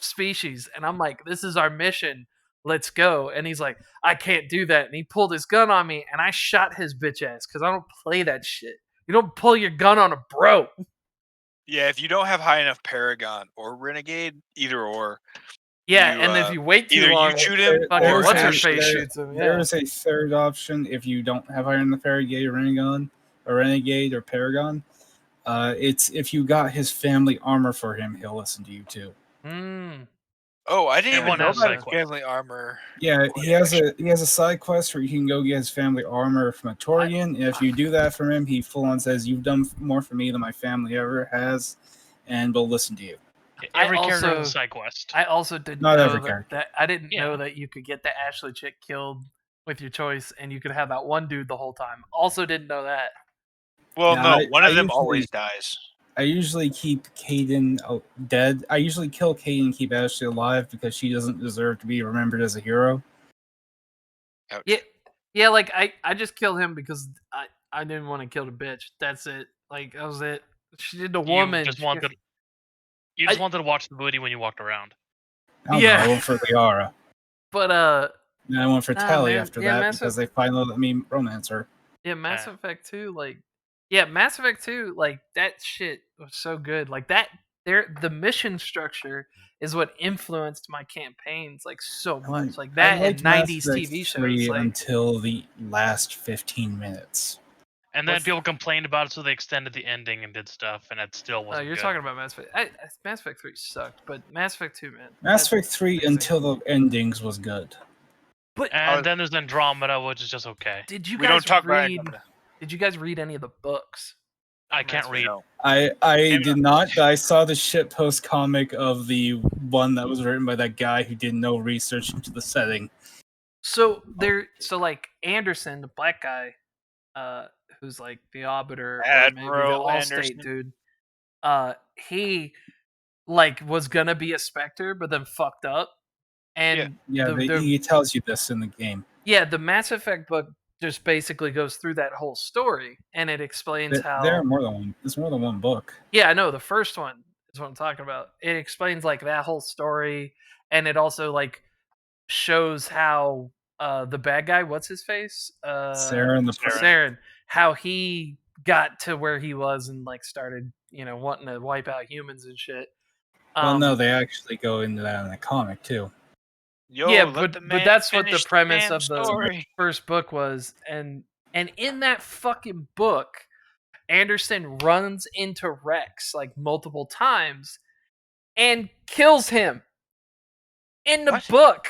species. And I'm like, this is our mission. Let's go. And he's like, I can't do that. And he pulled his gun on me, and I shot his bitch ass because I don't play that shit. You don't pull your gun on a bro. Yeah, if you don't have high enough Paragon or Renegade, either or. Yeah, You, and if you wait too either you long, shoot him fucking or what's her actually- face shoots him. There Yeah. is a third option if you don't have Iron the Renegade or Renegade or Paragon. It's if you got his family armor for him, he'll listen to you too. Mm. Oh, I didn't even Everyone know has about side his quests. family armor. Yeah, he has a side quest where you can go get his family armor from a Torian. And if you do that for him, he full on says, "You've done more for me than my family ever has," and will listen to you. Every character has also- a side quest. I also didn't Not know every that, character. I didn't know Yeah. that you could get the Ashley chick killed with your choice, and you could have that one dude the whole time. Also, didn't know that. Well, Yeah, no, one I of them usually- always dies. I usually keep Kaden dead. I usually kill Kaden and keep Ashley alive because she doesn't deserve to be remembered as a hero. Ouch. Yeah. Like I just killed him because I didn't want to kill the bitch. That's it. Like that was it. She did the woman. You just She- wanted. You just wanted to watch the booty when you walked around. I don't Yeah. know, I went for Liara. But And I went for Nah, Tally man. after Yeah, that Mass because they finally let me romance her. Yeah, Mass Effect 2, Mass Effect 2, that shit was so good. Like that, the mission structure is what influenced my campaigns so much. Like I that and liked Mass 90s Effect TV 3 shows. until the last 15 minutes. And then people complained about it, so they extended the ending and did stuff, and it still wasn't you're good. talking about Mass Effect. Mass Effect 3 sucked, but Mass Effect 2, man. Mass Effect 3 until the endings was good. And then there's Andromeda, which is just okay. Did you We don't guys talk about read? Andromeda. Did you guys read any of the books? I can't read. No. I did not, but I saw the shitpost comic of the one that was written by that guy who did no research into the setting. So Anderson, the black guy, who's like the Arbiter or maybe the Admiral Allstate Anderson. dude, he was gonna be a Spectre, but then fucked up. And he tells you this in the game. Yeah, the Mass Effect book just basically goes through that whole story, and it explains how there are more than one. There's more than one book. Yeah, I know. The first one is what I'm talking about. It explains that whole story, and it also shows how the bad guy, what's his face, Saren, how he got to where he was and started wanting to wipe out humans and shit. Well, no, they actually go into that in the comic too. But that's what the premise of the first book was, and in that fucking book, Anderson runs into Rex multiple times and kills him. In the book,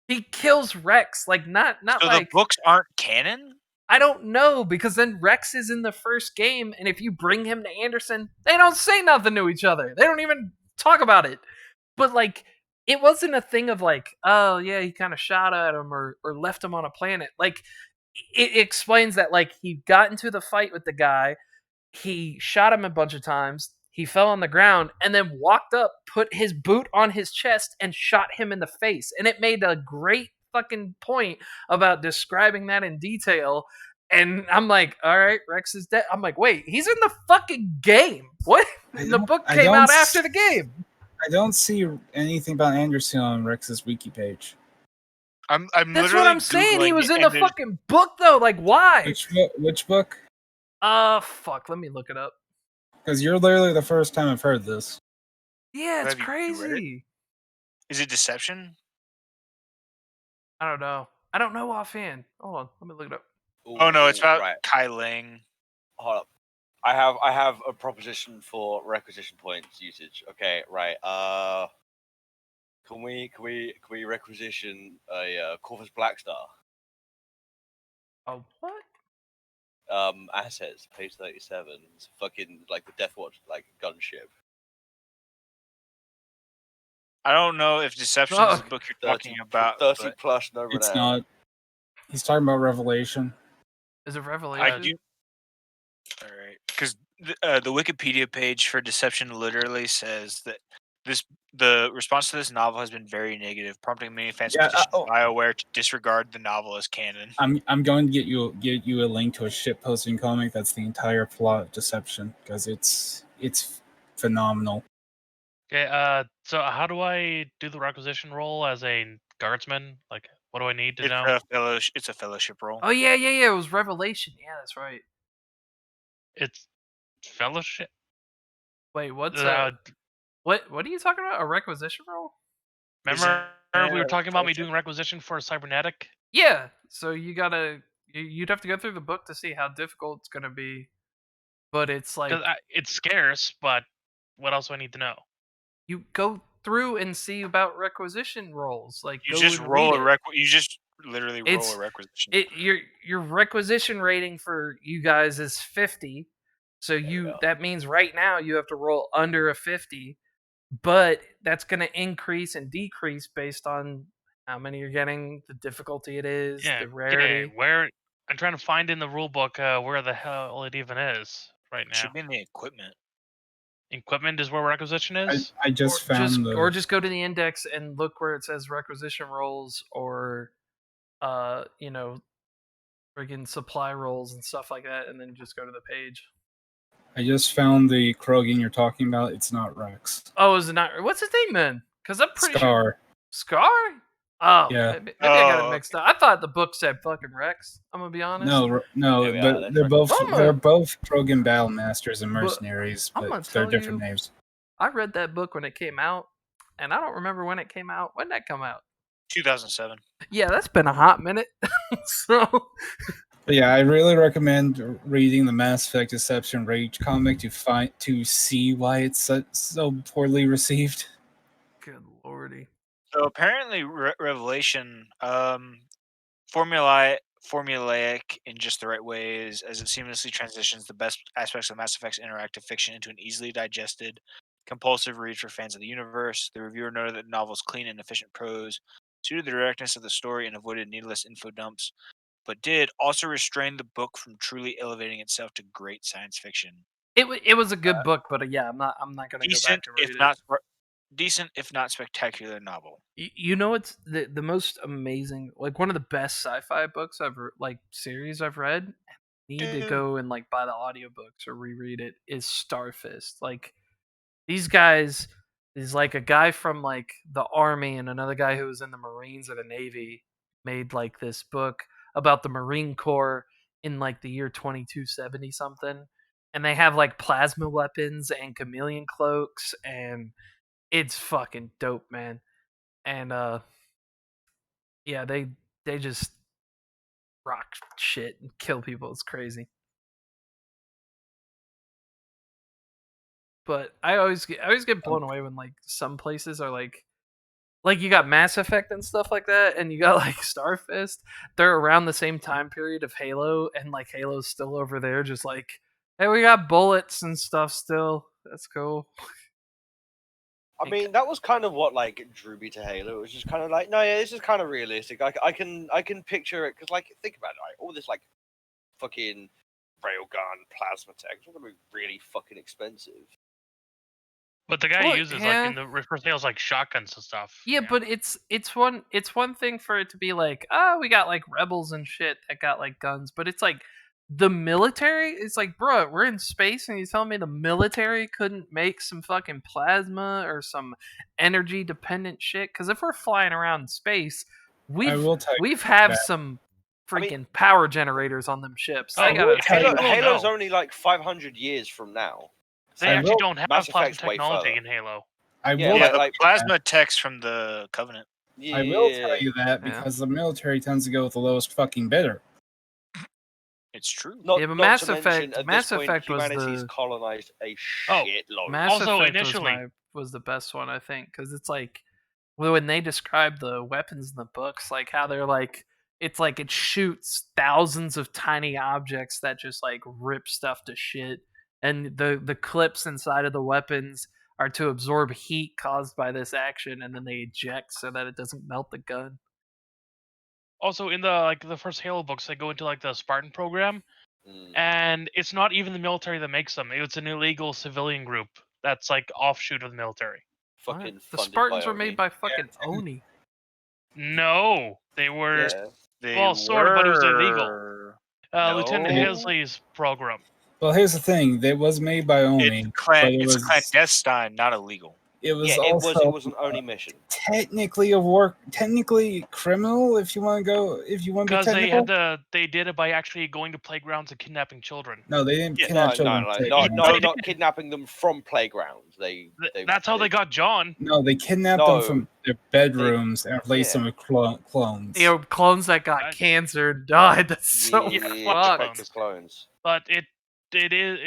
he kills Rex. Not so the books aren't canon? I don't know, because then Rex is in the first game, and if you bring him to Anderson, they don't say nothing to each other. They don't even talk about it. But it wasn't a thing of oh yeah, he kind of shot at him or left him on a planet. It explains that he got into the fight with the guy, he shot him a bunch of times, he fell on the ground, and then walked up, put his boot on his chest, and shot him in the face. And it made a great fucking point about describing that in detail. And I'm like, all right, Rex is dead. I'm like, wait, he's in the fucking game. What? The book came out after the game. I don't see anything about Anderson on Rex's wiki page. I'm That's what I'm saying. He was in the fucking book though. Why? Which book? Fuck. Let me look it up. Because you're literally the first time I've heard this. Yeah, it's crazy. Is it Deception? I don't know. I don't know offhand. Hold on. Let me look it up. Oh no, it's about Kai Ling. Hold up. I have a proposition for requisition points usage. Okay, right. Can we requisition a Corvus Blackstar? Oh, what? Assets, page 37. It's fucking the Deathwatch, gunship. I don't know if Deception is the book you're talking about. 30 plus, no It's not. He's talking about Revelation. Is it Revelation? All right, because the Wikipedia page for Deception literally says that the response to this novel has been very negative, prompting many fans to petition BioWare to disregard the novel as canon. I'm going to get you a link to a shitposting comic that's the entire plot of Deception, because it's phenomenal. Okay, so how do I do the requisition role as a guardsman? What do I need to know? It's a fellowship role. Oh yeah. It was Revelation. Yeah, that's right. It's fellowship. Wait, what's that? What are you talking about? A requisition role? Remember we were talking about me doing requisition for a cybernetic? Yeah. So you'd have to go through the book to see how difficult it's gonna be. But it's it's scarce. But what else do I need to know? You go through and see about requisition roles. You just roll a you just literally roll a requisition. Your requisition rating for you guys is 50. So that means right now you have to roll under a 50, but that's going to increase and decrease based on how many you're getting, the difficulty it is, the rarity. Where I'm trying to find in the rule book where the hell it even is right now. It should be in the equipment. Equipment is where requisition is? I just found or just go to the index and look where it says requisition rolls or friggin' supply rolls and stuff like that, and then just go to the page. I just found the Krogan you're talking about. It's not Rex. Oh, is it not? What's his name then? Because I'm pretty Scar. sure. Scar? Oh, Yeah. maybe I got it Oh, mixed up. I thought the book said fucking Rex. I'm gonna be honest. No, Yeah, but that's they're right. both Well, they're both Krogan battle masters and but mercenaries, I'm but gonna they're tell different you, names. I read that book when it came out, and I don't remember when it came out. When did that come out? 2007. Yeah, that's been a hot minute. So But yeah, I really recommend reading the Mass Effect Deception Rage comic to see why it's so poorly received. good lordy. So apparently, Revelation, formulaic in just the right ways, as it seamlessly transitions the best aspects of Mass Effect's interactive fiction into an easily digested, compulsive read for fans of the universe. The reviewer noted that the novel's clean and efficient prose suited the directness of the story and avoided needless info dumps, but did also restrain the book from truly elevating itself to great science fiction. It was a good book, but yeah, I'm not gonna go back Decent, and if read it. not decent, if not spectacular novel. You know what's the most amazing, like one of the best sci-fi books like series I've read. Need to Dude. go and like buy the audiobooks or reread it. Is Starfist. Like these guys is like a guy from like the army and another guy who was in the Marines or the Navy made like this book about the Marine Corps in like the year 2270 something, and they have like plasma weapons and chameleon cloaks, and it's fucking dope, man. And yeah, they just rock shit and kill people. It's crazy. But I always get blown away when like some places are like you got Mass Effect and stuff like that, and you got like Starfist. They're around the same time period of Halo, and like Halo's still over there, just like, hey, we got bullets and stuff still. That's cool. I mean, that was kind of what like drew me to Halo. It was just kind of like, no, yeah, this is kind of realistic. I can picture it because, like, think about it, like, all this like fucking railgun plasma tech. It's gonna be really fucking expensive. But the guy Well, uses yeah. like in the first tales like shotguns and stuff. Yeah, but it's one thing for it to be like, we got like rebels and shit that got like guns, but it's like the military. It's like, bro, we're in space, and you telling me the military couldn't make some fucking plasma or some energy dependent shit? Because if we're flying around in space, will tell you we've have that. some I mean- freaking power generators on them ships. Oh, I gotta Halo- Halo, Oh, Halo's no. only like 500 years from now. They I actually will- don't have Mass plasma Effect's way technology further. in Halo. I Yeah, will Yeah, like- the plasma text from the Covenant. Yeah, I will tell you that Yeah. because the military tends to go with the lowest fucking bidder. It's true. Not, Yeah, but not Mass to mention, Effect- at Mass this point, Effect was humanity's the- colonized a Oh, shitload. Mass Also, Effect initially- was the best one, I think, because it's like when they describe the weapons in the books, like how they're like, it's like it shoots thousands of tiny objects that just like rip stuff to shit, and the clips inside of the weapons are to absorb heat caused by this action, and then they eject so that it doesn't melt the gun. Also, in the first Halo books, they go into like the Spartan program, Mm. and it's not even the military that makes them. It's an illegal civilian group that's like offshoot of the military. Fucking What? The funded Spartans by were made Oni. by fucking Oni. No, they were Yeah. They Well, sort of, but it was illegal. were- Lieutenant No. Halsey's program. Well, here's the thing: it was made by Oni, It's but it was clandestine, not illegal. it was Yeah, also it was an Oni mission. technically technically criminal if you want to be Because technical. they did it by actually going to playgrounds and kidnapping children. No, they didn't Yeah. kidnap No, children. no, technically. not kidnapping them from playgrounds. That's how they got John. No, they kidnapped No, them from their bedrooms and replaced them with clones. You know, clones that got Right. cancer and died. That's so yeah, fucked. fuck his clones. But it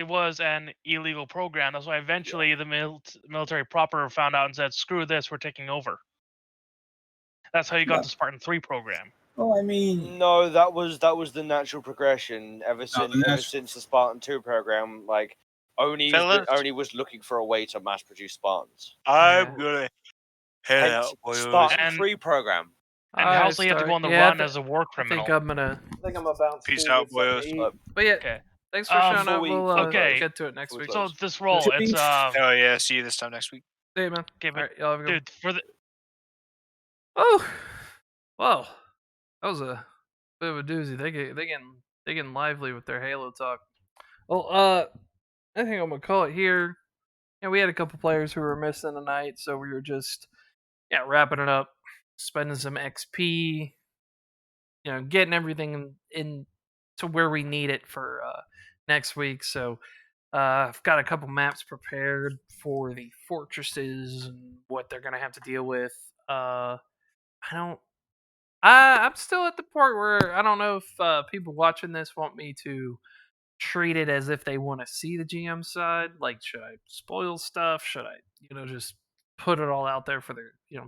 was an illegal program. That's why eventually the military proper found out and said, "Screw this, we're taking over." That's how you got No. the Spartan 3 program. Well, I mean, No, that was the natural progression ever since the Spartan 2 program. Like Fellas? Oni was looking for a way to mass produce Spartans. I'm Yeah. gonna head Hence, out, boys. Spartan And- 3 program. And Alright, Halsey had to go on the yeah, run as a war I criminal. think I'm about Peace out, boys. But yeah, Okay. thanks for Um, showing before up. we- We'll okay. get to it next Before we week. close. So this role, To it's be- Oh yeah, see you this time next week. Hey man. okay, but Alright, y'all have a good one. dude, for the Oh, well, that was a bit of a doozy. They getting lively with their Halo talk. Well, I think I'm gonna call it here. Yeah, we had a couple players who were missing tonight, so we were just wrapping it up. spending some XP, getting everything in to where we need it for next week. So I've got a couple maps prepared for the fortresses and what they're gonna have to deal with. I don't. I'm still at the part where I don't know if people watching this want me to treat it as if they want to see the GM side. Like, should I spoil stuff? Should I, just put it all out there for the,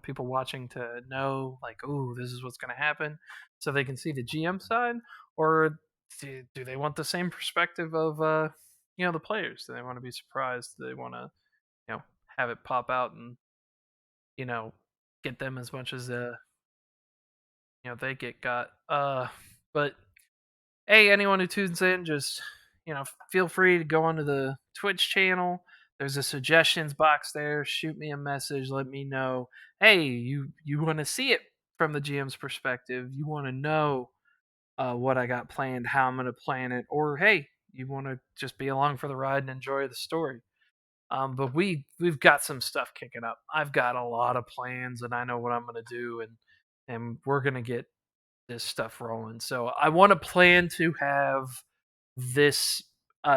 people watching to know, like, oh, this is what's going to happen, so they can see the GM side, or do they want the same perspective of, the players? Do they want to be surprised? Do they want to, have it pop out and, get them as much as they got. But hey, anyone who tunes in, just feel free to go onto the Twitch channel. There's a suggestions box there. Shoot me a message. Let me know. Hey, you want to see it from the GM's perspective? You want to know what I got planned, how I'm going to plan it, or hey, you want to just be along for the ride and enjoy the story. But we've got some stuff kicking up. I've got a lot of plans, and I know what I'm going to do, and we're going to get this stuff rolling. So I want to plan to have this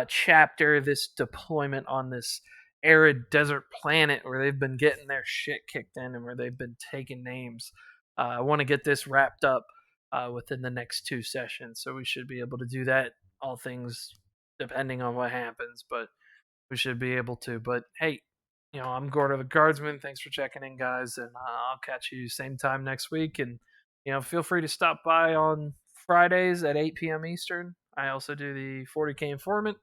chapter, this deployment on this arid desert planet where they've been getting their shit kicked in and where they've been taking names. I want to get this wrapped up within the next 2 sessions. So we should be able to do that, all things depending on what happens. But we should be able to. But hey, I'm Gordo the Guardsman. Thanks for checking in, guys, and I'll catch you same time next week. And feel free to stop by on Fridays at 8 p.m. Eastern. I also do the 40k Informant,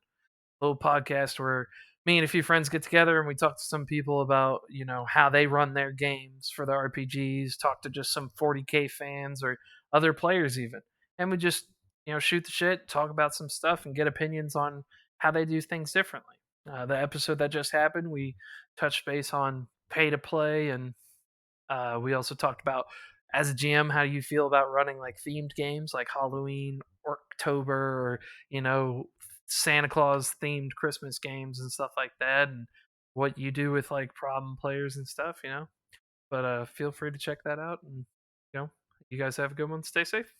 little podcast where me and a few friends get together and we talk to some people about how they run their games for the RPGs. Talk to just some 40k fans or other players even, and we just shoot the shit, talk about some stuff, and get opinions on how they do things differently. The episode that just happened, we touched base on pay to play, and we also talked about, as a GM, how you feel about running like themed games like Halloween or October, or Santa Claus themed Christmas games and stuff like that, and what you do with like problem players and stuff. But feel free to check that out, and you guys have a good one. Stay safe.